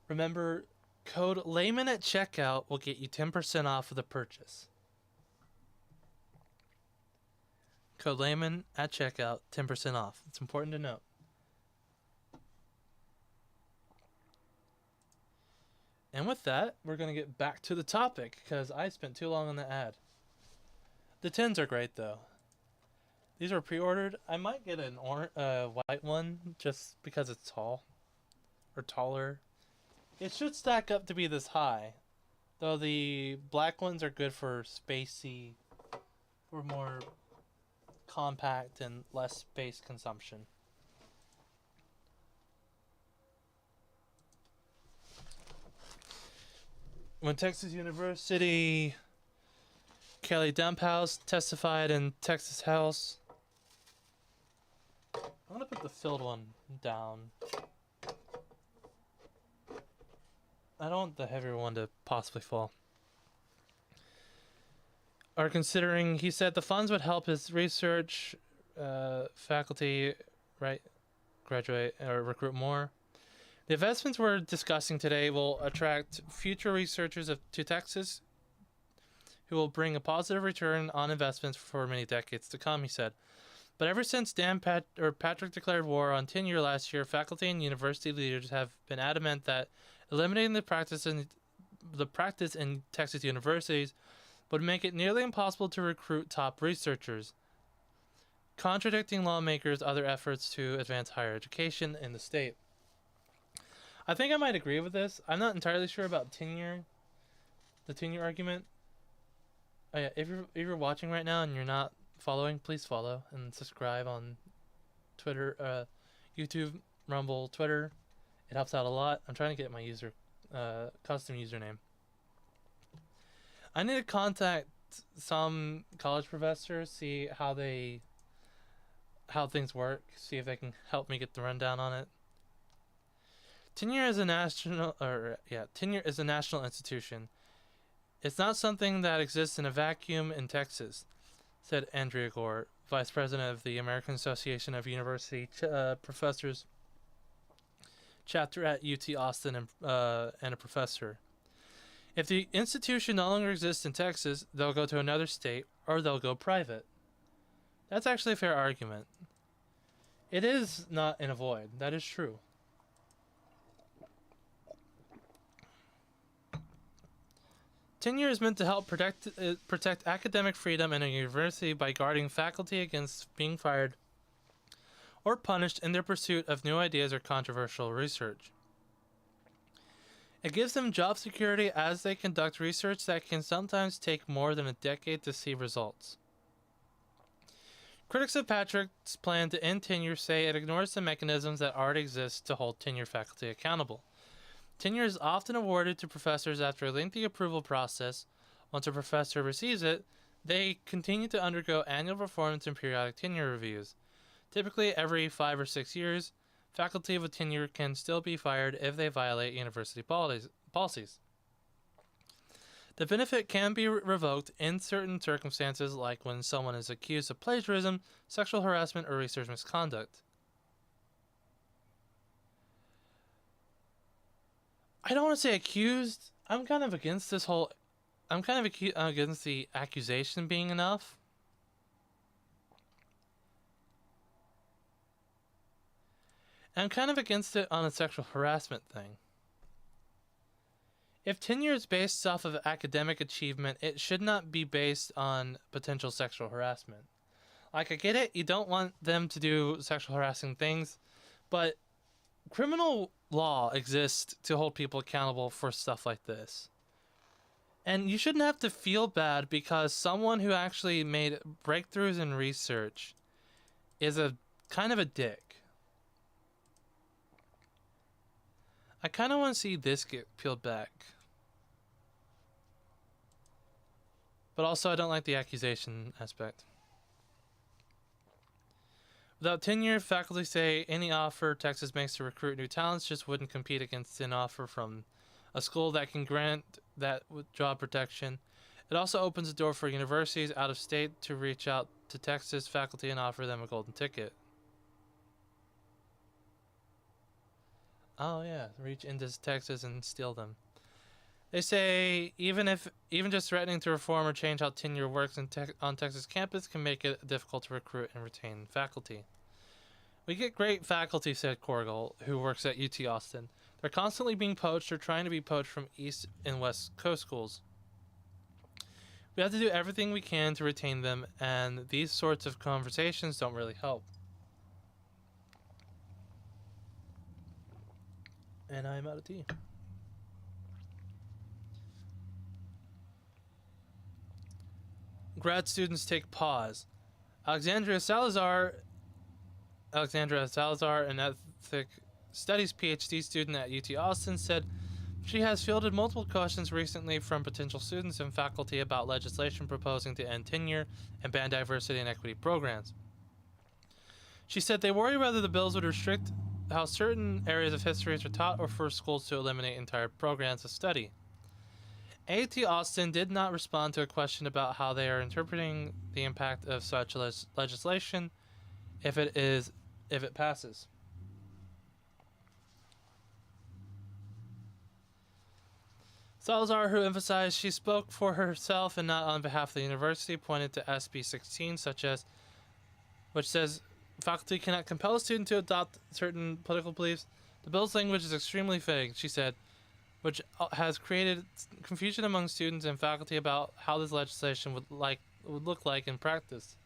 Remember, code Layman at checkout will get you 10% off of the purchase. Code Layman at checkout, 10% off. It's important to note. And with that, we're going to get back to the topic, because I spent too long on the ad. The tins are great, though. These are pre-ordered. I might get an white one, just because it's tall. Or taller. It should stack up to be this high. Though the black ones are good for spacey, for more compact and less space consumption. When Texas University, Kelly Dumphouse testified in Texas House. I'm gonna put the filled one down. I don't want the heavier one to possibly fall. Are considering, he said the funds would help his research faculty, graduate or recruit more. The investments we're discussing today will attract future researchers to Texas who will bring a positive return on investments for many decades to come, he said. But ever since Patrick declared war on tenure last year, faculty and university leaders have been adamant that eliminating the practice in Texas universities would make it nearly impossible to recruit top researchers, contradicting lawmakers' other efforts to advance higher education in the state. I think I might agree with this. I'm not entirely sure about tenure, the tenure argument. Oh yeah, if you're watching right now and you're not following, please follow and subscribe on Twitter, YouTube, Rumble, Twitter. It helps out a lot. I'm trying to get my custom username. I need to contact some college professors, see how things work, see if they can help me get the rundown on it. Tenure is a national institution. It's not something that exists in a vacuum in Texas, said Andrea Gore, vice president of the American Association of University Professors chapter at UT Austin and a professor. If the institution no longer exists in Texas, they'll go to another state or they'll go private. That's actually a fair argument. It is not in a void. That is true. Tenure is meant to help protect academic freedom in a university by guarding faculty against being fired or punished in their pursuit of new ideas or controversial research. It gives them job security as they conduct research that can sometimes take more than a decade to see results. Critics of Patrick's plan to end tenure say it ignores the mechanisms that already exist to hold tenure faculty accountable. Tenure is often awarded to professors after a lengthy approval process. Once a professor receives it, they continue to undergo annual performance and periodic tenure reviews. Typically every 5 or 6 years, faculty with tenure can still be fired if they violate university policies. The benefit can be revoked in certain circumstances, like when someone is accused of plagiarism, sexual harassment, or research misconduct. I don't want to say accused. I'm kind of against this whole... I'm kind of against the accusation being enough. I'm kind of against it on a sexual harassment thing. If tenure is based off of academic achievement, it should not be based on potential sexual harassment. Like, I get it, you don't want them to do sexual harassing things, but criminal law exists to hold people accountable for stuff like this. And you shouldn't have to feel bad because someone who actually made breakthroughs in research is a kind of a dick. I kind of want to see this get peeled back. But also, I don't like the accusation aspect. Without tenure, faculty say any offer Texas makes to recruit new talents just wouldn't compete against an offer from a school that can grant that job protection. It also opens the door for universities out of state to reach out to Texas faculty and offer them a golden ticket. Oh yeah, reach into Texas and steal them. They say even just threatening to reform or change how tenure works on Texas campus can make it difficult to recruit and retain faculty. We get great faculty, said Corrigal, who works at UT Austin. They're constantly being poached or trying to be poached from East and West Coast schools. We have to do everything we can to retain them, and these sorts of conversations don't really help. And I'm out of tea. Grad students take pause. Alexandra Salazar, an ethnic studies PhD student at UT Austin, said she has fielded multiple questions recently from potential students and faculty about legislation proposing to end tenure and ban diversity and equity programs. She said they worry whether the bills would restrict how certain areas of history are taught or force schools to eliminate entire programs of study. AT Austin did not respond to a question about how they are interpreting the impact of such legislation if it passes. Salazar, who emphasized she spoke for herself and not on behalf of the university, pointed to SB 16, which says faculty cannot compel a student to adopt certain political beliefs. The bill's language is extremely vague, she said. which has created confusion among students and faculty about how this legislation would look like in practice.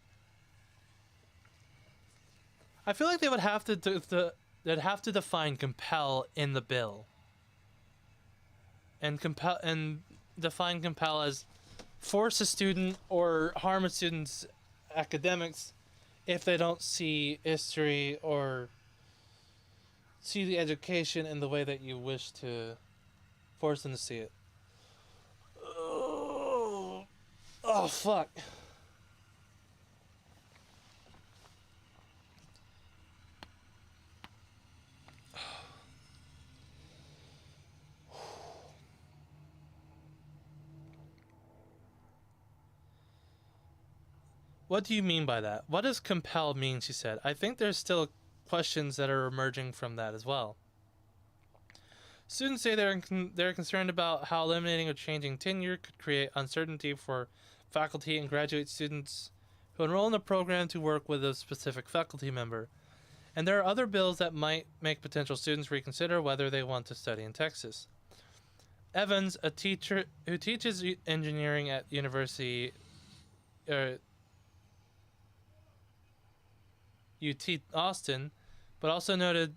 I feel like they would have to they'd have to define compel in the bill, and define compel as force a student or harm a student's academics if they don't see history or see the education in the way that you wish to force them to see it. Oh fuck. What do you mean by that? What does compel mean, she said. I think there's still questions that are emerging from that as well. Students say they're concerned about how eliminating or changing tenure could create uncertainty for faculty and graduate students who enroll in the program to work with a specific faculty member. And there are other bills that might make potential students reconsider whether they want to study in Texas. Evans, a teacher who teaches engineering at University UT Austin, but also noted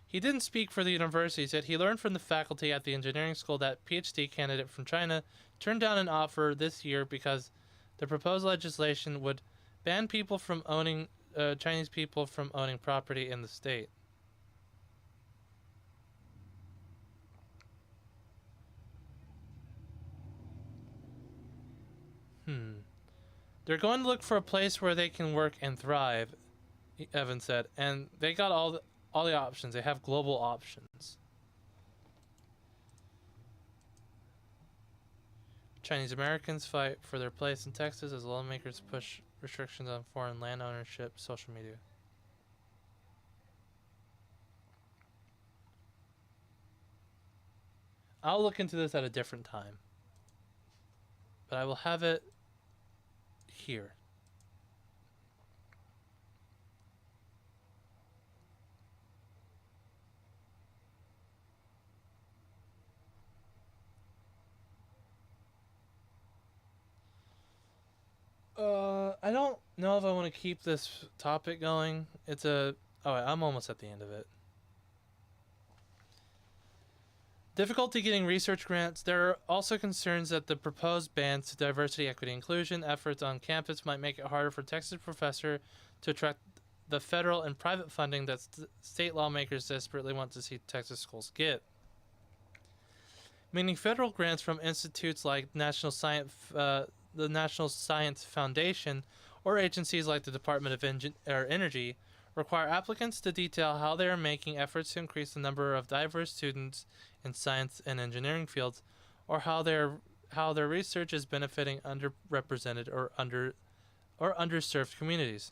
he didn't speak for the university, said he learned from the faculty at the engineering school that PhD candidate from China turned down an offer this year because the proposed legislation would ban people from owning Chinese people from owning property in the state. They're going to look for a place where they can work and thrive, Evans said, and they got all the options. They have global options. Chinese Americans fight for their place in Texas as lawmakers push restrictions on foreign land ownership, social media. I'll look into this at a different time, but I will have it here. I don't know if I want to keep this topic going. I'm almost at the end of it. Difficulty getting research grants. There are also concerns that the proposed bans to diversity, equity, inclusion efforts on campus might make it harder for Texas professors to attract the federal and private funding that state lawmakers desperately want to see Texas schools get. Meaning federal grants from institutes like the National Science Foundation or agencies like the Department of Energy require applicants to detail how they are making efforts to increase the number of diverse students in science and engineering fields, or how their research is benefiting underrepresented or underserved communities.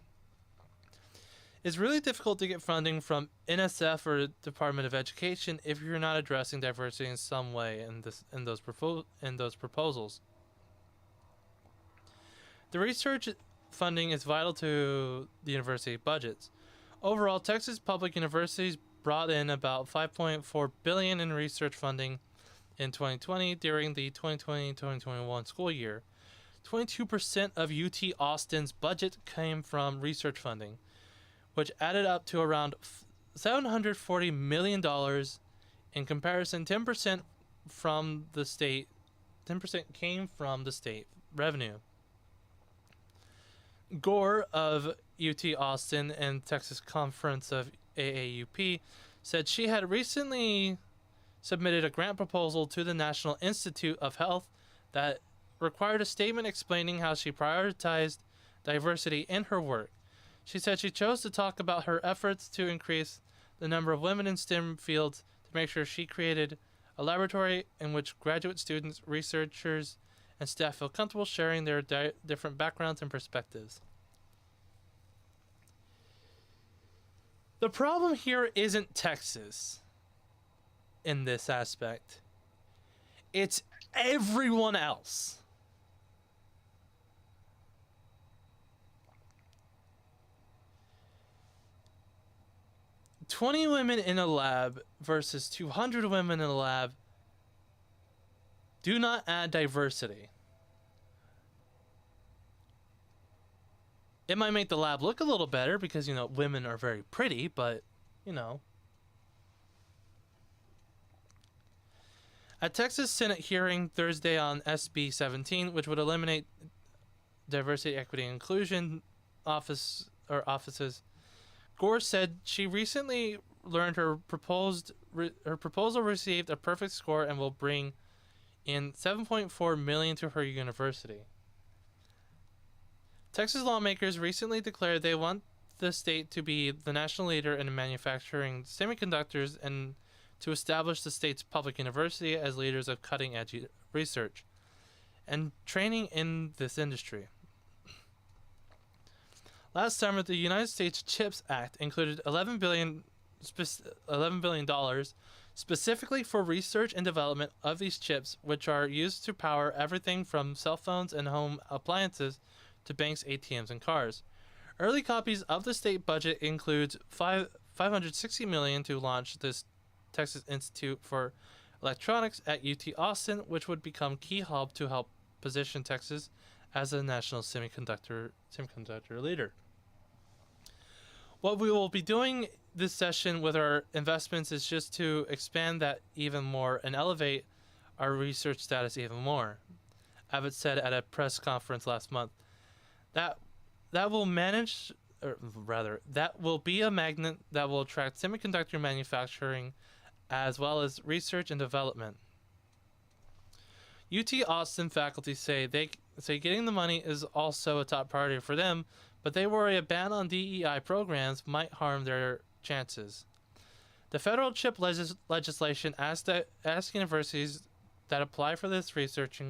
It's really difficult to get funding from NSF or Department of Education if you're not addressing diversity in some way in those proposals. The research funding is vital to the university budgets. Overall, Texas public universities brought in about $5.4 billion in research funding in 2020 during the 2020-2021 school year. 22% of UT Austin's budget came from research funding, which added up to around $740 million. In comparison, 10% from the state, 10% came from the state revenue. Gore of UT Austin and Texas Conference of AAUP said she had recently submitted a grant proposal to the National Institute of Health that required a statement explaining how she prioritized diversity in her work. She said she chose to talk about her efforts to increase the number of women in STEM fields to make sure she created a laboratory in which graduate students, researchers, and staff feel comfortable sharing their different backgrounds and perspectives. The problem here isn't Texas in this aspect. It's everyone else. "20 women in a lab versus 200 women in a lab Do not add diversity. It might make the lab look a little better because, women are very pretty, but, you know. A Texas Senate hearing Thursday on SB 17, which would eliminate diversity, equity, and inclusion offices, Gore said she recently learned her proposal received a perfect score and will bring in $7.4 million to her university. Texas lawmakers recently declared they want the state to be the national leader in manufacturing semiconductors and to establish the state's public university as leaders of cutting-edge research and training in this industry. Last summer, the United States CHIPS Act included $11 billion specifically for research and development of these chips, which are used to power everything from cell phones and home appliances to banks, ATMs, and cars. Early copies of the state budget includes $560 million to launch this Texas Institute for Electronics at UT Austin, which would become key hub to help position Texas as a national semiconductor leader. What we will be doing this session with our investments is just to expand that even more and elevate our research status even more, Abbott said at a press conference last month. That will be a magnet that will attract semiconductor manufacturing as well as research and development. UT Austin faculty say getting the money is also a top priority for them, but they worry a ban on DEI programs might harm their chances. The federal chip legislation asks universities that apply for this research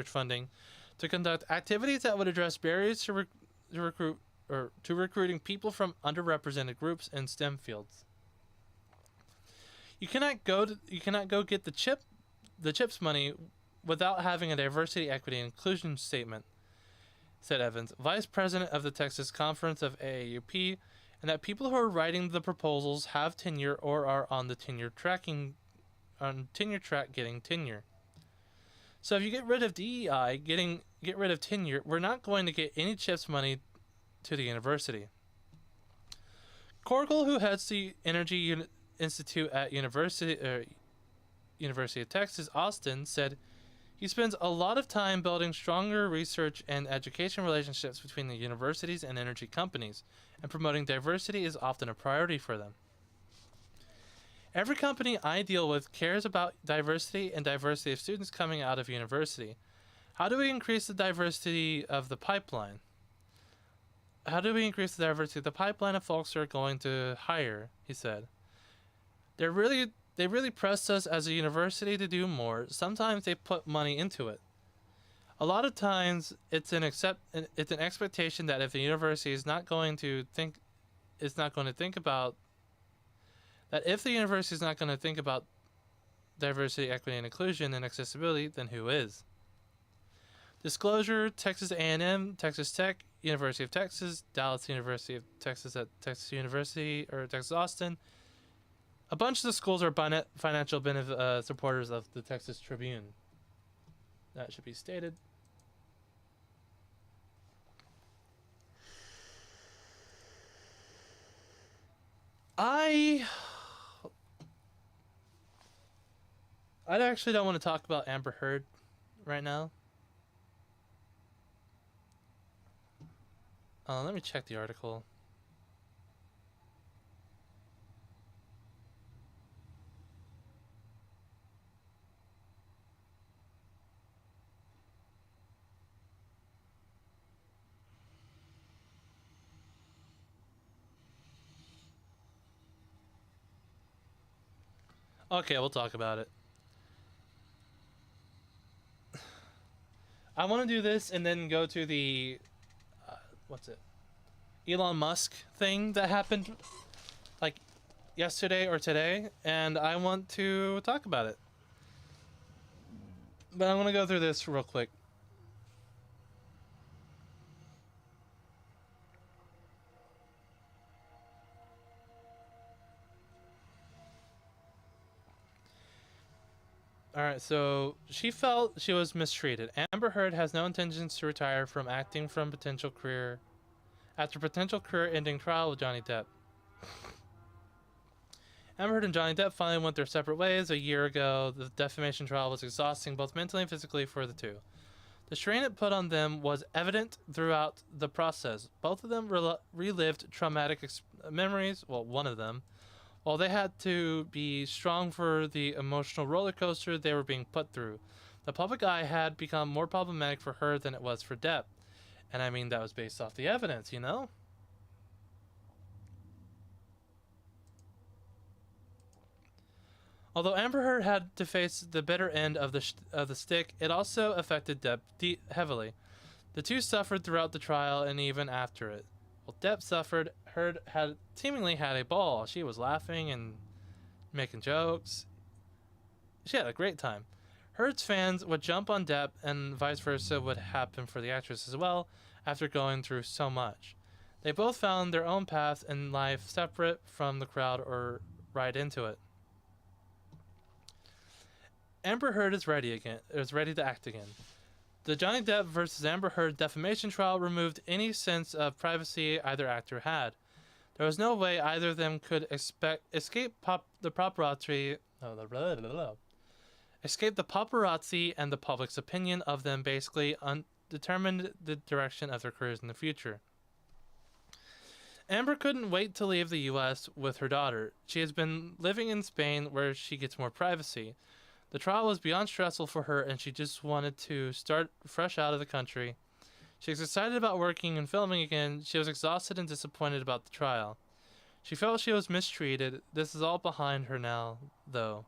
funding to conduct activities that would address barriers to recruiting people from underrepresented groups in STEM fields. You cannot go get the CHIPS money without having a diversity, equity, and inclusion statement, said Evans, vice president of the Texas Conference of AAUP, and that people who are writing the proposals have tenure or are on the tenure track getting tenure. So if you get rid of DEI, get rid of tenure, we're not going to get any CHIPS money to the university. Corkle, who heads the Energy Institute at University of Texas, Austin, said he spends a lot of time building stronger research and education relationships between the universities and energy companies, and promoting diversity is often a priority for them. Every company I deal with cares about diversity and diversity of students coming out of university. How do we increase the diversity of the pipeline? How do we increase the diversity of the pipeline of folks who are going to hire? He said. They really pressed us as a university to do more. About they put money into it. A lot of times, it's an expectation that if the university is not going to think about diversity, equity, and inclusion and accessibility, then who is? Disclosure: Texas A&M, Texas Tech, University of Texas, Dallas University of Texas at Texas University or Texas Austin. A bunch of the schools are financial benefit supporters of the Texas Tribune. That should be stated. I actually don't want to talk about Amber Heard right now. Let me check the article. Okay, we'll talk about it. I want to do this and then go to the Elon Musk thing that happened like yesterday or today, and I want to talk about it. But I'm going to go through this real quick. All Alright, so she felt she was mistreated. Amber Heard has no intentions to retire from acting from potential career after potential career-ending trial with Johnny Depp. Amber Heard and Johnny Depp finally went their separate ways a year ago. The defamation trial was exhausting both mentally and physically for the two. The strain it put on them was evident throughout the process. Both of them relived traumatic memories, well, one of them, while they had to be strong for the emotional roller coaster they were being put through. The public eye had become more problematic for her than it was for Depp. And I mean, that was based off the evidence, you know? Although Amber Heard had to face the bitter end of the stick, it also affected Depp heavily. The two suffered throughout the trial and even after it. While Depp suffered, Heard had seemingly had a ball. She was laughing and making jokes. She had a great time. Heard's fans would jump on Depp, and vice versa would happen for the actress as well after going through so much. They both found their own path in life separate from the crowd or right into it. Amber Heard is ready to act again. The Johnny Depp versus Amber Heard defamation trial removed any sense of privacy either actor had. There was no way either of them could escape the paparazzi and the public's opinion of them basically determined the direction of their careers in the future. Amber couldn't wait to leave the US with her daughter. She has been living in Spain where she gets more privacy. The trial was beyond stressful for her and she just wanted to start fresh out of the country. She was excited about working and filming again. She was exhausted and disappointed about the trial. She felt she was mistreated. This is all behind her now, though.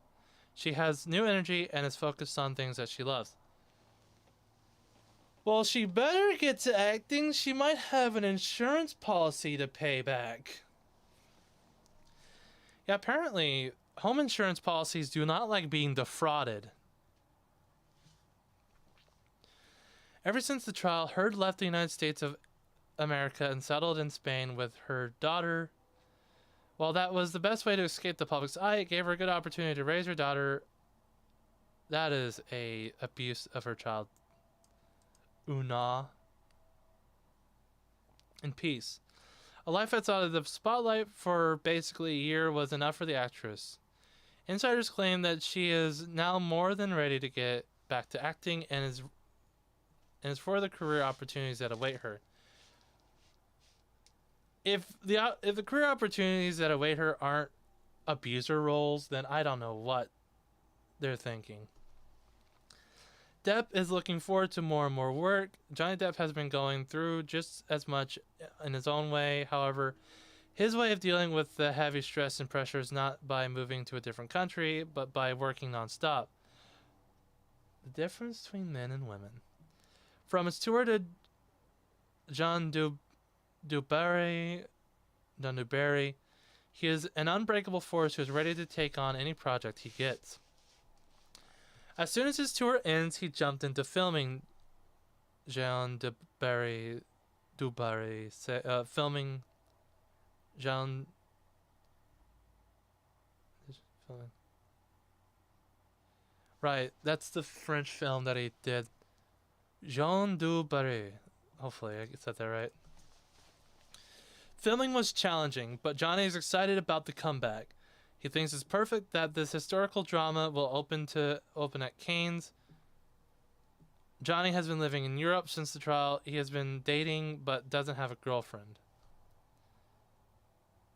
She has new energy and is focused on things that she loves. Well, she better get to acting. She might have an insurance policy to pay back. Yeah, apparently, home insurance policies do not like being defrauded. Ever since the trial, Heard left the United States of America and settled in Spain with her daughter. While that was the best way to escape the public's eye, it gave her a good opportunity to raise her daughter. That is a abuse of her child. Una. In peace. A life outside of the spotlight for basically a year was enough for the actress. Insiders claim that she is now more than ready to get back to acting and is for the career opportunities that await her. If the career opportunities that await her aren't abuser roles, then I don't know what they're thinking. Depp is looking forward to more and more work. Johnny Depp has been going through just as much in his own way. However, his way of dealing with the heavy stress and pressure is not by moving to a different country, but by working nonstop. The difference between men and women. From his tour to Jean Dubarry, he is an unbreakable force who is ready to take on any project he gets. As soon as his tour ends, he jumped into filming Jean Dubarry, filming Jean. Right, that's the French film that he did. Jean Dubarry. Hopefully, I said that right. Filming was challenging, but Johnny is excited about the comeback. He thinks it's perfect that this historical drama will open at Cannes. Johnny has been living in Europe since the trial. He has been dating, but doesn't have a girlfriend.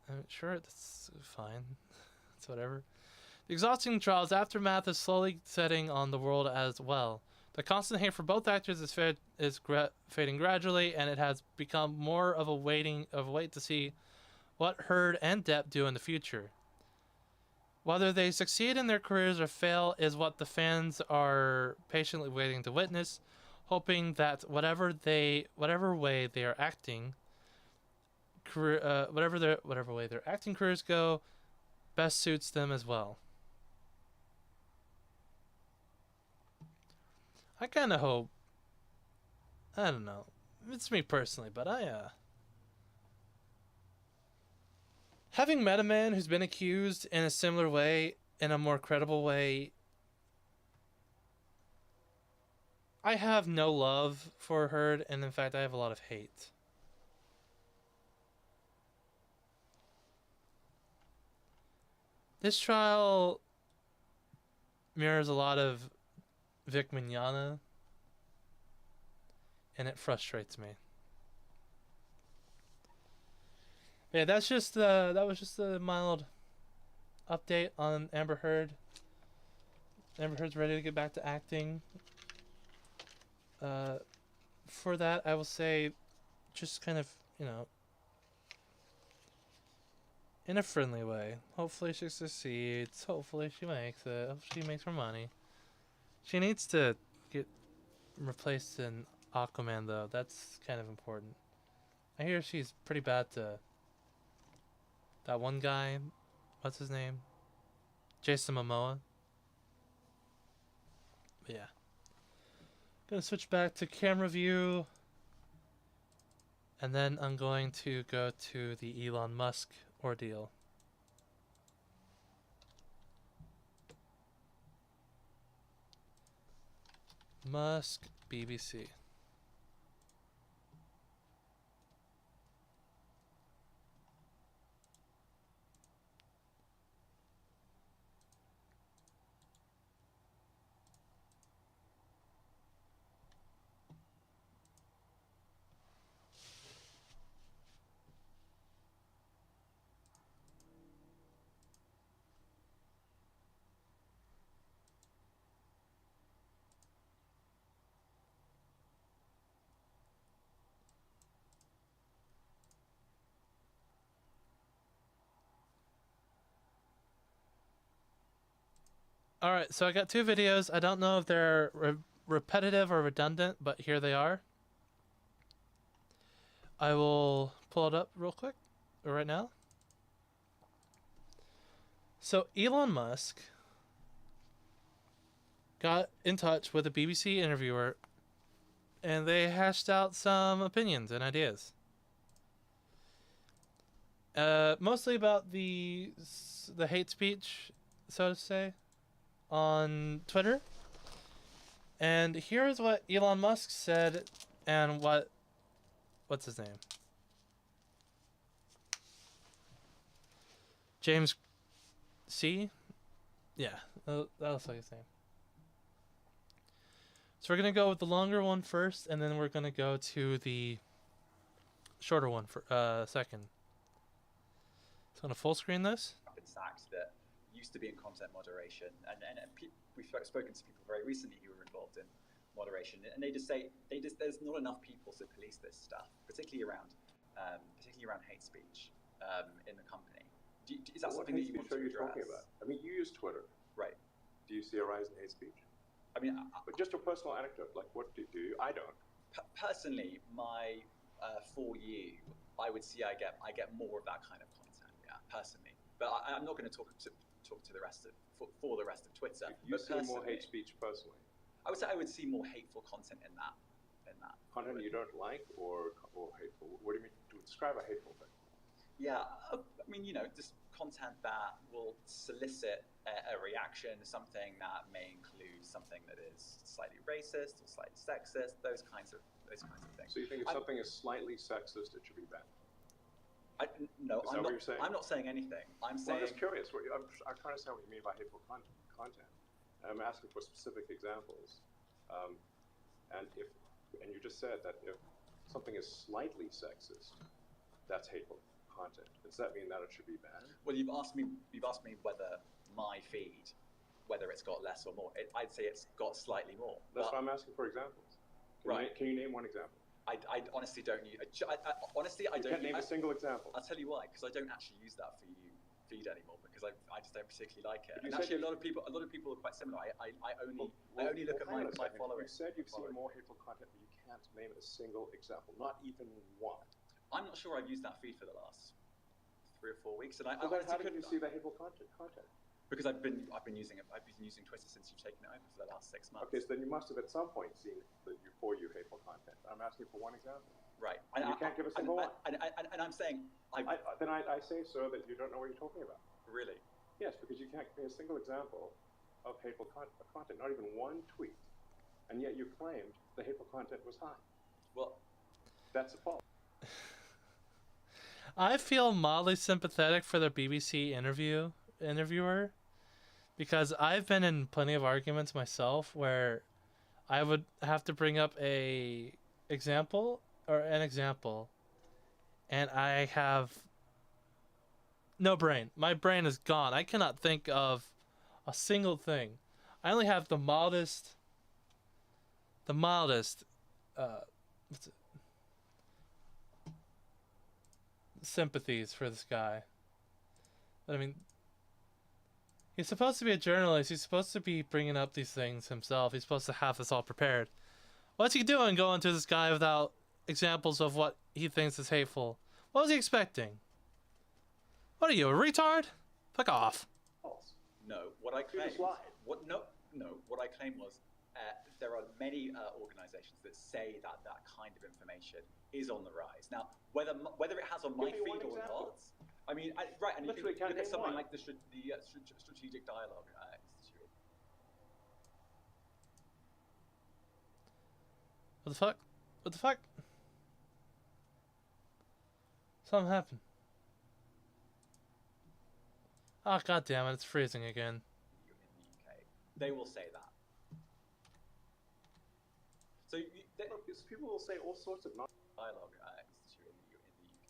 I'm sure that's fine. It's whatever. The exhausting trial's aftermath is slowly setting on the world as well. The constant hate for both actors is fading gradually, and it has become more of a wait to see what Heard and Depp do in the future. Whether they succeed in their careers or fail is what the fans are patiently waiting to witness, hoping that whatever way their acting careers go, best suits them as well. I kind of hope. I don't know. It's me personally, but having met a man who's been accused in a similar way, in a more credible way, I have no love for Heard, and in fact, I have a lot of hate. This trial mirrors a lot of Vic Mignogna, and it frustrates me. Yeah, that was just a mild update on Amber Heard. Amber Heard's ready to get back to acting. For that, I will say, just kind of, in a friendly way. Hopefully she succeeds. Hopefully she makes it. Hopefully she makes her money. She needs to get replaced in Aquaman, though. That's kind of important. I hear she's pretty bad to that one guy. What's his name? Jason Momoa. But yeah. Gonna switch back to camera view. And then I'm going to go to the Elon Musk ordeal. Musk BBC. Alright, so I got two videos. I don't know if they're repetitive or redundant, but here they are. I will pull it up real quick, right now. So Elon Musk got in touch with a BBC interviewer, and they hashed out some opinions and ideas. Mostly about the hate speech, so to say, on Twitter. And here's what Elon Musk said, and what's his name? James C? Yeah, that was like his name. So we're going to go with the longer one first, and then we're going to go to the shorter one for second. So I'm going to full screen this. Sacks that used to be in content moderation, and we've spoken to people very recently who were involved in moderation, and they just say there's not enough people to police this stuff, particularly around hate speech in the company. Is that something that you want to address? Talking about? I mean, you use Twitter, right? Do you see a rise in hate speech? I mean, but just a personal anecdote, like what do you? I don't. Personally, for you, I would see I get more of that kind of content, yeah, personally. But I'm not going to talk to the rest of for the rest of Twitter. You see more hate speech personally? I would say I would see more hateful content in that. Content you don't like or hateful? What do you mean to describe a hateful thing? Yeah, I mean, just content that will solicit a reaction, something that may include something that is slightly racist or slightly sexist, those kinds of things. So you think if something is slightly sexist, it should be banned? No, I'm not saying anything. I'm just curious. I'm trying to say what you mean by hateful content. I'm asking for specific examples. And you just said that if something is slightly sexist, that's hateful content. Does that mean that it should be banned? Well, you've asked me whether my feed, whether it's got less or more. I'd say it's got slightly more. That's why I'm asking for examples. Can you name one example? I honestly don't use. Honestly, I don't. You can't name a single example. I'll tell you why. Because I don't actually use that for you feed anymore, because I just don't particularly like it. And actually, a lot of people are quite similar. I only look at my followers. You said you've seen more hateful content, but you can't name a single example, not even one. I'm not sure I've used that feed for the last 3 or 4 weeks, and how did you see the hateful content? Because I've been using it. I've been using Twitter since you've taken it over for the last 6 months. Okay, so then you must have at some point seen you hateful content. I'm asking for one example. Right. You can't give a single one. And I'm saying I say, sir, that you don't know what you're talking about. Really? Yes, because you can't give me a single example of hateful content, not even one tweet. and yet you claimed the hateful content was high. Well, That's a fault. I feel mildly sympathetic for the BBC interviewer because I've been in plenty of arguments myself where I would have to bring up an example, and I have no brain. My brain is gone. I cannot think of a single thing. I only have the mildest what's it? Sympathies for this guy. But I mean, he's supposed to be a journalist. He's supposed to be bringing up these things himself. He's supposed to have this all prepared. What's he doing going to this guy without examples of what he thinks is hateful? What was he expecting? What are you, a retard? Fuck off. False. no. What I You claimed. just lied. No. What I claimed was there are many organisations that say that that kind of information is on the rise. Now, whether it has on my Give me one feed or example. not, I mean, right, and you Literally can can't look at name something one. like the Strategic Dialogue Institute. What the fuck? What the fuck? Something happened. Oh, god damn it, it's freezing again. In the UK, they will say that. So Look, people will say all sorts of nonsense. Dialogue Institute in the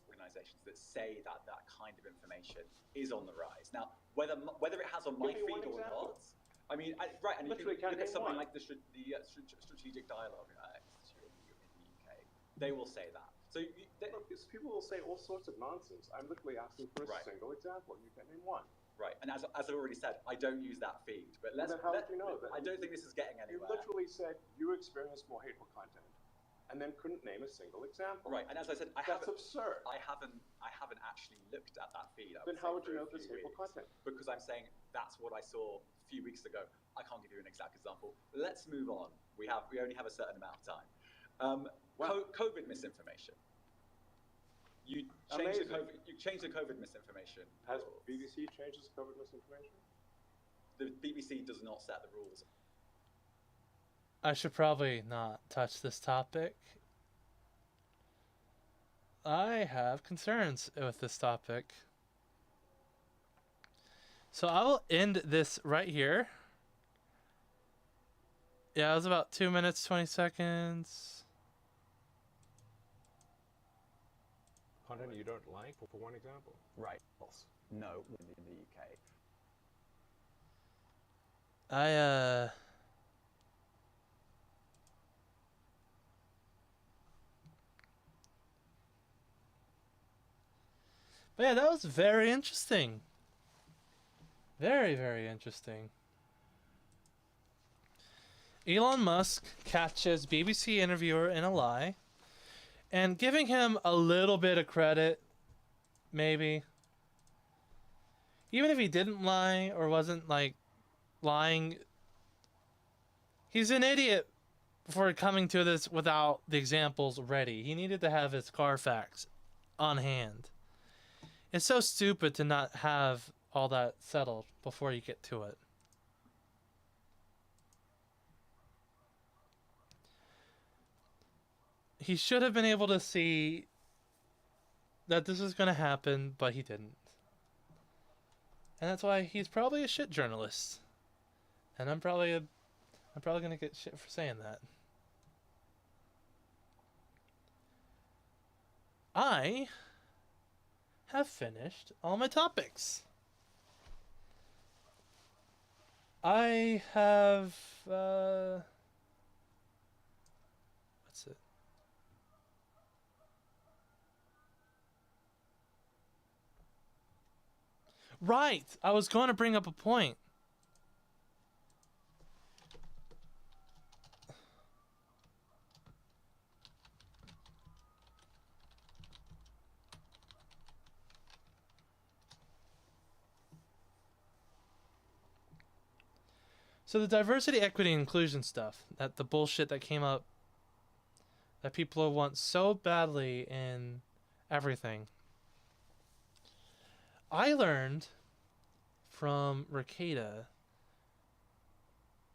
organisations that say that that kind of information is on the rise. Now, whether it has on my Give me one feed or example. not, I mean, right, and you Literally can can't look at name something one. like the Strategic Dialogue Institute in the UK. They will say that. So Look, people will say all sorts of nonsense. I'm literally asking for a Right. single example. You can name one. right, and as I already said, I don't use that feed. But let's. Then how would you know that? I don't think this is getting You anywhere. literally said you experienced more hateful content, and then couldn't name a single example. Right, and as I said, I That's haven't. absurd. I haven't actually looked at that feed. Then say, how would for you a know this few hateful weeks. content? Because I'm saying that's what I saw a few weeks ago. I can't give you an exact example. Let's move on. We only have a certain amount of time. Wow. COVID misinformation. You changed Amazing. the COVID misinformation. Has rules. BBC changed its COVID misinformation? The BBC does not set the rules. I should probably not touch this topic. I have concerns with this topic. So I will end this right here. Yeah, it was about 2 minutes, 20 seconds. Content you don't like, for one example. Right. False. No. In the UK. But yeah, that was very interesting. Very, very interesting. Elon Musk catches BBC interviewer in a lie, and giving him a little bit of credit, maybe. Even if he didn't lie or wasn't like lying, he's an idiot for coming to this without the examples ready. He needed to have his Carfax on hand. It's so stupid to not have all that settled before you get to it. He should have been able to see that this was going to happen, but he didn't. And that's why he's probably a shit journalist. And I'm probably going to get shit for saying that. I have finished all my topics. I have what's it? Right, I was going to bring up a point. So the diversity, equity, and inclusion stuff, that the bullshit that came up that people want so badly in everything. I learned from Ricada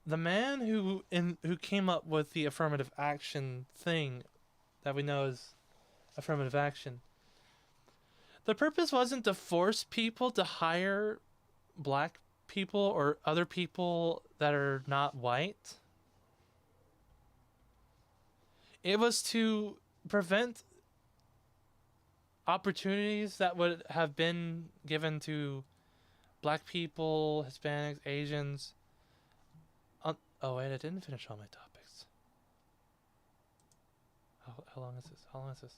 the man who came up with the affirmative action thing that we know as affirmative action, the purpose wasn't to force people to hire black people or other people that are not white. It was to prevent opportunities that would have been given to black people, Hispanics, Asians. Oh wait, I didn't finish all my topics. How long is this? How long is this?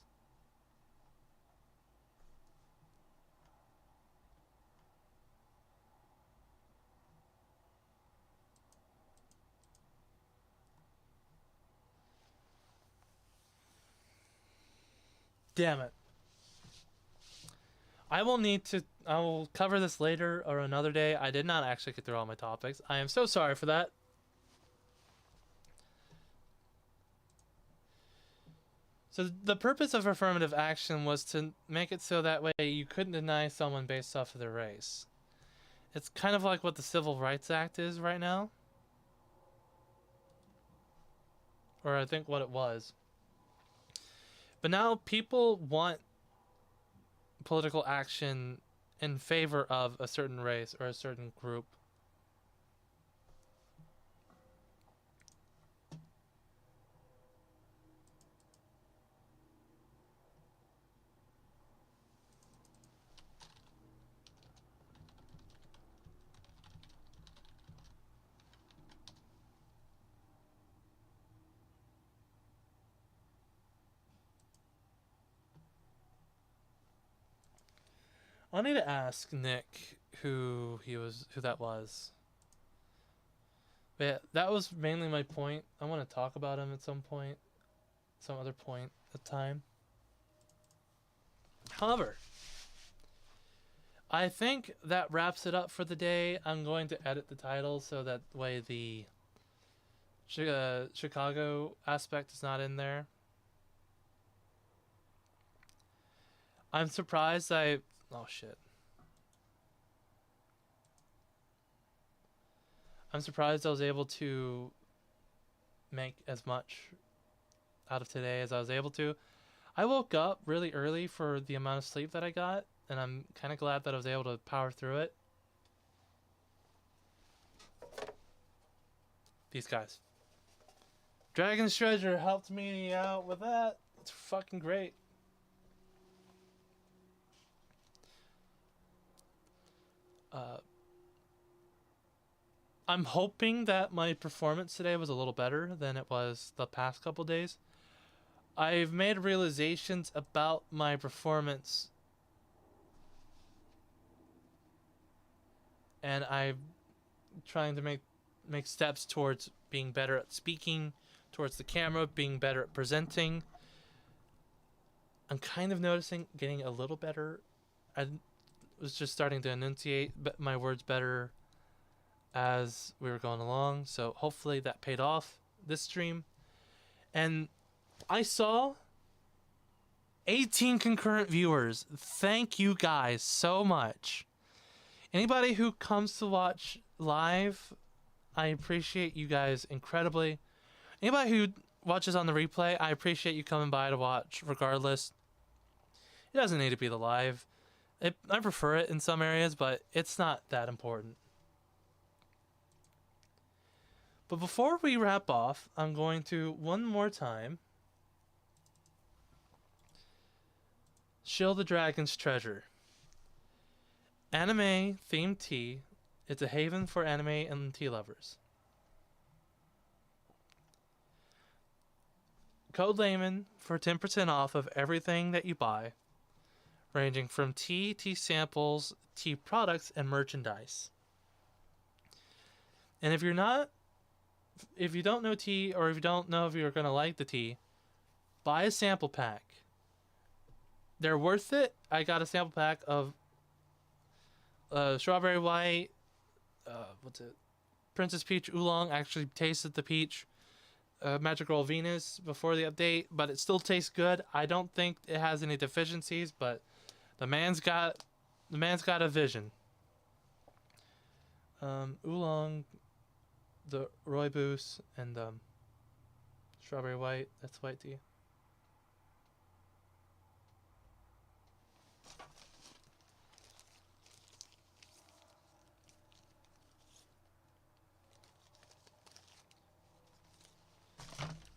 Damn it. I will cover this later or another day. I did not actually get through all my topics. I am so sorry for that. So the purpose of affirmative action was to make it so that way you couldn't deny someone based off of their race. It's kind of like what the Civil Rights Act is right now. Or I think what it was. But now people want political action in favor of a certain race or a certain group. I need to ask Nick who that was. But yeah, that was mainly my point. I want to talk about him at some point, some other point of time. However, I think that wraps it up for the day. I'm going to edit the title so that way the Chicago aspect is not in there. I'm surprised oh shit. I'm surprised I was able to make as much out of today as I was able to. I woke up really early for the amount of sleep that I got, and I'm kind of glad that I was able to power through it. These guys. Dragon's Treasure helped me out with that. It's fucking great. I'm hoping that my performance today was a little better than it was the past couple days. I've made realizations about my performance, and I'm trying to make steps towards being better at speaking towards the camera, being better at presenting. I'm kind of noticing getting a little better. I was just starting to enunciate my words better as we were going along, so hopefully that paid off this stream. And I saw 18 concurrent viewers. Thank you guys so much. Anybody who comes to watch live, I appreciate you guys incredibly. Anybody who watches on the replay, I appreciate you coming by to watch regardless. It doesn't need to be the live. I prefer it in some areas, but it's not that important. But before we wrap off, I'm going to one more time shill the Dragon's Treasure. Anime themed tea. It's a haven for anime and tea lovers. Code Layman for 10% off of everything that you buy, ranging from tea samples, tea products, and merchandise. And if you don't know tea, or if you don't know if you're going to like the tea, buy a sample pack. They're worth it. I got a sample pack of strawberry white, Princess Peach Oolong. I actually tasted the peach Magic Roll Venus before the update, but it still tastes good. I don't think it has any deficiencies, but the man's got a vision. Oolong the rooibos and strawberry white. That's white tea.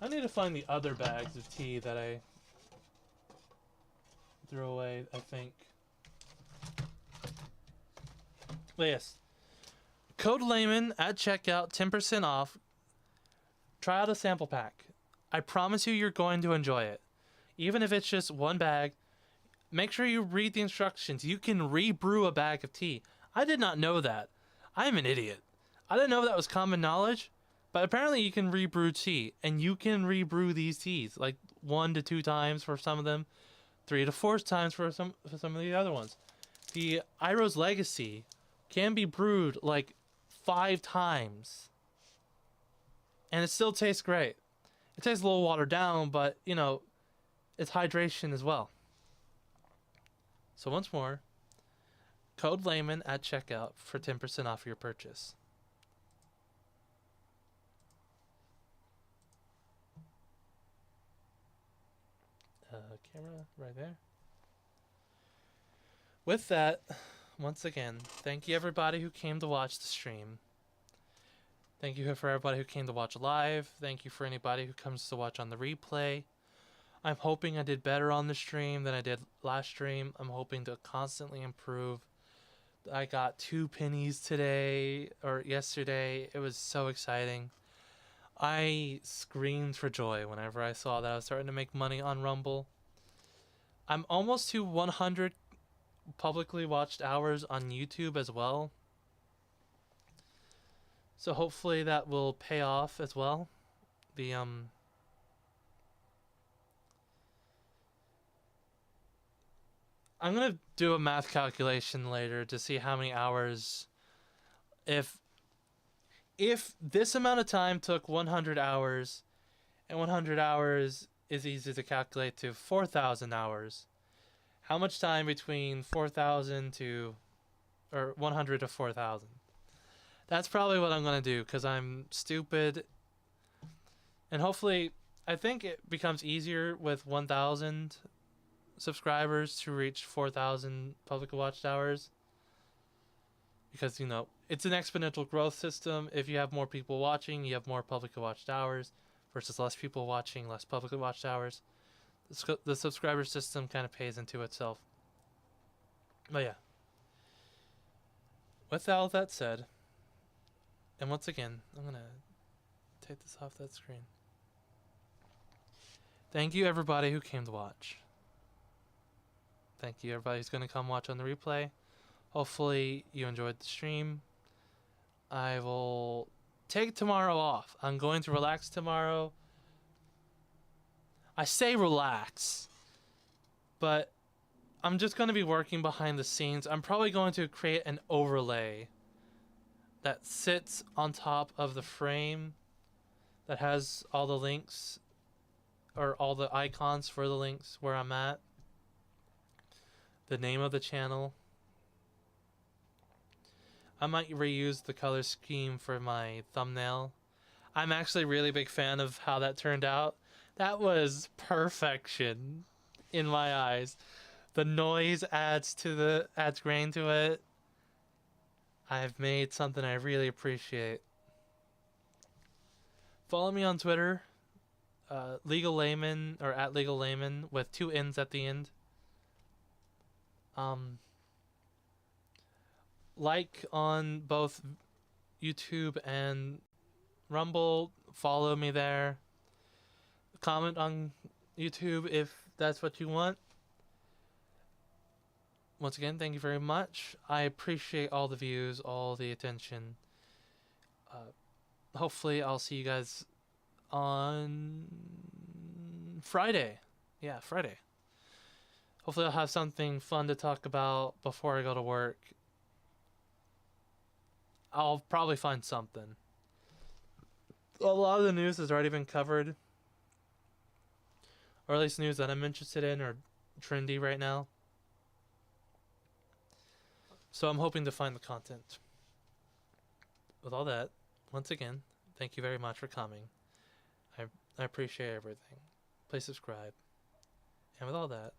I need to find the other bags of tea that I threw away, I think. But yes. Code Layman at checkout, 10% off. Try out a sample pack. I promise you, you're going to enjoy it. Even if it's just one bag, make sure you read the instructions. You can rebrew a bag of tea. I did not know that. I'm an idiot. I didn't know that was common knowledge. But apparently you can rebrew tea, and you can rebrew these teas like 1 to 2 times for some of them, 3 to 4 times for some of the other ones. The Iro's Legacy can be brewed like 5 times, and it still tastes great. It tastes a little watered down, but you know, it's hydration as well. So once more, code Layman at checkout for 10% off your purchase. Camera right there. With that, once again, thank you everybody who came to watch the stream. Thank you for everybody who came to watch live. Thank you for anybody who comes to watch on the replay. I'm hoping I did better on the stream than I did last stream. I'm hoping to constantly improve. I got 2 pennies today, or yesterday. It was so exciting. I screamed for joy whenever I saw that I was starting to make money on Rumble. I'm almost to 100 publicly watched hours on YouTube as well. So hopefully that will pay off as well. I'm going to do a math calculation later to see how many hours, if this amount of time took 100 hours, and 100 hours is easy to calculate to 4,000 hours, how much time between 4,000 to, or 100 to 4,000? That's probably what I'm going to do, because I'm stupid. And hopefully, I think it becomes easier with 1,000 subscribers to reach 4,000 public watched hours. Because, you know, it's an exponential growth system. If you have more people watching, you have more publicly watched hours, versus less people watching, less publicly watched hours. The subscriber system kind of pays into itself. But yeah. With all that said, and once again, I'm going to take this off that screen. Thank you everybody who came to watch. Thank you everybody who's going to come watch on the replay. Hopefully you enjoyed the stream. I will take tomorrow off. I'm going to relax tomorrow. I say relax, but I'm just going to be working behind the scenes. I'm probably going to create an overlay that sits on top of the frame that has all the links, or all the icons for the links where I'm at, the name of the channel. I might reuse the color scheme for my thumbnail. I'm actually a really big fan of how that turned out. That was perfection in my eyes. The noise adds grain to it. I've made something I really appreciate. Follow me on Twitter, Legal Layman, or at Legal Layman with 2 N's at the end. Like on both YouTube and Rumble. Follow me there. Comment on YouTube if that's what you want. Once again, thank you very much. I appreciate all the views, all the attention. Hopefully I'll see you guys on Friday. Yeah, Friday. Hopefully I'll have something fun to talk about before I go to work. I'll probably find something. A lot of the news has already been covered. Or at least news that I'm interested in or trendy right now. So I'm hoping to find the content. With all that, once again, Thank you very much for coming. I appreciate everything. Please subscribe. And with all that,